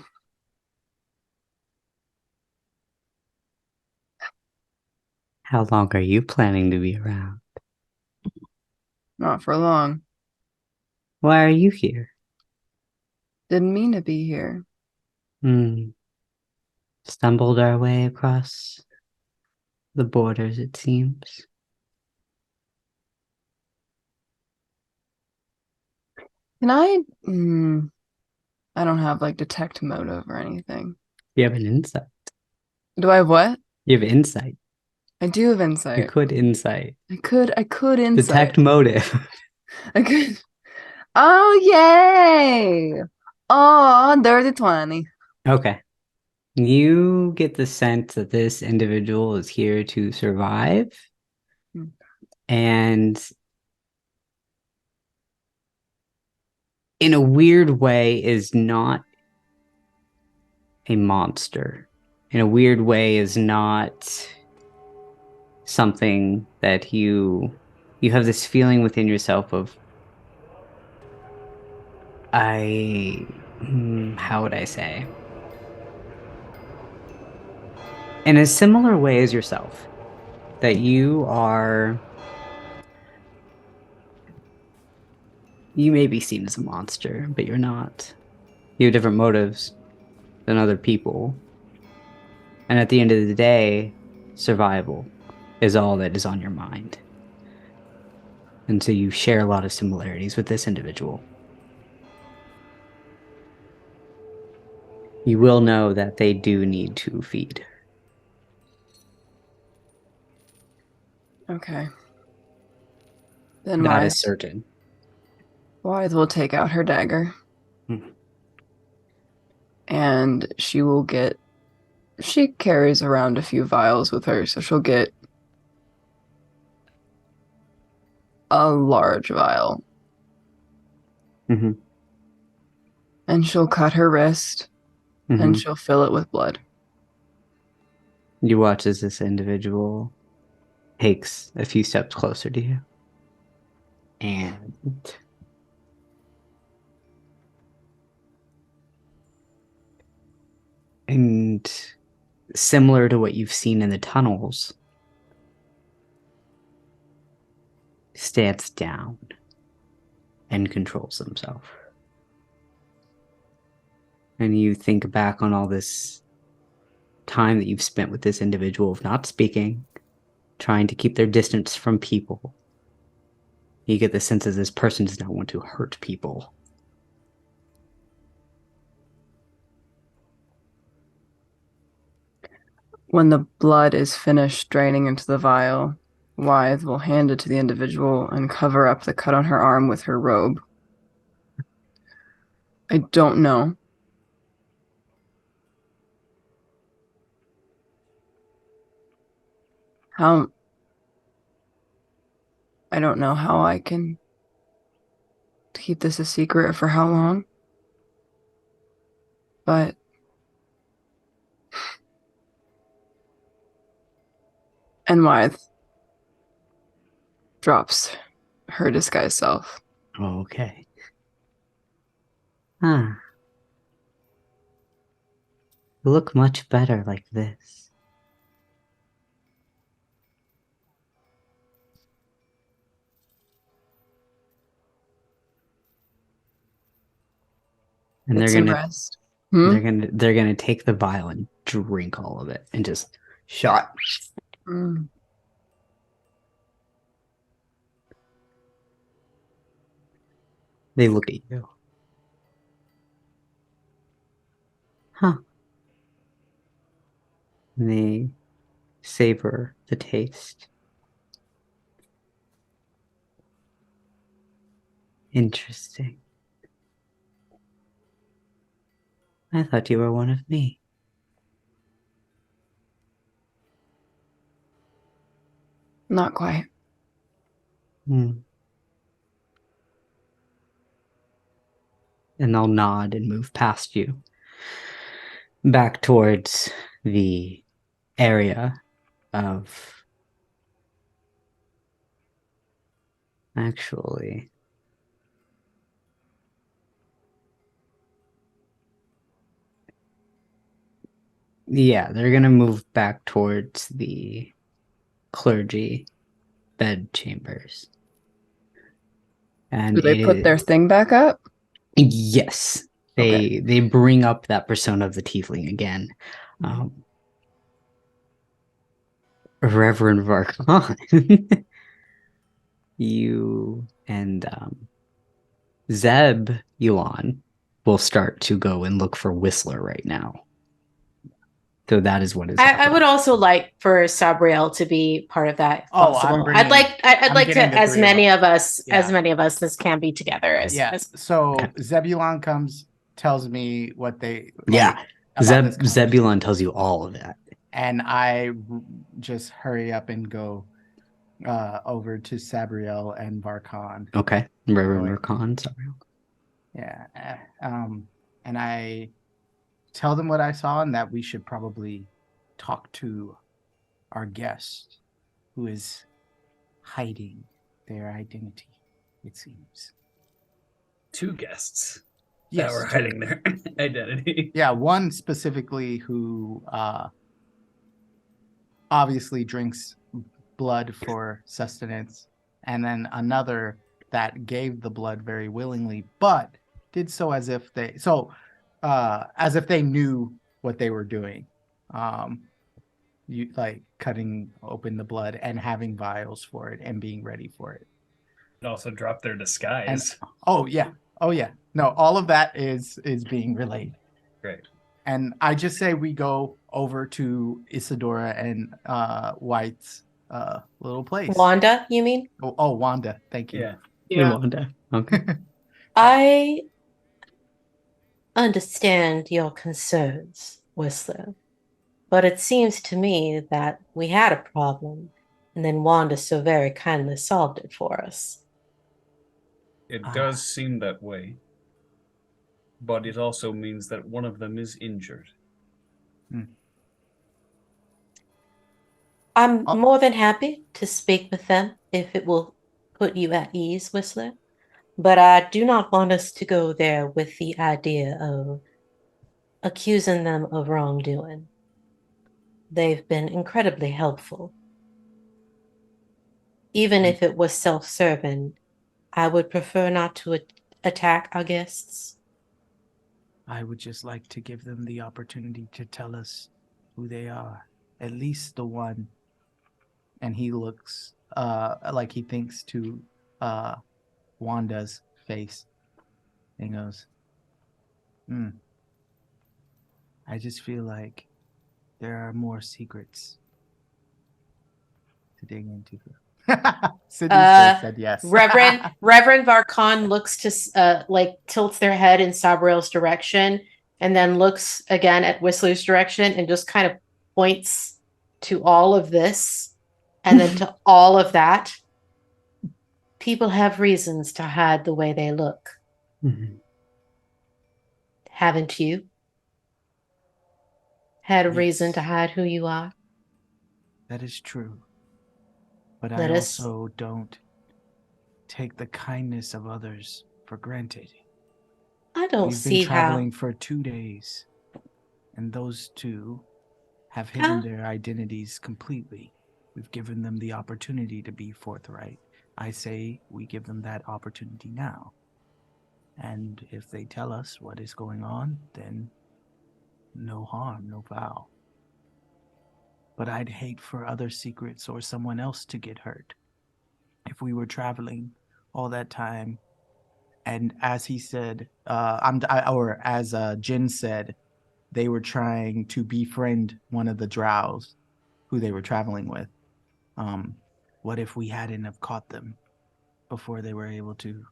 How long are you planning to be around? not for long. Why are you here? Didn't mean to be here. Stumbled our way across the borders, it seems. Can I? I don't have like detect motive or anything. You have an insight. Do I have what? You have insight. I do have You insight. could insight. I could insight. Detect motive. I could. Oh, yay! Oh, dirty 20. Okay. You get the sense that this individual is here to survive and in a weird way is not a monster. In a weird way is not something that you have this feeling within yourself of how would I say? In a similar way as yourself, that you may be seen as a monster, but you're not. You have different motives than other people. And at the end of the day, survival is all that is on your mind. And so you share a lot of similarities with this individual. You will know that they do need to feed. Okay. Then That Wythe is certain. will take out her dagger. And she will get. She carries around a few vials with her, so she'll get a large vial. And she'll cut her wrist and she'll fill it with blood. You watch as this individual takes a few steps closer to you. And similar to what you've seen in the tunnels, stands down and controls himself. And you think back on all this time that you've spent with this individual of not speaking, trying to keep their distance from people. You get the sense that this person does not want to hurt people. When the blood is finished draining into the vial, Wythe will hand it to the individual and cover up the cut on her arm with her robe. I don't know how I can keep this a secret for how long, but and Wythe drops her disguised self. Okay. Huh. You look much better like this. And Get they're some gonna rest. they're gonna take the vial and drink all of it and just shot. Mm. They look at you. Huh. And they savor the taste. Interesting. I thought you were one of me. Not quite. And they'll nod and move past you. Back towards the area of... Actually... Yeah, they're gonna move back towards the clergy bed chambers. And Do they put their thing back up? Yes. Okay. They bring up that persona of the tiefling again. Reverend Varkan. You and Zeb Yuan will start to go and look for Whistler right now. So that is what is I I would also like for Sabriel to be part of that. Oh, Possible. I'm I'd like I'm to getting the as three many of of us Yeah. as many of us as can be together. So Okay. Zebulon comes, tells me what they Yeah. about this conversation. Zebulon tells you all of that. And I just hurry up and go over to Sabriel and Varkan. Okay. Reverend Going. Varkan, sorry. Yeah. And I tell them what I saw and that we should probably talk to our guest who is hiding their identity, it seems. Two guests Yes, that were two. hiding their identity. Yeah, one specifically who obviously drinks blood for sustenance, and then another that gave the blood very willingly, but did so as if they knew what they were doing. You like cutting open the blood and having vials for it and being ready for it. It also dropped their disguise. Oh yeah. No, all of that is being relayed. Great. And I just say we go over to Isidora and White's little place. Wanda, you mean? Oh, Wanda. Thank you. Yeah. Wanda. Okay. I understand your concerns, Whistler, but it seems to me that we had a problem, and then Wanda so very kindly solved it for us. It does seem that way. But it also means that one of them is injured. I'm more than happy to speak with them if it will put you at ease, Whistler. But I do not want us to go there with the idea of accusing them of wrongdoing. They've been incredibly helpful. Even if it was self-serving, I would prefer not to attack our guests. I would just like to give them the opportunity to tell us who they are. At least the one. And he looks like he thinks to Wanda's face. And goes, I just feel like there are more secrets to dig into. Sidney's face said yes. Reverend Varkan looks to tilts their head in Sabriel's direction and then looks again at Whistler's direction and just kind of points to all of this and then to all of that. People have reasons to hide the way they look. Mm-hmm. Haven't you? Had a reason to hide who you are? That is true. But Let I us- also don't take the kindness of others for granted. I don't We've see been traveling for 2 days, and those two have hidden their identities completely. We've given them the opportunity to be forthright. I say we give them that opportunity now. And if they tell us what is going on, then no harm, no foul. But I'd hate for other secrets or someone else to get hurt. If we were traveling all that time, and as he said, as Jin said, they were trying to befriend one of the drows who they were traveling with. What if we hadn't have caught them before they were able to,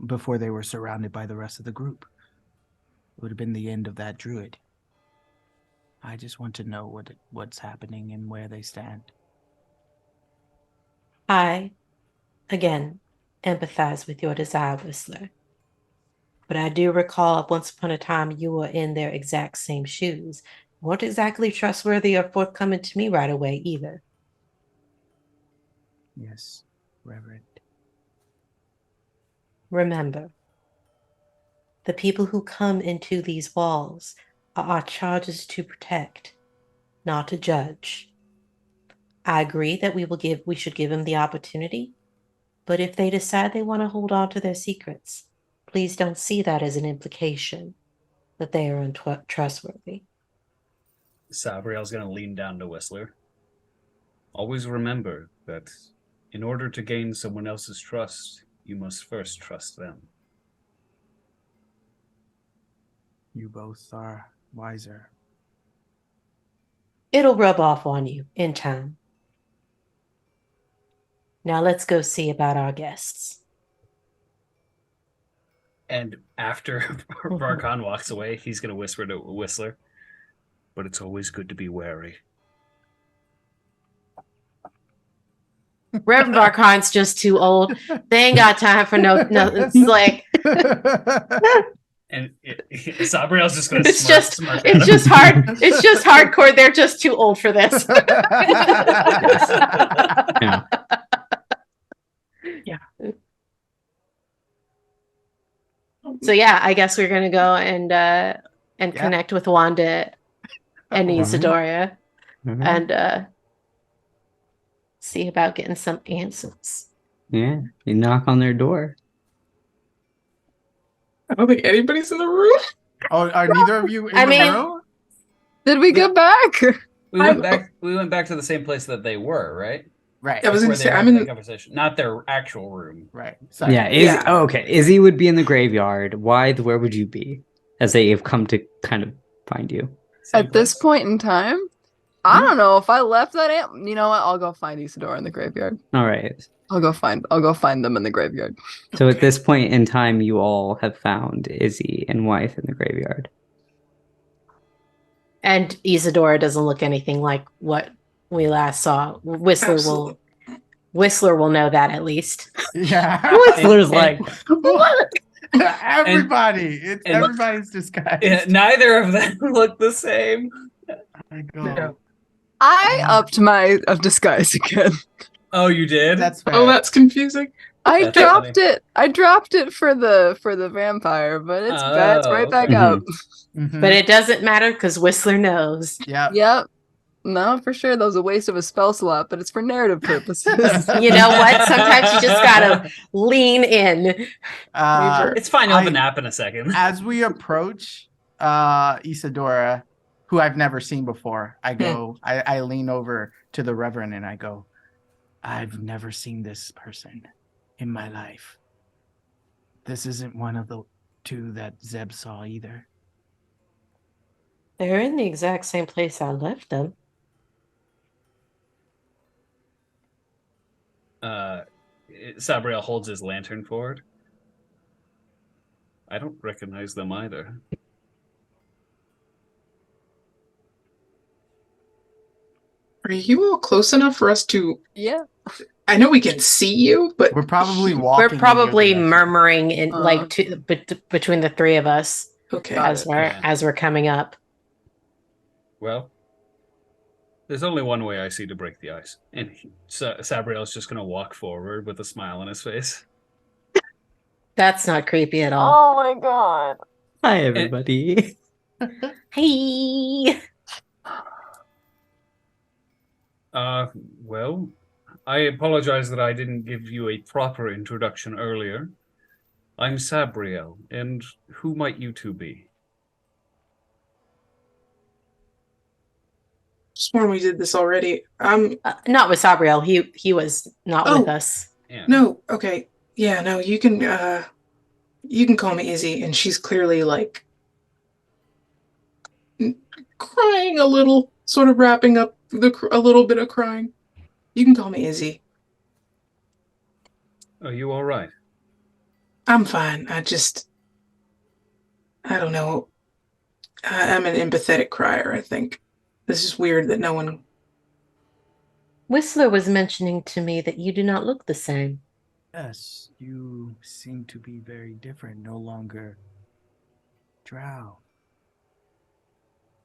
before they were surrounded by the rest of the group? It would have been the end of that druid. I just want to know what's happening and where they stand. I, again, empathize with your desire, Whistler. But I do recall once upon a time you were in their exact same shoes. Weren't exactly trustworthy or forthcoming to me right away either. Yes, Reverend. Remember, the people who come into these walls are our charges to protect, not to judge. I agree that we should give them the opportunity, but if they decide they want to hold on to their secrets, please don't see that as an implication that they are untrustworthy. Sabriel's going to lean down to Whistler. Always remember that in order to gain someone else's trust, you must first trust them. You both are wiser. It'll rub off on you in time. Now let's go see about our guests. And after Varkan walks away, he's going to whisper to Whistler, but it's always good to be wary. Reverend Varkan's just too old. They ain't got time for no. It's like And Sabriel's just going to it's just hard. It's just hardcore. They're just too old for this. Yeah. So yeah, I guess we're gonna go and connect with Wanda and Isidora and see about getting some answers. Yeah, you knock on their door. I don't think anybody's in the room. Oh, are neither of you in I the mean- room? Did we go back? We went back to the same place that they were, right? Right. I was Where gonna they say were I'm having in. that conversation, not their actual room. Right. Yeah, okay. Izzy would be in the graveyard. Wythe, where would you be? As they have come to kind of find you. Same At this place. point in time, I don't know if I left that you know what? I'll go find Isidora in the graveyard. All right. I'll go find them in the graveyard. So at this point in time, you all have found Izzy and Wythe in the graveyard. And Isidora doesn't look anything like what we last saw. Absolutely. Whistler will know that at least. Yeah. Whistler's like, What? Everybody. and- Everybody's disguised. Yeah, neither of them look the same. I go. No. I upped my disguise again. Oh, you did? That's fair. Oh, that's confusing. I That's dropped funny. it. I dropped it for the vampire, but it's right back okay. up. Mhm. But it doesn't matter because Whistler knows. Yeah. Yep. No, for sure, that was a waste of a spell slot, but it's for narrative purposes. You know what? Sometimes you just gotta lean in. It's fine. You'll have a I- nap in a second. As we approach Isidora, who I've never seen before, I lean over to the Reverend and I go, I've never seen this person in my life. This isn't one of the two that Zeb saw either. They're in the exact same place I left them. Sabriel holds his lantern forward. I don't recognize them either. Are you all close enough for us to? Yeah. I know we can see you, but We're probably walking. We're in your probably direction. murmuring in between the three of us okay. as we're coming up. Well, there's only one way I see to break the ice. And Sabriel's just going to walk forward with a smile on his face. That's not creepy at all. Oh my god. Hi, everybody. Hey. Well, I apologize that I didn't give you a proper introduction earlier. I'm Sabriel, and who might you two be? Sworn we did this already. Not with Sabriel. He was not with us. Yeah. No, okay. Yeah, no, you can call me Izzy, and she's clearly like crying a little, sort of wrapping up a little bit of crying. You can call me Izzy. Are you all right? I'm fine. I don't know. I'm an empathetic crier, I think. This is weird that no one... Whistler was mentioning to me that you do not look the same. Yes, you seem to be very different. No longer drow.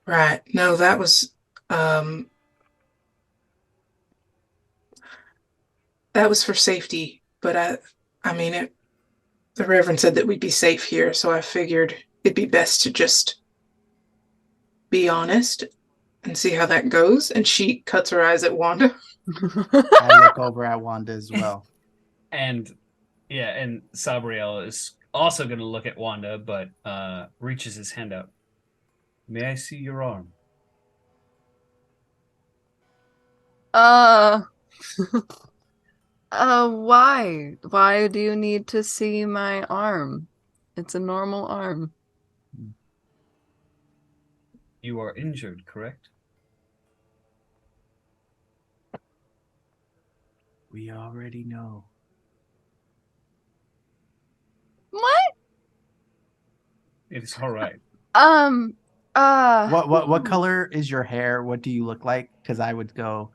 Right. No, that was for safety, but I mean, the Reverend said that we'd be safe here, so I figured it'd be best to just be honest and see how that goes. And she cuts her eyes at Wanda. I look over at Wanda as well. And Sabriel is also going to look at Wanda, but reaches his hand out. May I see your arm? Why? Why do you need to see my arm? It's a normal arm. You are injured, correct? We already know. What? It's all right. What color is your hair? What do you look like? Because I would go.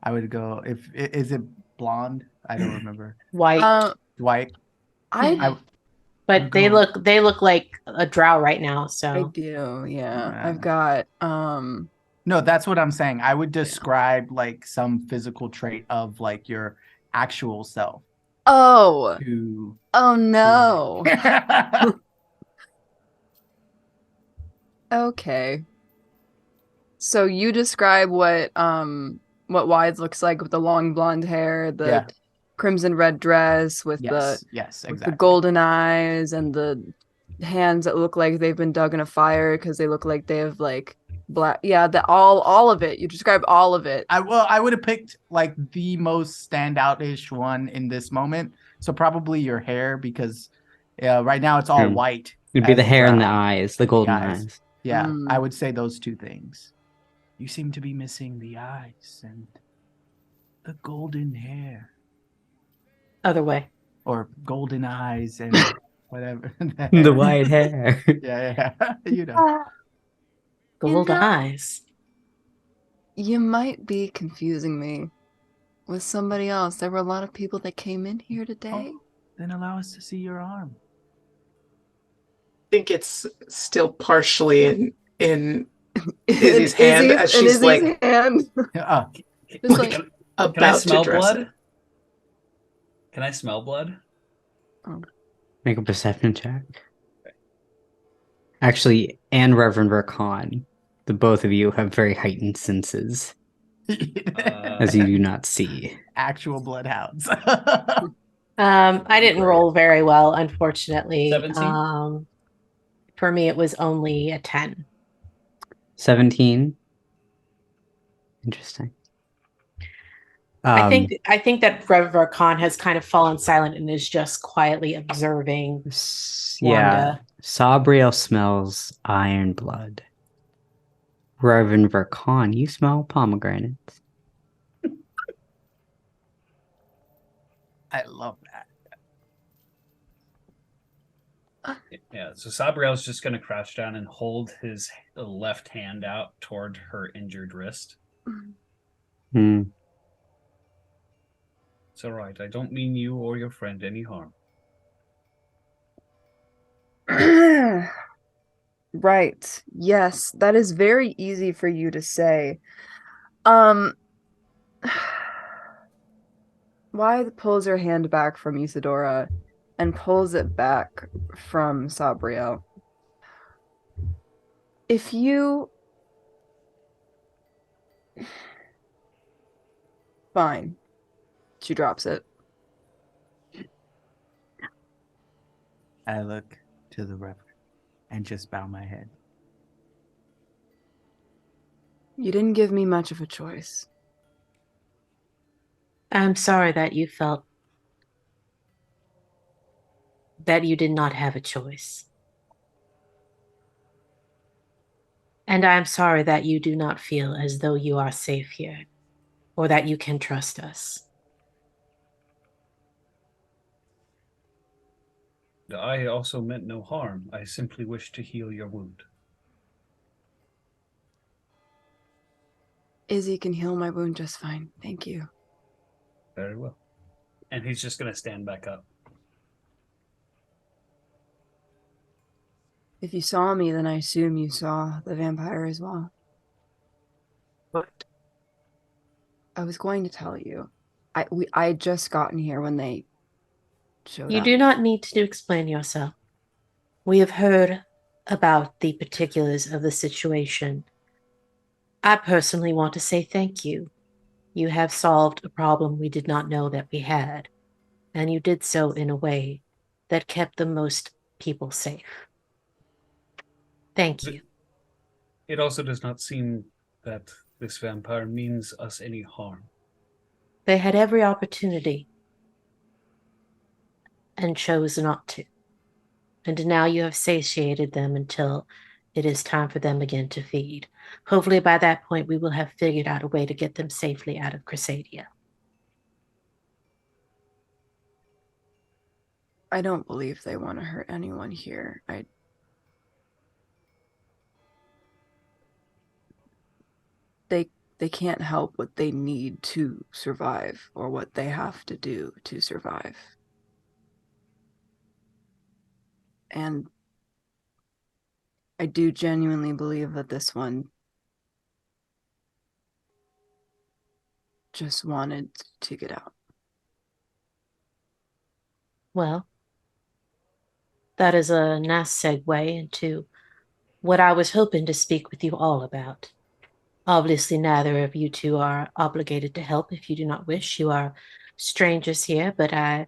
Is it blonde? I don't remember. White. White. But they look like a drow right now, I so do, yeah. I've got No, that's what I'm saying. I would describe like some physical trait of like your actual self. Oh To no. Okay. So you describe what Wise looks like with the long blonde hair, the crimson red dress with exactly. the golden eyes and the hands that look like they've been dug in a fire because they look like they have like black. Yeah, all of it. You described all of it. I would have picked like the most standout-ish one in this moment. So probably your hair because right now it's all white. It'd be the hair and the brown. eyes, the golden eyes. Yeah, I would say those two things. You seem to be missing the eyes and the golden hair. other way. Or golden eyes and whatever. The white hair. Yeah. You know. Gold eyes. You might be confusing me with somebody else. There were a lot of people that came in here today. Oh, then allow us to see your arm. I think it's still partially in Izzy's hand as she's Izzy's like hand. Just like about Can I smell to dress blood? it. Can I smell blood? Make a perception check. Actually, and Reverend Varkan, the both of you have very heightened senses. As you do not see. Actual bloodhounds. I didn't roll very well, unfortunately. 17? For me, it was only a 10. 17. Interesting. I think that Varkan has kind of fallen silent and is just quietly observing Yeah. Wanda. Sabriel smells iron blood. Reverend Varkan, you smell pomegranates. I love that. Yeah, so Sabriel's just going to crouch down and hold his left hand out toward her injured wrist. Hmm. It's all right. I don't mean you or your friend any harm. Right. Yes, that is very easy for you to say. Why pulls her hand back from Isidora and pulls it back from Sabriel. If you... Fine. She drops it. I look to the Reverend and just bow my head. You didn't give me much of a choice. I'm sorry that you felt that you did not have a choice. And I'm sorry that you do not feel as though you are safe here or that you can trust us. I also meant no harm. I simply wish to heal your wound. Izzy can heal my wound just fine. Thank you. Very well. And he's just going to stand back up. If you saw me, then I assume you saw the vampire as well. What? I was going to tell you. I had just gotten here when they showed You up. do not need to explain yourself. We have heard about the particulars of the situation. I personally want to say thank you. You have solved a problem we did not know that we had, and you did so in a way that kept the most people safe. Thank you. It also does not seem that this vampire means us any harm. They had every opportunity and chose not to. And now you have satiated them until it is time for them again to feed. Hopefully by that point we will have figured out a way to get them safely out of Crusadia. I don't believe they want to hurt anyone here. They can't help what they need to survive or what they have to do to survive. And I do genuinely believe that this one just wanted to get out. Well, that is a nice segue into what I was hoping to speak with you all about. Obviously, neither of you two are obligated to help if you do not wish. You are strangers here, but I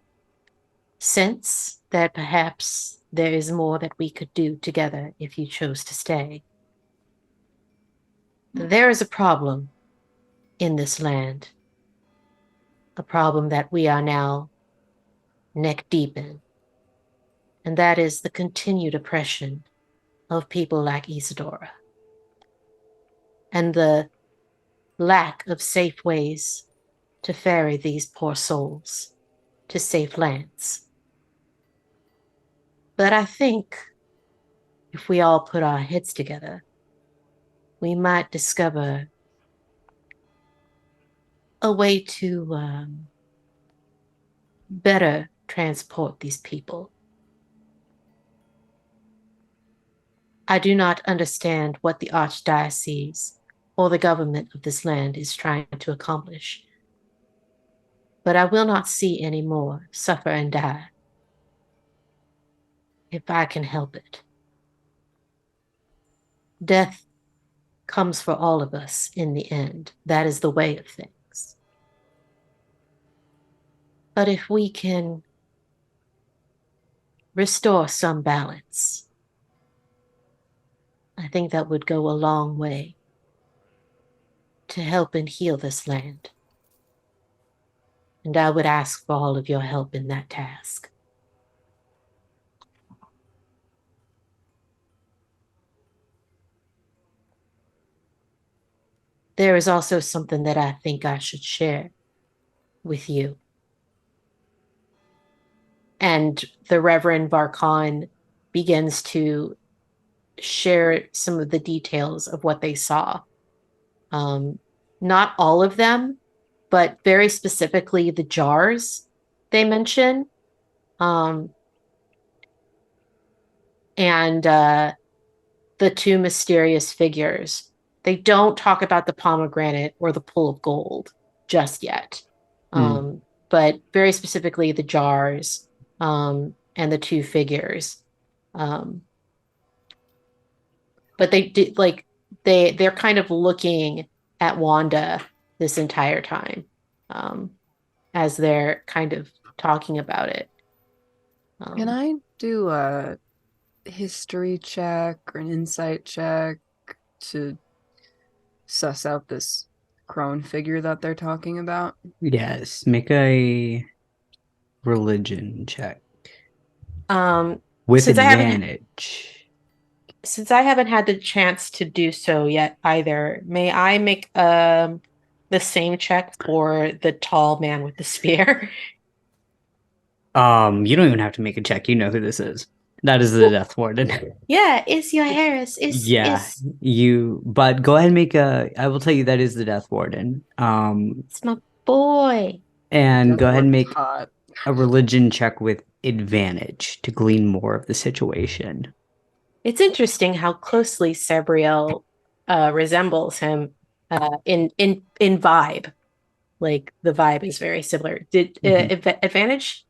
sense that perhaps there is more that we could do together if you chose to stay. There is a problem in this land, a problem that we are now neck deep in, and that is the continued oppression of people like Isidora and the lack of safe ways to ferry these poor souls to safe lands. But I think if we all put our heads together, we might discover a way to better transport these people. I do not understand what the Archdiocese or the government of this land is trying to accomplish, but I will not see any more suffer and die if I can help it. Death comes for all of us in the end. That is the way of things. But if we can restore some balance, I think that would go a long way to help and heal this land. And I would ask for all of your help in that task. There is also something that I think I should share with you. And the Reverend Varkan begins to share some of the details of what they saw. Not all of them, but very specifically the jars they mention. And the two mysterious figures. They don't talk about the pomegranate or the pool of gold just yet. But very specifically the jars and the two figures. But they did they're kind of looking at Wanda this entire time as they're kind of talking about it. Can I do a history check or an insight check to suss out this crone figure that they're talking about? Yes, make a religion check. With Since advantage. Since I haven't had the chance to do so yet either, may I make the same check for the tall man with the spear? You don't even have to make a check. You know who this is. That is the Death Warden. Yeah, it's your Harris. But go ahead and make I will tell you that is the Death Warden. It's my boy. And Death go ahead and Warden's make hot. a religion check with advantage to glean more of the situation. It's interesting how closely Sabriel resembles him in vibe. Like the vibe is very similar. Did advantage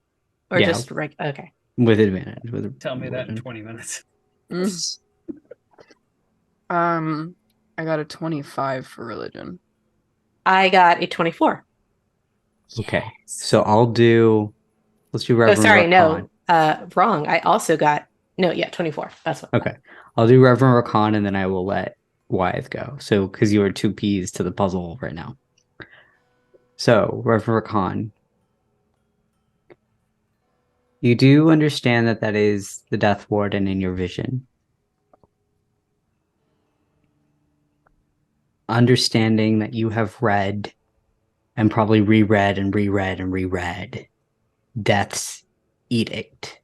or Yeah. just okay? With advantage. Tell me that in 20 minutes. I got a 25 for religion. I got a 24. Okay, so let's do Reverend Rakan. Wrong. I also got 24. That's what. Okay, I'll do Reverend Rakan and then I will let WYTHE go. So, because you are 2 Ps to the puzzle right now. So, Reverend Rakan, you do understand that is the Death Warden in your vision. Understanding that you have read and probably reread and reread and reread Death's Edict.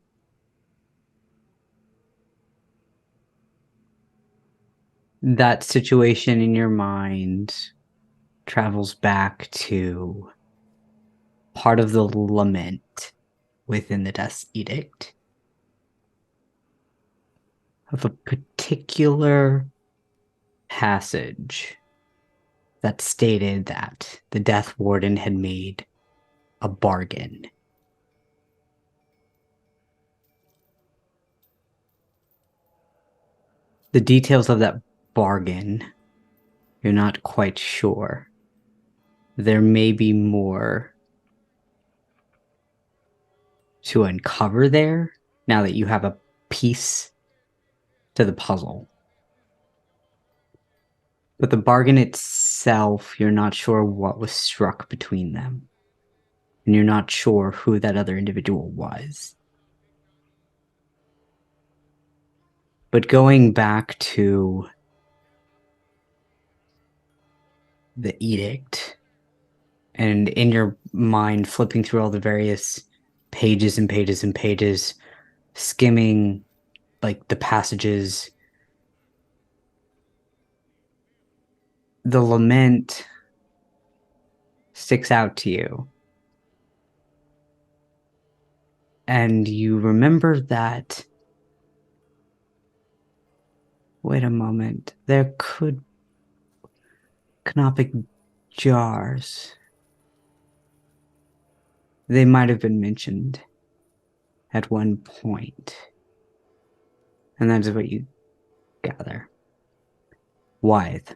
That situation in your mind travels back to part of the lament within the Death's Edict of a particular passage that stated that the Death Warden had made a bargain. The details of that bargain, you're not quite sure. There may be more to uncover there now that you have a piece to the puzzle. But the bargain itself, you're not sure what was struck between them. And you're not sure who that other individual was. But going back to the edict, and in your mind flipping through all the various pages and pages and pages, skimming like the passages, the lament sticks out to you. And you remember that, wait a moment, there could canopic jars. They might have been mentioned at one point. And that's what you gather. WYTHE,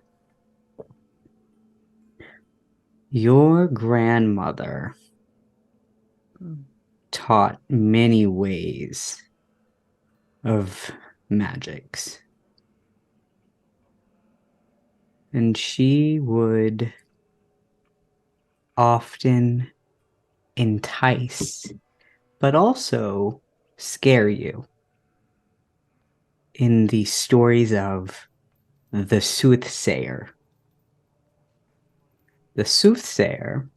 Your grandmother taught many ways of magics. And she would often entice, but also scare you in the stories of the soothsayer. The soothsayer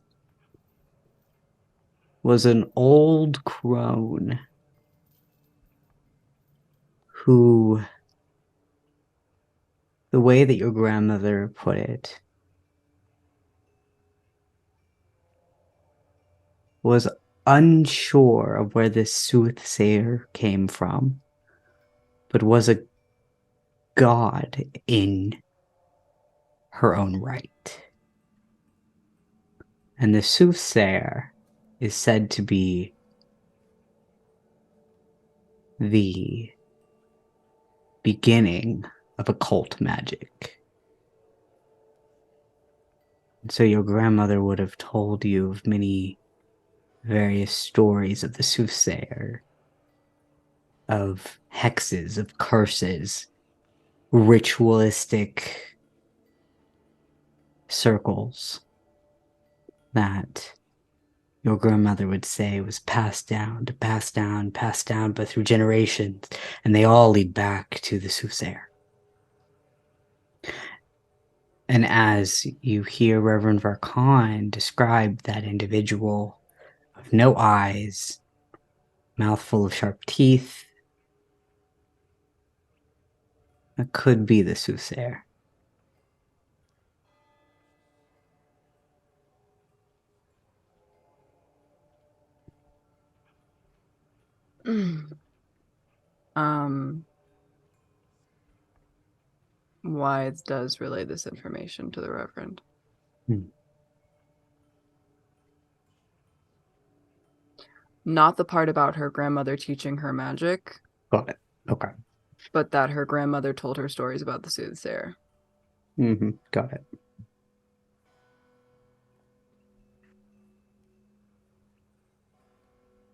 was an old crone who, the way that your grandmother put it, was unsure of where this soothsayer came from, but was a god in her own right. And the soothsayer is said to be the beginning of occult magic. And so your grandmother would have told you of many various stories of the soothsayer, of hexes, of curses, ritualistic circles that your grandmother would say was passed down, passed down, but through generations, and they all lead back to the soothsayer. And as you hear Reverend Varkan describe that individual of no eyes, mouth full of sharp teeth, that could be the soothsayer. Wythe does relay this information to the Reverend. Not the part about her grandmother teaching her magic. Got it. Okay. But that her grandmother told her stories about the soothsayer. Got it.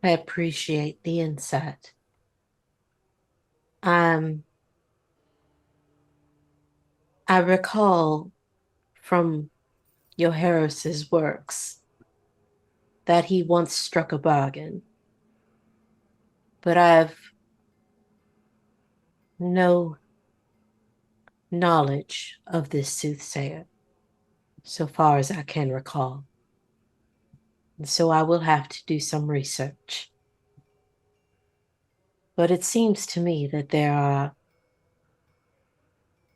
I appreciate the insight. I recall from Joharris's works that he once struck a bargain, but I've no knowledge of this soothsayer, so far as I can recall. And so I will have to do some research. But it seems to me that there are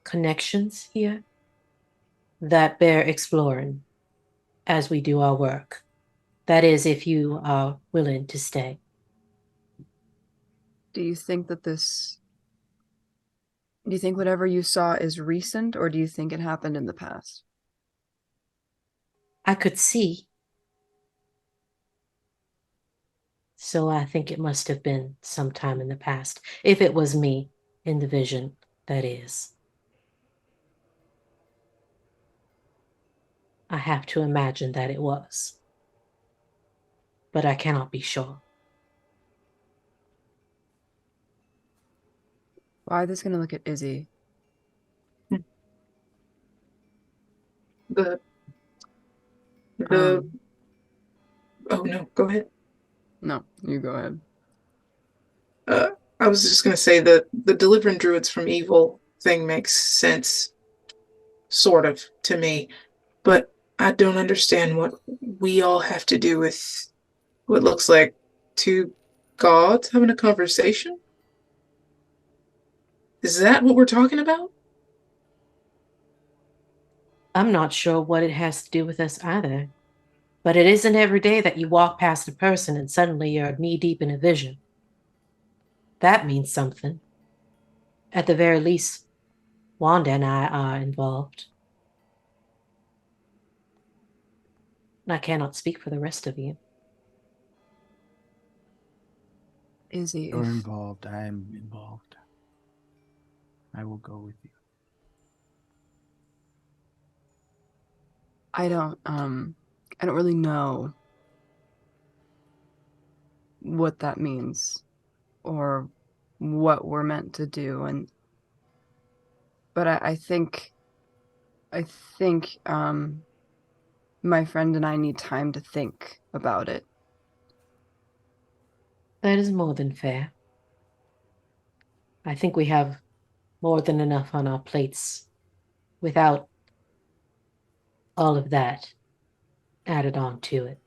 connections here that bear exploring as we do our work. That is, if you are willing to stay. Do you think whatever you saw is recent, or do you think it happened in the past? I could see. So I think it must have been sometime in the past. If it was me in the vision, that is. I have to imagine that it was. But I cannot be sure. Wythe is going to look at Izzy. The oh no, go ahead. No, you go ahead. I was just gonna say that the delivering druids from evil thing makes sense, sort of, to me, but I don't understand what we all have to do with what looks like two gods having a conversation. Is that what we're talking about? I'm not sure what it has to do with us either. But it isn't every day that you walk past a person and suddenly you're knee-deep in a vision. That means something. At the very least, Wanda and I are involved. I cannot speak for the rest of you. Izzy, You're involved. I am involved. I will go with you. I don't, I don't really know what that means or what we're meant to do, but I think my friend and I need time to think about it. That is more than fair. I think we have more than enough on our plates without all of that added on to it.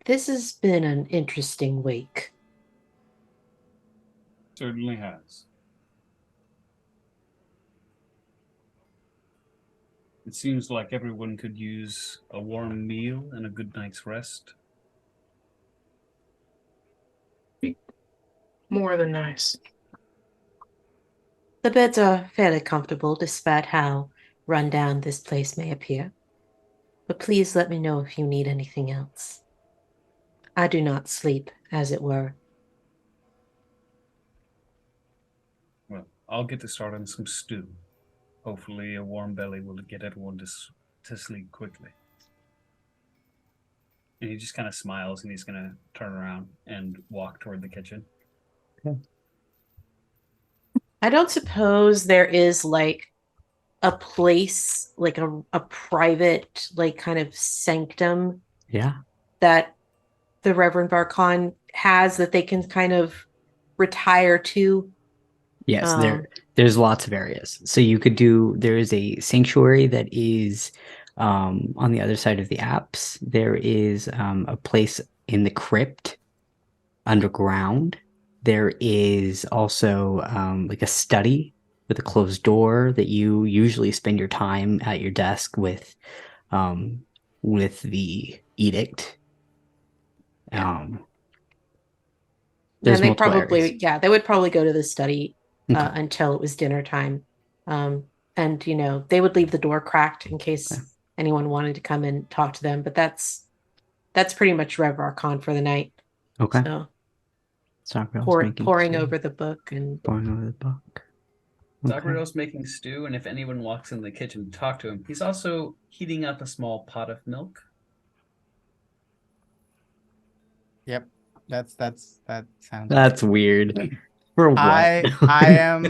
This has been an interesting week. Certainly has. It seems like everyone could use a warm meal and a good night's rest. More than nice. The beds are fairly comfortable despite how run down this place may appear. But please let me know if you need anything else. I do not sleep, as it were. Well, I'll get to start on some stew. Hopefully a warm belly will get everyone to sleep quickly. And he just kind of smiles and he's going to turn around and walk toward the kitchen. I don't suppose there is like a place, like a private, like kind of sanctum Yeah. that the Reverend Varkan has that they can kind of retire to. Yes, there's lots of areas. So you could do, there is a sanctuary that is on the other side of the apse. There is a place in the crypt underground. There is also like a study with a closed door that you usually spend your time at your desk with the edict. And There's they multiple probably, areas. yeah, they would probably go to the study Okay. until it was dinner time. And, you know, they would leave the door cracked in case Okay. anyone wanted to come and talk to them. But that's pretty much Rev Archon for the night. Okay. So Sabriel's pouring over the book and pouring over the book. Okay. Sabriel's making stew, and if anyone walks in the kitchen to talk to him, he's also heating up a small pot of milk. Yep. That sounds That's weird. For what? I am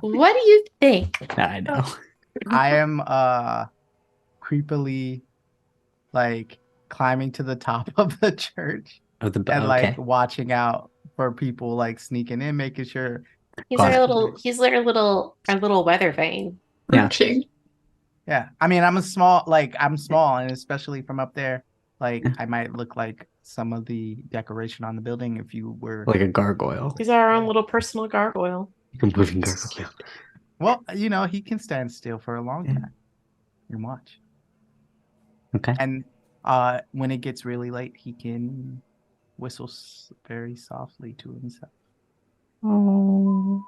what do you think? I know. I am creepily like climbing to the top of the church Oh, the and okay. like watching out for people like sneaking in, making sure. He's Got our it. little weather vane. Yeah. Yeah, I mean, I'm small, and especially from up there, like Yeah. I might look like some of the decoration on the building if you were Like a gargoyle. He's our own little personal gargoyle. Like a moving gargoyle. Well, you know, he can stand still for a long time and watch. Okay. And when it gets really late, he can whistle very softly to himself. Oh.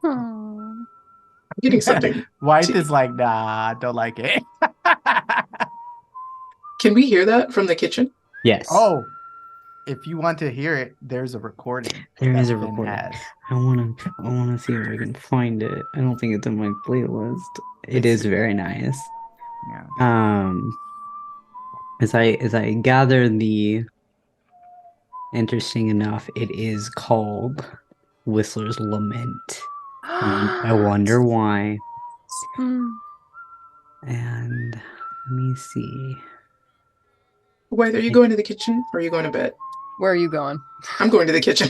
Aww. I'm getting something. White is like, nah, I don't like it. Can we hear that from the kitchen? Yes. Oh, if you want to hear it, there's a recording. There is a that Ben recording. has. I wanna see if I can find it. I don't think it's in my playlist. It is very nice. Yeah. As I gather the interesting enough, it is called Whistler's Lament. I wonder why. And let me see. Whether you going to the kitchen or are you going to bed? Where are you going? I'm going to the kitchen.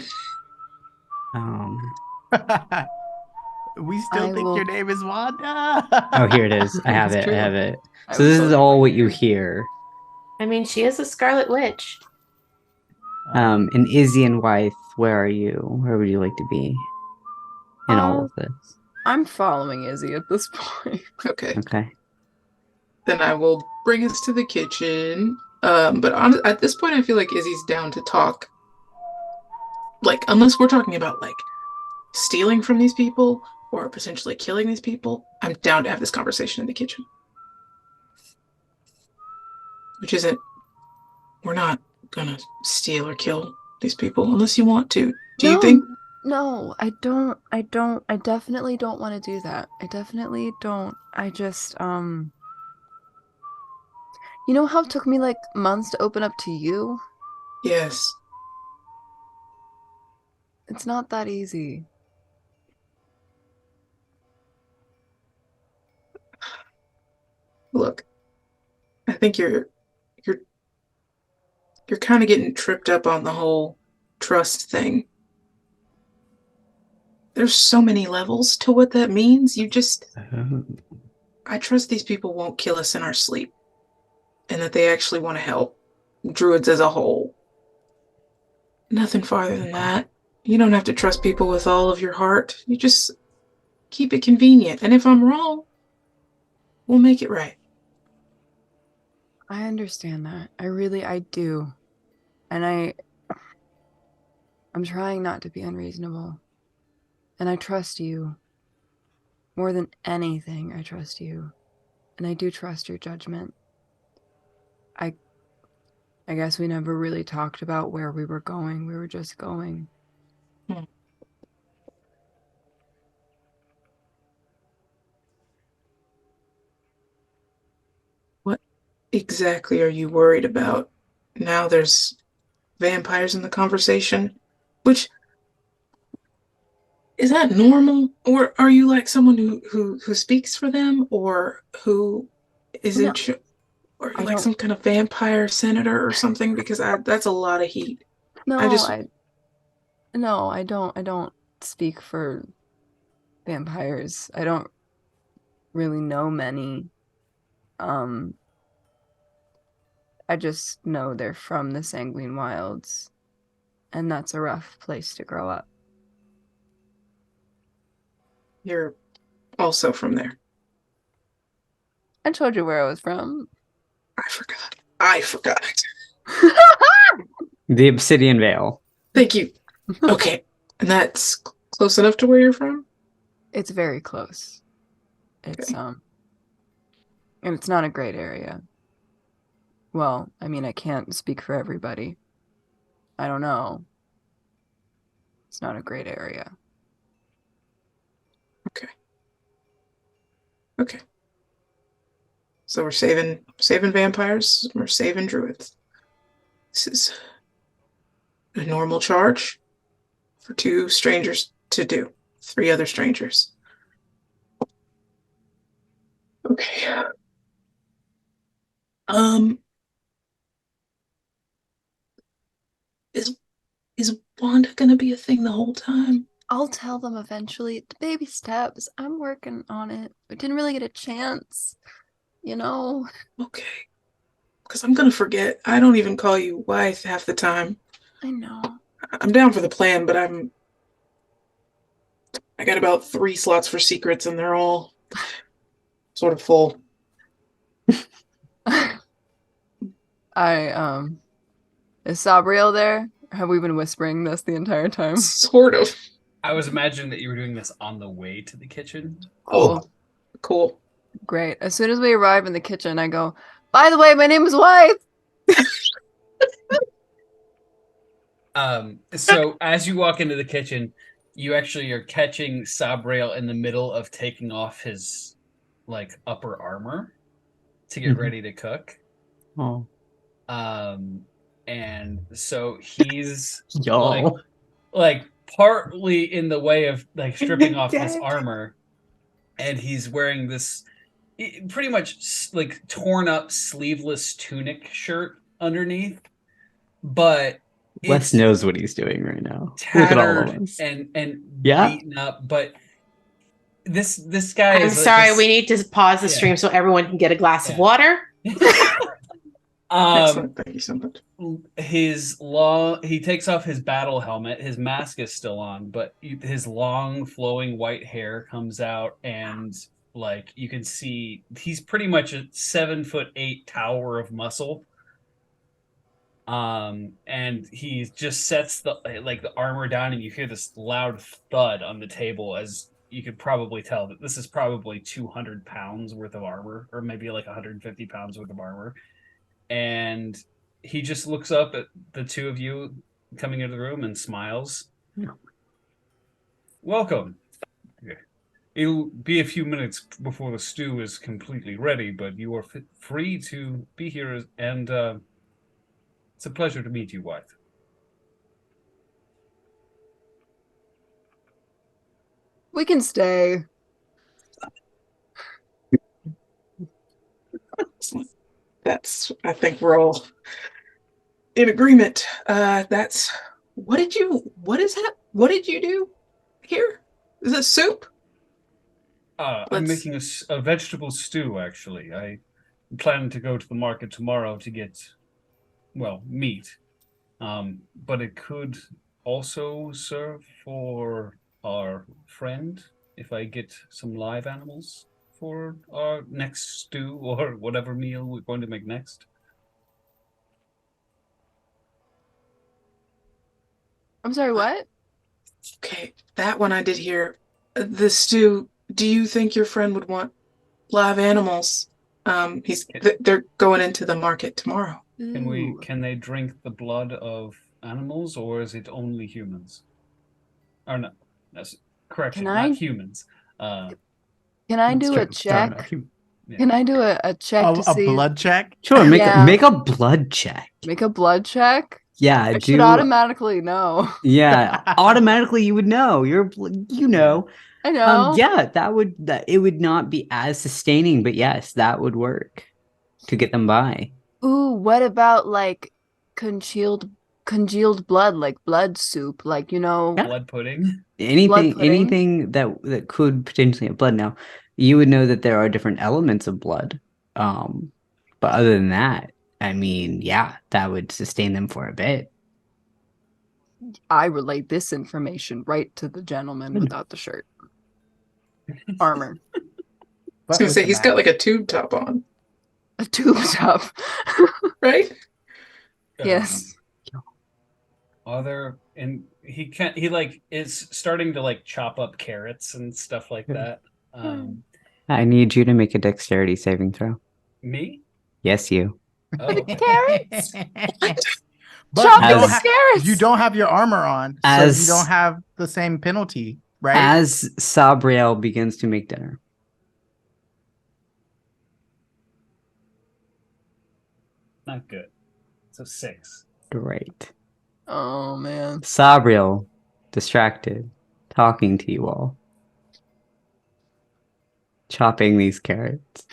We still think your name is Wanda. Oh, here it is. I have It's it. true. I have it. I So was this is totally all what waiting. you hear. I mean, she is a Scarlet Witch. And Izzy and Wythe, where are you? Where would you like to be in all of this? I'm following Izzy at this point. Okay. Okay. Then I will bring us to the kitchen. But at this point, I feel like Izzy's down to talk. Like, unless we're talking about, like, stealing from these people or potentially killing these people, I'm down to have this conversation in the kitchen. Which isn't... We're not gonna steal or kill these people unless you want to. Do you think? No, I don't. I definitely don't want to do that. I definitely don't. I just, You know how it took me like months to open up to you? Yes. It's not that easy. Look, I think you're kind of getting tripped up on the whole trust thing. There's so many levels to what that means. I trust these people won't kill us in our sleep, and that they actually want to help Druids as a whole. Nothing farther than that. You don't have to trust people with all of your heart. You just keep it convenient. And if I'm wrong, we'll make it right. I understand that. I do. And I'm trying not to be unreasonable. And I trust you. More than anything, I trust you. And I do trust your judgment. I guess we never really talked about where we were going. We were just going. What exactly are you worried about? Now there's vampires in the conversation, which is that normal, or are you like someone who speaks for them, or who is No. in or I like don't- some kind of vampire senator or something? Because that's a lot of heat. No, I just I don't speak for vampires. I don't really know many. I just know they're from the Sanguine Wilds, and that's a rough place to grow up. You're also from there. I told you where I was from. I forgot. The Obsidian Vale. Thank you. Okay. And that's close enough to where you're from? It's very close. It's Okay. and it's not a great area. Well, I mean, I can't speak for everybody. I don't know. It's not a great area. Okay. So we're saving vampires, we're saving druids. This is a normal charge for two strangers to do. 3 other strangers. Okay. Is Wanda gonna be a thing the whole time? I'll tell them eventually. The baby steps. I'm working on it. I didn't really get a chance, you know? Okay. Because I'm gonna forget. I don't even call you wife half the time. I know. I'm down for the plan, but I got about 3 slots for secrets, and they're all sort of full. Is Sabriel there? Have we been whispering this the entire time? Sort of. I was imagining that you were doing this on the way to the kitchen. Cool. Oh, cool. Great. As soon as we arrive in the kitchen, I go, by the way, my name is Wife. So as you walk into the kitchen, you actually are catching Sabriel in the middle of taking off his like upper armor to get ready to cook. Oh. And so he's Y'all. like partly in the way of like stripping off this armor, and he's wearing this pretty much like torn up sleeveless tunic shirt underneath, but Wes knows what he's doing right now. Look at all of tattered us. and Yeah. beaten up. But this guy I'm is sorry, this- we need to pause the Yeah. stream so everyone can get a glass of Yeah. water. Excellent. Thank you so much. He takes off his battle helmet. His mask is still on, but his long flowing white hair comes out, and like you can see he's pretty much a 7'8" tower of muscle. And he just sets the armor down, and you hear this loud thud on the table, as you could probably tell that this is probably 200 pounds worth of armor, or maybe like 150 pounds worth of armor. And he just looks up at the two of you coming into the room and smiles. Yeah. Welcome. It'll be a few minutes before the stew is completely ready, but you are free to be here, and it's a pleasure to meet you, Wythe. We can stay. I think we're all in agreement. What is that? What did you do here? Is it soup? I'm making a vegetable stew, actually. I plan to go to the market tomorrow to get, well, meat. But it could also serve for our friend if I get some live animals for our next stew or whatever meal we're going to make next. I'm sorry, what? Okay, that one I did hear. The stew, do you think your friend would want live animals? They're going into the market tomorrow. Can they drink the blood of animals, or is it only humans? Or no, that's correction, not humans. Can I do a check? Yeah. Can I do a check to see? A blood check? Sure, make Yeah. make a blood check. Make a blood check? Yeah, I should automatically know. Yeah, automatically you would know. You know. I know. Yeah, it would not be as sustaining, but yes, that would work to get them by. Ooh, what about like congealed blood, like blood soup, like Blood pudding. Anything that could potentially have blood. Now, you would know that there are different elements of blood. But other than that, I mean, yeah, that would sustain them for a bit. I relate this information right to the gentleman without the shirt. Armor. I was gonna say he's got like a tube top on. A tube top. Right? Yes. Are there, and he is starting to like chop up carrots and stuff like that. I need you to make a dexterity saving throw. Me? Yes, you. Oh, okay. Carrots. But carrots. you don't have your armor on, so you don't have the same penalty, right? As Sabriel begins to make dinner. Not good. So 6. Great. Oh man. Sabriel, distracted, talking to you all. Chopping these carrots.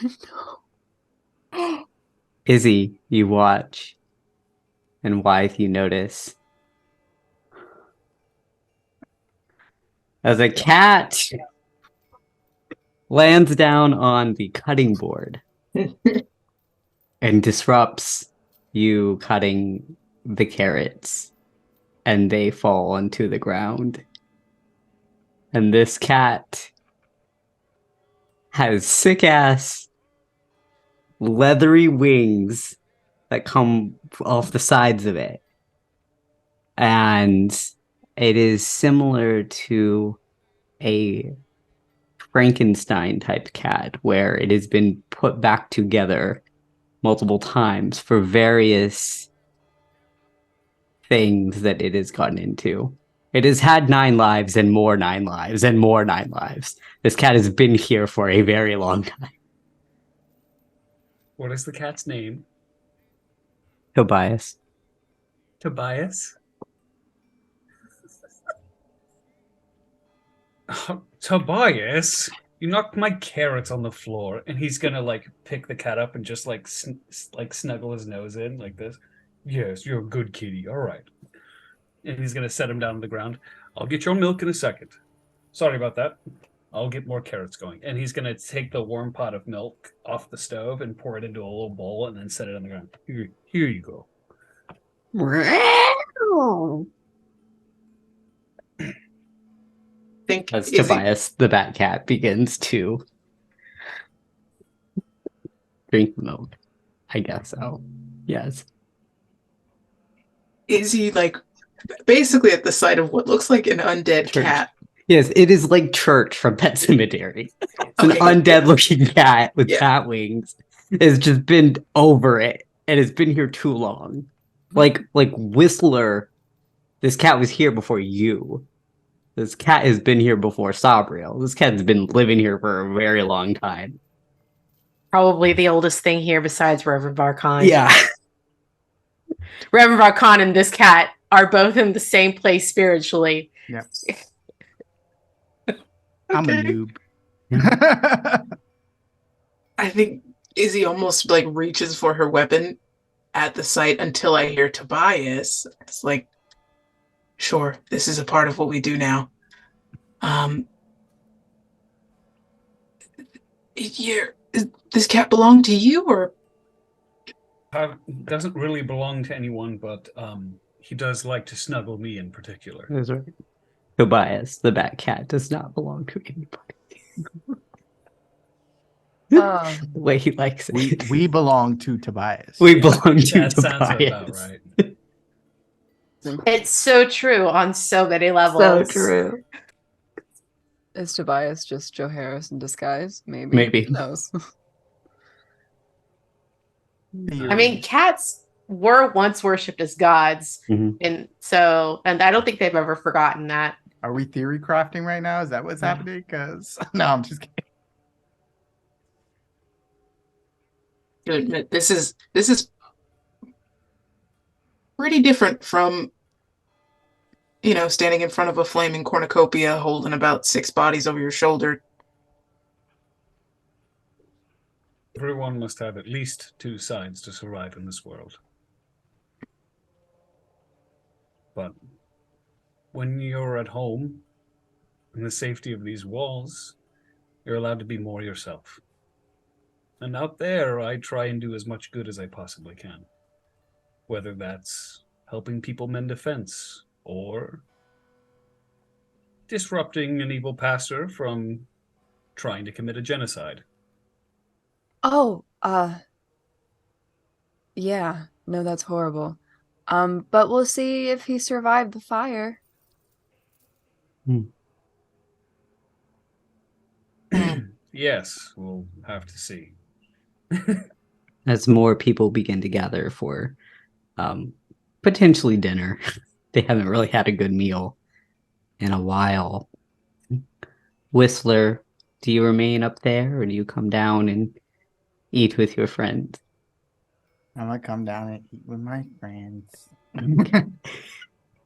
Izzy, you watch. And Wythe, you notice. As a cat lands down on the cutting board and disrupts you cutting the carrots, and they fall onto the ground. And this cat has sick-ass leathery wings that come off the sides of it. And it is similar to a Frankenstein type cat, where it has been put back together multiple times for various things that it has gotten into. It has had 9 lives and more 9 lives and more 9 lives. This cat has been here for a very long time. What is the cat's name? Tobias. Tobias? Tobias? You knocked my carrots on the floor, and he's gonna like pick the cat up and just like snuggle his nose in like this. Yes, you're a good kitty. All right. And he's gonna set him down on the ground. I'll get your milk in a second. Sorry about that. I'll get more carrots going. And he's gonna take the warm pot of milk off the stove and pour it into a little bowl and then set it on the ground. Here you go. As Tobias, the bat cat, begins to drink milk. I guess so. Yes. Is he like basically at the sight of what looks like an undead cat? Yes, it is like Church from Pet Cemetery. It's an undead looking cat with cat wings. It's just been over it and it's been here too long. Like Whistler, this cat was here before you. This cat has been here before Sabriel. This cat's been living here for a very long time. Probably the oldest thing here besides Reverend Varkan. Yeah. Reverend Varkan and this cat are both in the same place spiritually. Yep. I'm a noob. I think Izzy almost like reaches for her weapon at the site until I hear Tobias. It's like, sure, this is a part of what we do now. This cat belong to you, or? Doesn't really belong to anyone, but he does like to snuggle me in particular. That's right. Tobias, the bat cat, does not belong to anybody. The way he likes it. We belong to Tobias. We belong to That sounds Tobias. about right. It's so true on so many levels. So true. Is Tobias just Joe Harris in disguise? Maybe. Maybe. Who knows? I mean, cats were once worshipped as gods, Mhm. and I don't think they've ever forgotten that. Are we theory crafting right now? Is that what's happening? Because no, I'm just kidding. To admit, this is pretty different from, standing in front of a flaming cornucopia holding about 6 bodies over your shoulder. Everyone must have at least 2 sides to survive in this world. But when you're at home, in the safety of these walls, you're allowed to be more yourself. And out there, I try and do as much good as I possibly can. Whether that's helping people mend a fence, or disrupting an evil pastor from trying to commit a genocide. Oh, yeah. No, that's horrible. But we'll see if he survived the fire. Yes, we'll have to see. As more people begin to gather for potentially dinner. They haven't really had a good meal in a while. Whistler, do you remain up there, or do you come down and eat with your friends? I'm gonna come down and eat with my friends.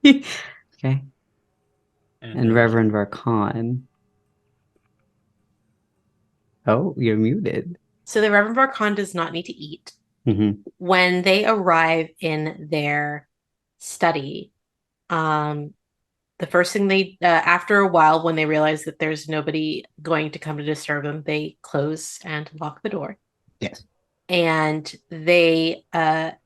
Okay. And Reverend Varkan. Oh, you're muted. So the Reverend Varkan does not need to eat. Mm-hmm. When they arrive in their study, the first thing they, after a while, when they realize that there's nobody going to come to disturb them, they close and lock the door. Yes. And they,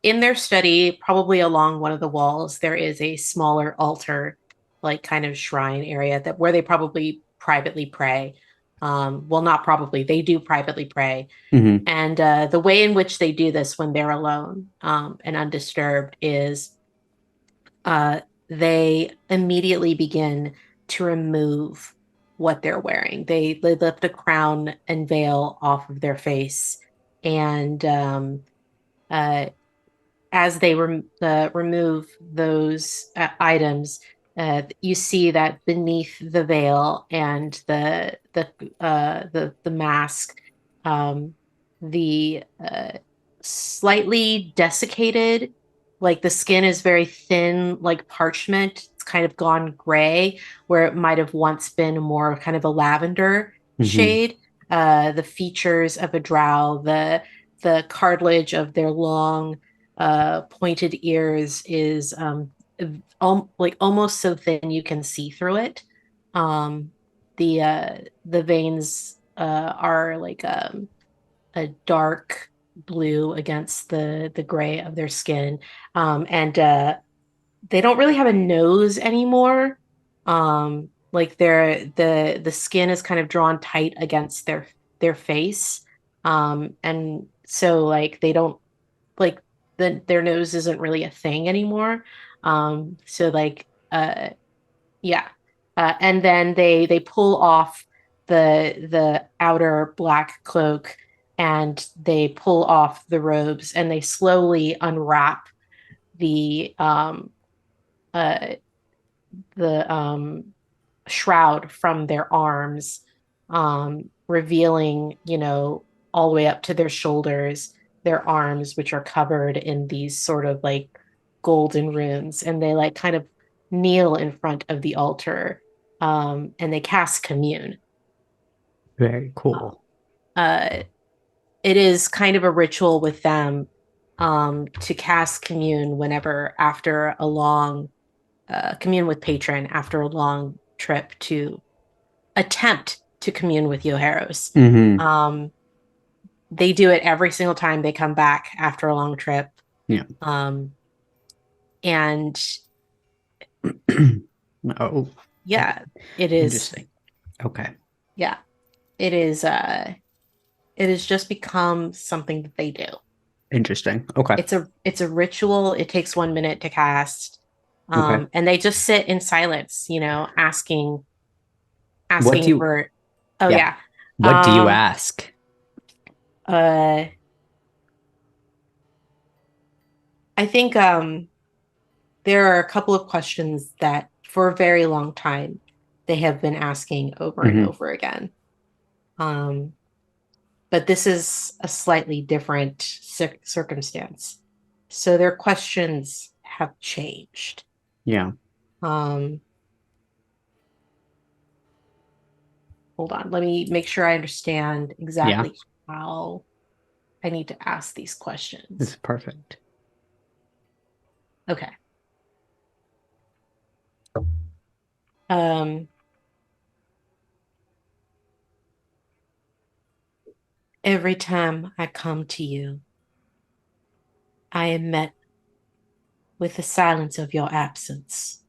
in their study, probably along one of the walls, there is a smaller altar, like kind of shrine area where they probably privately pray. Well, not probably, they do privately pray. Mm-hmm. And the way in which they do this when they're alone and undisturbed is they immediately begin to remove what they're wearing. They lift a crown and veil off of their face. And as they remove those items, you see that beneath the veil and the mask, the slightly desiccated, like the skin is very thin, like parchment. It's kind of gone gray, where it might have once been more kind of a lavender shade. The features of a drow, the cartilage of their long, pointed ears is like almost so thin you can see through it. The veins are like a dark blue against the gray of their skin, and they don't really have a nose anymore. Like the skin is kind of drawn tight against their face, and so like they don't like their nose isn't really a thing anymore. So like yeah, and then they pull off the outer black cloak, and they pull off the robes, and they slowly unwrap the shroud from their arms, revealing, all the way up to their shoulders, their arms, which are covered in these sort of like golden runes. And they like kind of kneel in front of the altar, and they cast commune. Very cool. It is kind of a ritual with them, to cast commune whenever after a long commune with patron after a long trip to attempt to commune with Yoheros. Mm-hmm. They do it every single time they come back after a long trip. Yeah. And Oh, yeah, it is interesting. Okay. Yeah, it is. It has just become something that they do. Interesting. Okay. It's a ritual. It takes 1 minute to cast. Okay. And they just sit in silence, asking What do you, for. Oh yeah. yeah. What do you ask? I think there are a couple of questions that for a very long time they have been asking over and over again. But this is a slightly different circumstance. So their questions have changed. Yeah. Hold on. Let me make sure I understand exactly how I need to ask these questions. This is perfect. Okay. Every time I come to you, I am met with the silence of your absence.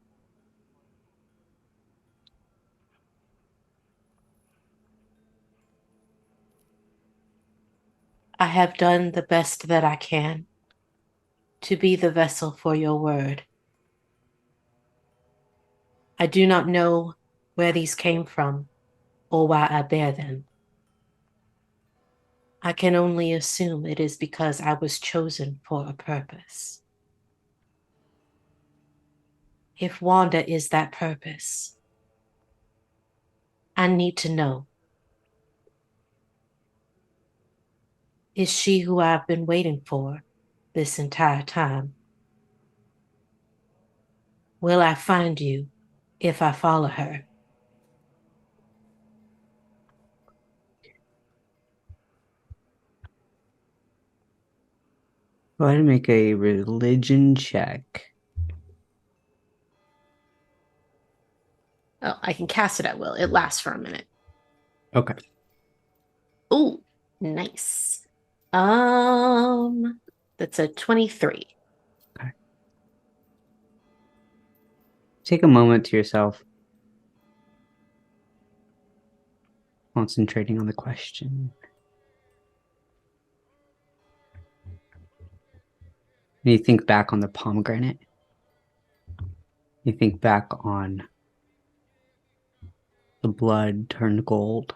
I have done the best that I can to be the vessel for your word. I do not know where these came from or why I bear them. I can only assume it is because I was chosen for a purpose. If Wanda is that purpose, I need to know. Is she who I've been waiting for this entire time? Will I find you if I follow her? Go ahead and make a religion check. Oh, I can cast it at will. It lasts for a minute. Okay. Oh, nice. That's a 23. Okay. Take a moment to yourself. Concentrating on the question. And you think back on the pomegranate. You think back on the blood turned gold.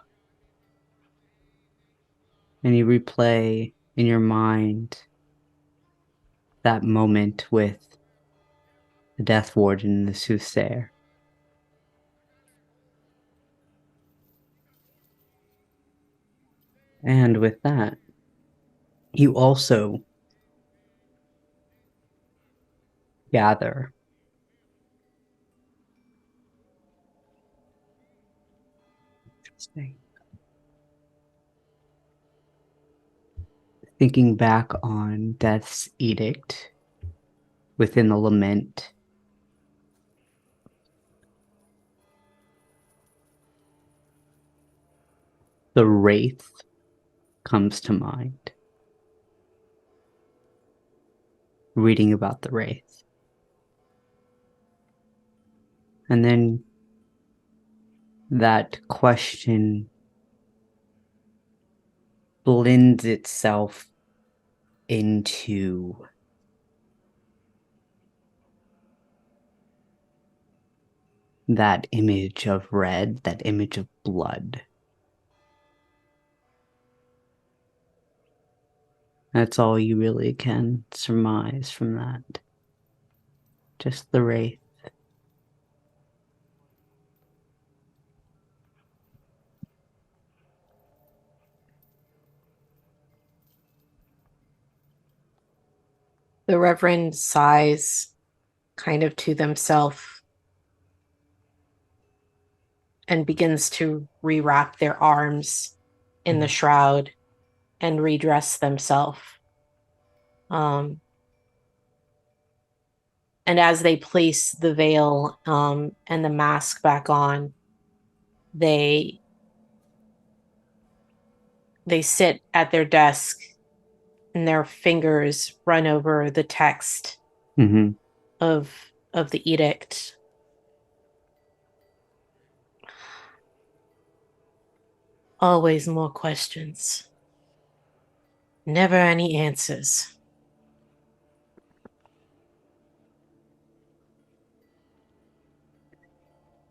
And you replay in your mind that moment with the Death Warden and the Soothsayer. And with that, you also gather thinking back on Death's edict within the lament. The Wraith comes to mind. Reading about the Wraith. And then that question blends itself into that image of red, that image of blood. That's all you really can surmise from that. Just the Wraith. The Reverend sighs kind of to themselves and begins to rewrap their arms in the shroud and redress themselves. And as they place the veil and the mask back on, they sit at their desk and their fingers run over the text of the edict. Always more questions. Never any answers.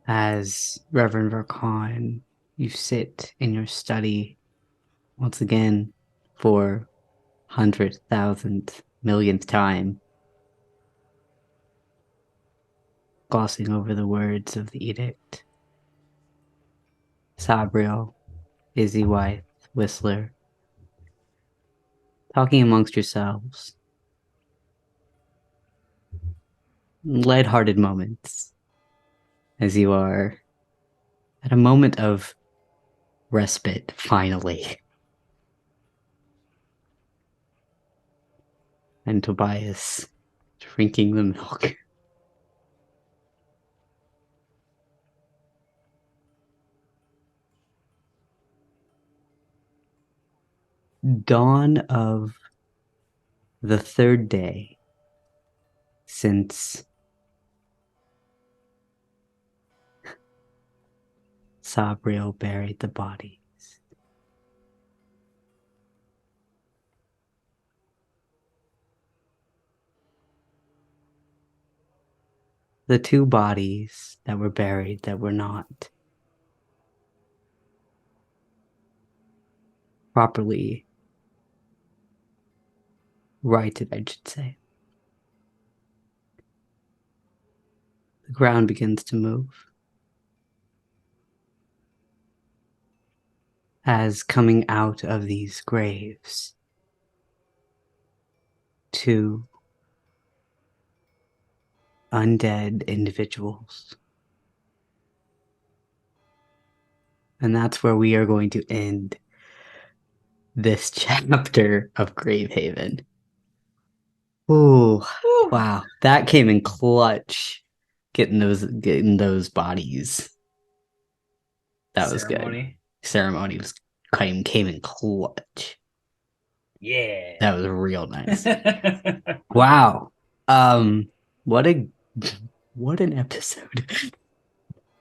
As Reverend Varkan, you sit in your study once again for 100,000th, millionth time, glossing over the words of the edict. Sabriel, WYTHE, Whistler, talking amongst yourselves. Lighthearted moments as you are at a moment of respite, finally. And Tobias drinking the milk. Dawn of the third day since Sabriel buried the bodies. The two bodies that were buried that were not properly righted, I should say. The ground begins to move. As coming out of these graves, two undead individuals. And that's where we are going to end this chapter of Gravehaven. Ooh, wow. That came in clutch. Getting those bodies. That was good. Ceremony came in clutch. Yeah. That was real nice. Wow. What an episode.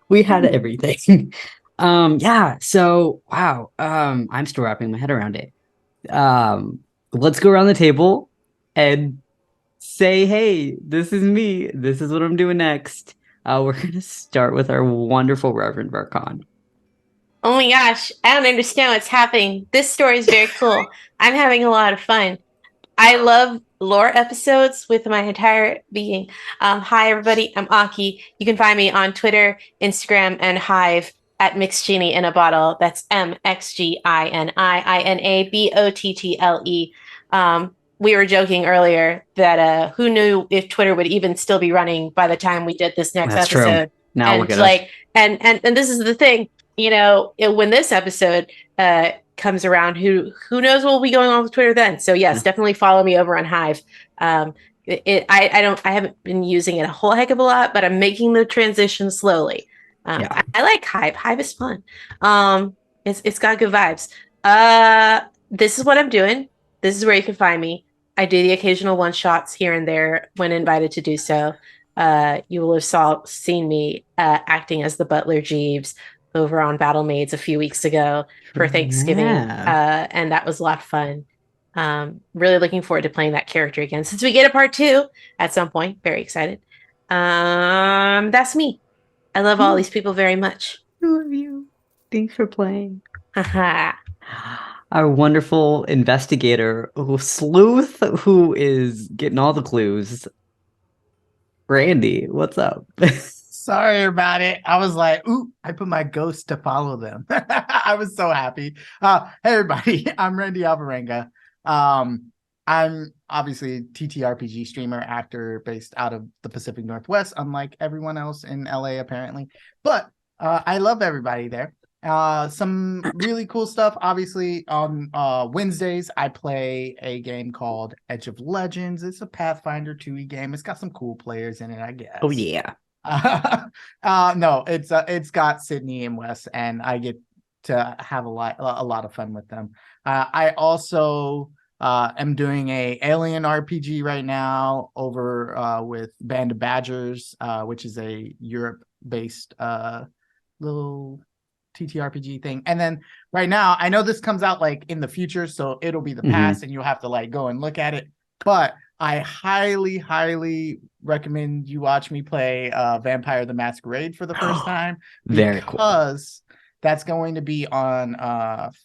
We had everything. Yeah, so wow. I'm still wrapping my head around it. Let's go around the table and say, hey, this is me. This is what I'm doing next. We're gonna start with our wonderful Reverend Varkan. Oh my gosh, I don't understand what's happening. This story is very cool. I'm having a lot of fun. I love lore episodes with my entire being. Hi, everybody. I'm Aki. You can find me on Twitter, Instagram, and Hive at MixGenie in a Bottle. That's MXGINIINABOTTLE. We were joking earlier that who knew if Twitter would even still be running by the time we did this next That's episode. True. Now and look at like, us. and this is the thing. You know, when this episode comes around, who knows what will be going on with Twitter then? So yes, definitely follow me over on Hive. I haven't been using it a whole heck of a lot, but I'm making the transition slowly. I like Hive. Hive is fun. It's got good vibes. This is what I'm doing. This is where you can find me. I do the occasional one shots here and there when invited to do so. You will have seen me acting as the Butler Jeeves over on Battle Maids a few weeks ago for Thanksgiving. And that was a lot of fun. Really looking forward to playing that character again since we get a part 2 at some point. Very excited. That's me. I love all these people very much. I love you. Thanks for playing. Haha. Our wonderful investigator, Sleuth, who is getting all the clues. Randy, what's up? Sorry about it. I was like, ooh, I put my ghost to follow them. I was so happy. Hey, everybody. I'm Randy Alvarenga. I'm obviously a TTRPG streamer, actor based out of the Pacific Northwest, unlike everyone else in LA apparently. But I love everybody there. Some really cool stuff. Obviously, on Wednesdays, I play a game called Edge of Legends. It's a Pathfinder 2e game. It's got some cool players in it, I guess. Oh yeah. No, it's got Sidney and Wes, and I get to have a lot of fun with them. I also am doing a alien RPG right now over with Band of Badgers, which is a Europe-based little TTRPG thing. And then right now, I know this comes out like in the future, so it'll be the past, and you'll have to like go and look at it. But I highly, highly recommend you watch me play Vampire the Masquerade for the first time. Very cool. Because that's going to be on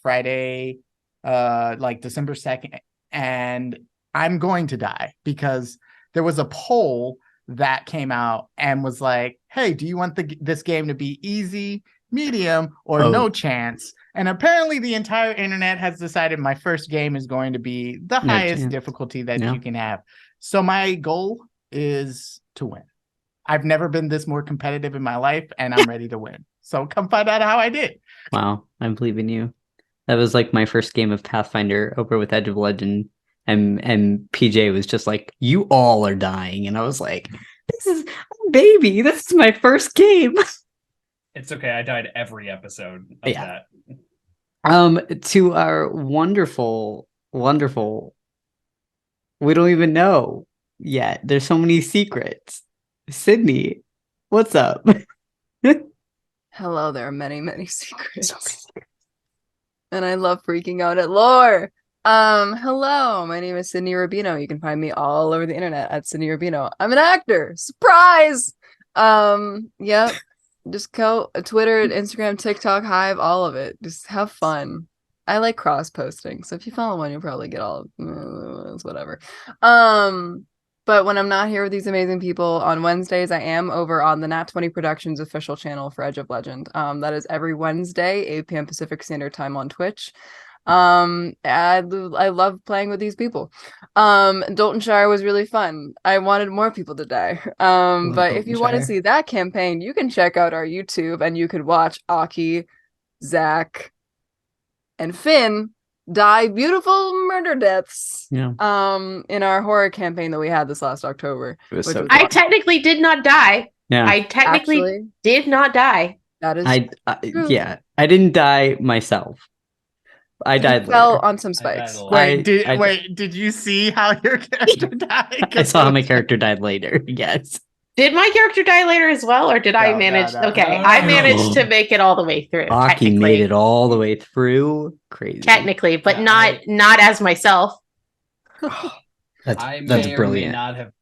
Friday, like December 2nd. And I'm going to die because there was a poll that came out and was like, hey, do you want this game to be easy, medium, or no chance? And apparently the entire internet has decided my first game is going to be the highest difficulty that you can have. So my goal is to win. I've never been this more competitive in my life, and I'm ready to win. So come find out how I did. Wow, I believe in you. That was like my first game of Pathfinder over with Edge of Legend, and PJ was just like, "You all are dying," and I was like, "This is baby. This is my first game." It's okay. I died every episode of that. To our wonderful, wonderful. We don't even know yet. There's so many secrets. Sidney, what's up? Hello, there are many, many secrets. And I love freaking out at lore. Hello, my name is Sidney Rubino. You can find me all over the internet at Sidney Rubino. I'm an actor. Surprise! Yep. Just go Twitter, Instagram, TikTok, Hive, all of it. Just have fun. I like cross posting, so if you follow one, you'll probably get all it's whatever. But when I'm not here with these amazing people on Wednesdays, I am over on the Nat 20 Productions official channel for Edge of Legend. That is every Wednesday, 8 p.m. Pacific Standard Time on Twitch. I love playing with these people. Dalton Shire was really fun. I wanted more people to die. But if you want to see that campaign, you can check out our YouTube and you can watch Aki, Zach, and Finn die beautiful murder deaths. Yeah. In our horror campaign that we had this last October. I technically did not die. Yeah. I technically did not die. That is yeah. I didn't die myself. I died fell later. on some spikes. Did you see how your character died? I saw how my character died later. Yes. Did my character die later as well, or did I manage? I managed to make it all the way through. Aki made it all the way through. Crazy. Technically, but not as myself. I may or may not have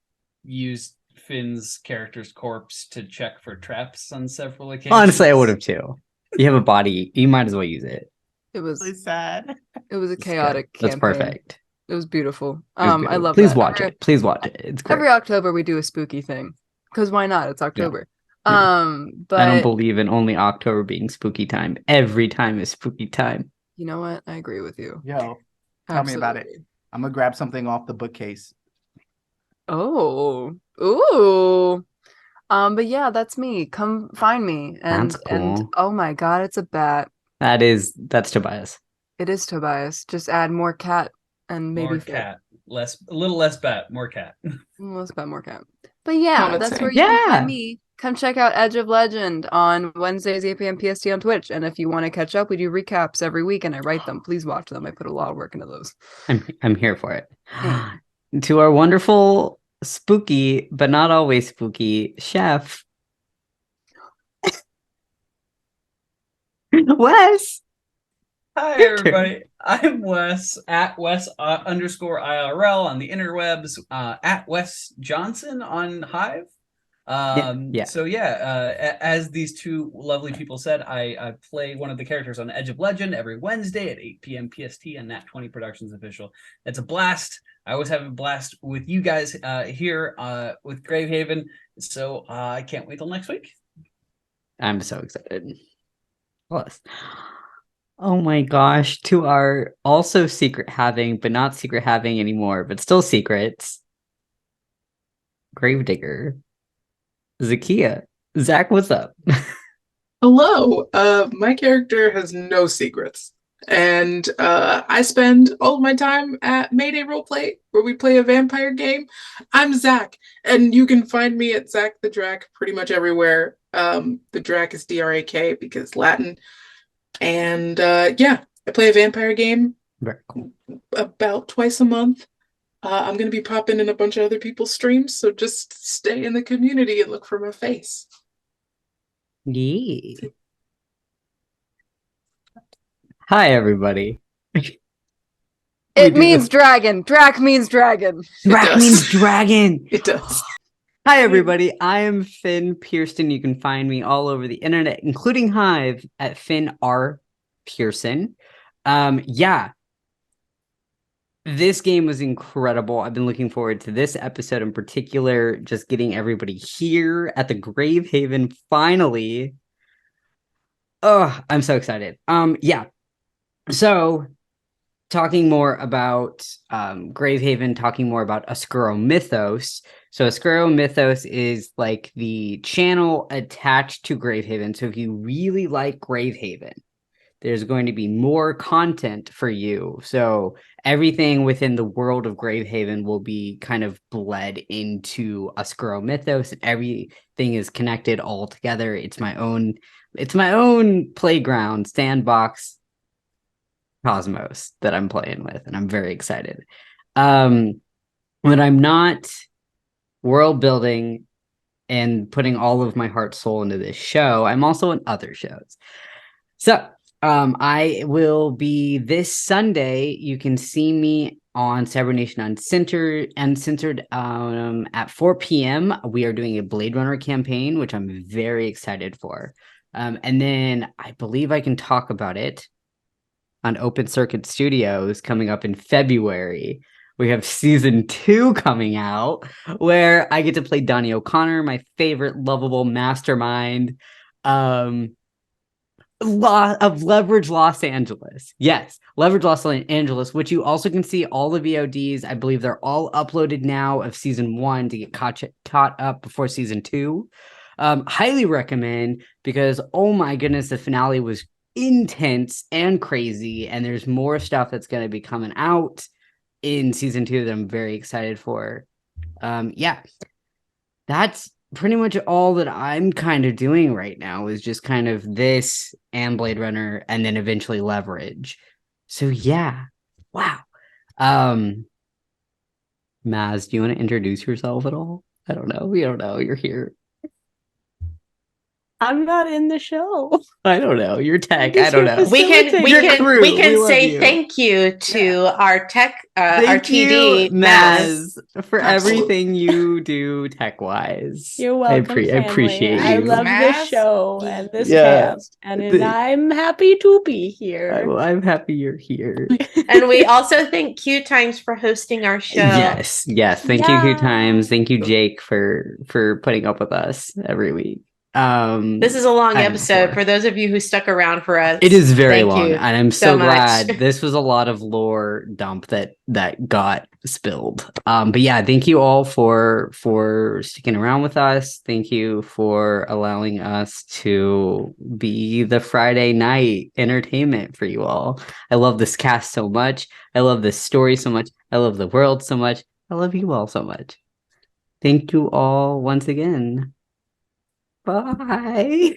used Finn's character's corpse to check for traps on several occasions. Honestly, I would have too. You have a body. You might as well use it. It was really sad. It was a chaotic campaign. That's perfect. It was beautiful. I love Please watch it. Please watch it. It's great. Every October we do a spooky thing. Because why not? It's October. Yeah. But I don't believe in only October being spooky time. Every time is spooky time. You know what? I agree with you. Yo, tell me about it. I'm gonna grab something off the bookcase. Oh. Ooh. But yeah, that's me. Come find me. And That's cool. And oh my god, it's a bat. That's Tobias. It is Tobias. Just add more cat and maybe more cat. A little less bat, more cat. Less bat, more cat. But yeah, that's where you can find me. Come check out Edge of Legend on Wednesdays, 8 p.m. PST on Twitch. And if you want to catch up, we do recaps every week and I write them. Please watch them. I put a lot of work into those. I'm here for it. To our wonderful, spooky, but not always spooky chef, Wes. Hi, everybody. I'm Wes at Wes _ IRL on the interwebs, at Wes Johnson on Hive. So as these two lovely people said, I play one of the characters on Edge of Legend every Wednesday at 8 p.m. PST and Nat 20 Productions official. It's a blast. I always have a blast with you guys here with Gravehaven. So I can't wait till next week. I'm so excited. Plus, Oh my gosh, to our also secret having, but not secret having anymore, but still secrets. Gravedigger. Zakia. Zach, what's up? Hello. My character has no secrets. And I spend all of my time at Mayday Roleplay, where we play a vampire game. I'm Zach, and you can find me at Zach the Drac pretty much everywhere. The Drac is D-R-A-K because Latin. And yeah, I play a vampire game Very cool. about twice a month. I'm going to be popping in a bunch of other people's streams, so just stay in the community and look for my face. Yeah. Hi, everybody. It means dragon. Drac means dragon. Drac means dragon. It does. Hi, everybody. I am Finn Pierson. You can find me all over the internet, including Hive, at Finn R. Pierson. Yeah. This game was incredible. I've been looking forward to this episode in particular, just getting everybody here at the Gravehaven finally. Oh, I'm so excited. Yeah. So, talking more about Gravehaven, talking more about OscuroMythos. So OscuroMythos is like the channel attached to Gravehaven. So if you really like Gravehaven, there's going to be more content for you. So everything within the world of Gravehaven will be kind of bled into OscuroMythos, and everything is connected all together. It's my own playground, sandbox, cosmos that I'm playing with, and I'm very excited. When I'm not world building and putting all of my heart soul into this show, I'm also in other shows. So I will be this Sunday. You can see me on Cyber Nation Uncensored at 4 p.m. We are doing a Blade Runner campaign, which I'm very excited for. And then I believe I can talk about it on Open Circuit Studios coming up in February. We have season 2 coming out, where I get to play Donnie O'Connor, my favorite lovable mastermind of Leverage Los Angeles. Yes, Leverage Los Angeles, which you also can see all the VODs. I believe they're all uploaded now of season 1 to get caught up before season 2. Highly recommend, because oh my goodness, the finale was intense and crazy, and there's more stuff that's going to be coming out in season 2 that I'm very excited for. Yeah, that's pretty much all that I'm kind of doing right now, is just kind of this and Blade Runner, and then eventually Leverage. So yeah, wow. Maz, do you want to introduce yourself at all? I don't know. You don't know. You're here. I'm not in the show. I don't know. You're tech. I don't know. We can Crew, we can love say you. thank you to our tech our Thank TD you, Maz, for Absolutely. everything you do tech-wise. You're welcome, I family. appreciate you. I love this Maz. show and this Yeah. cast, and I'm happy to be here. I'm happy you're here. and we also thank Q Times for hosting our show. Yes. Thank you, Q Yeah. Times. Thank you, Jake, for putting up with us every week. This is a long and episode before. for those of you who stuck around for us. It is very Thank long, you and I'm so so much. glad. This was a lot of lore dump that got spilled. But yeah, thank you all for sticking around with us. Thank you for allowing us to be the Friday night entertainment for you all. I love this cast so much. I love this story so much. I love the world so much. I love you all so much. Thank you all once again. Bye.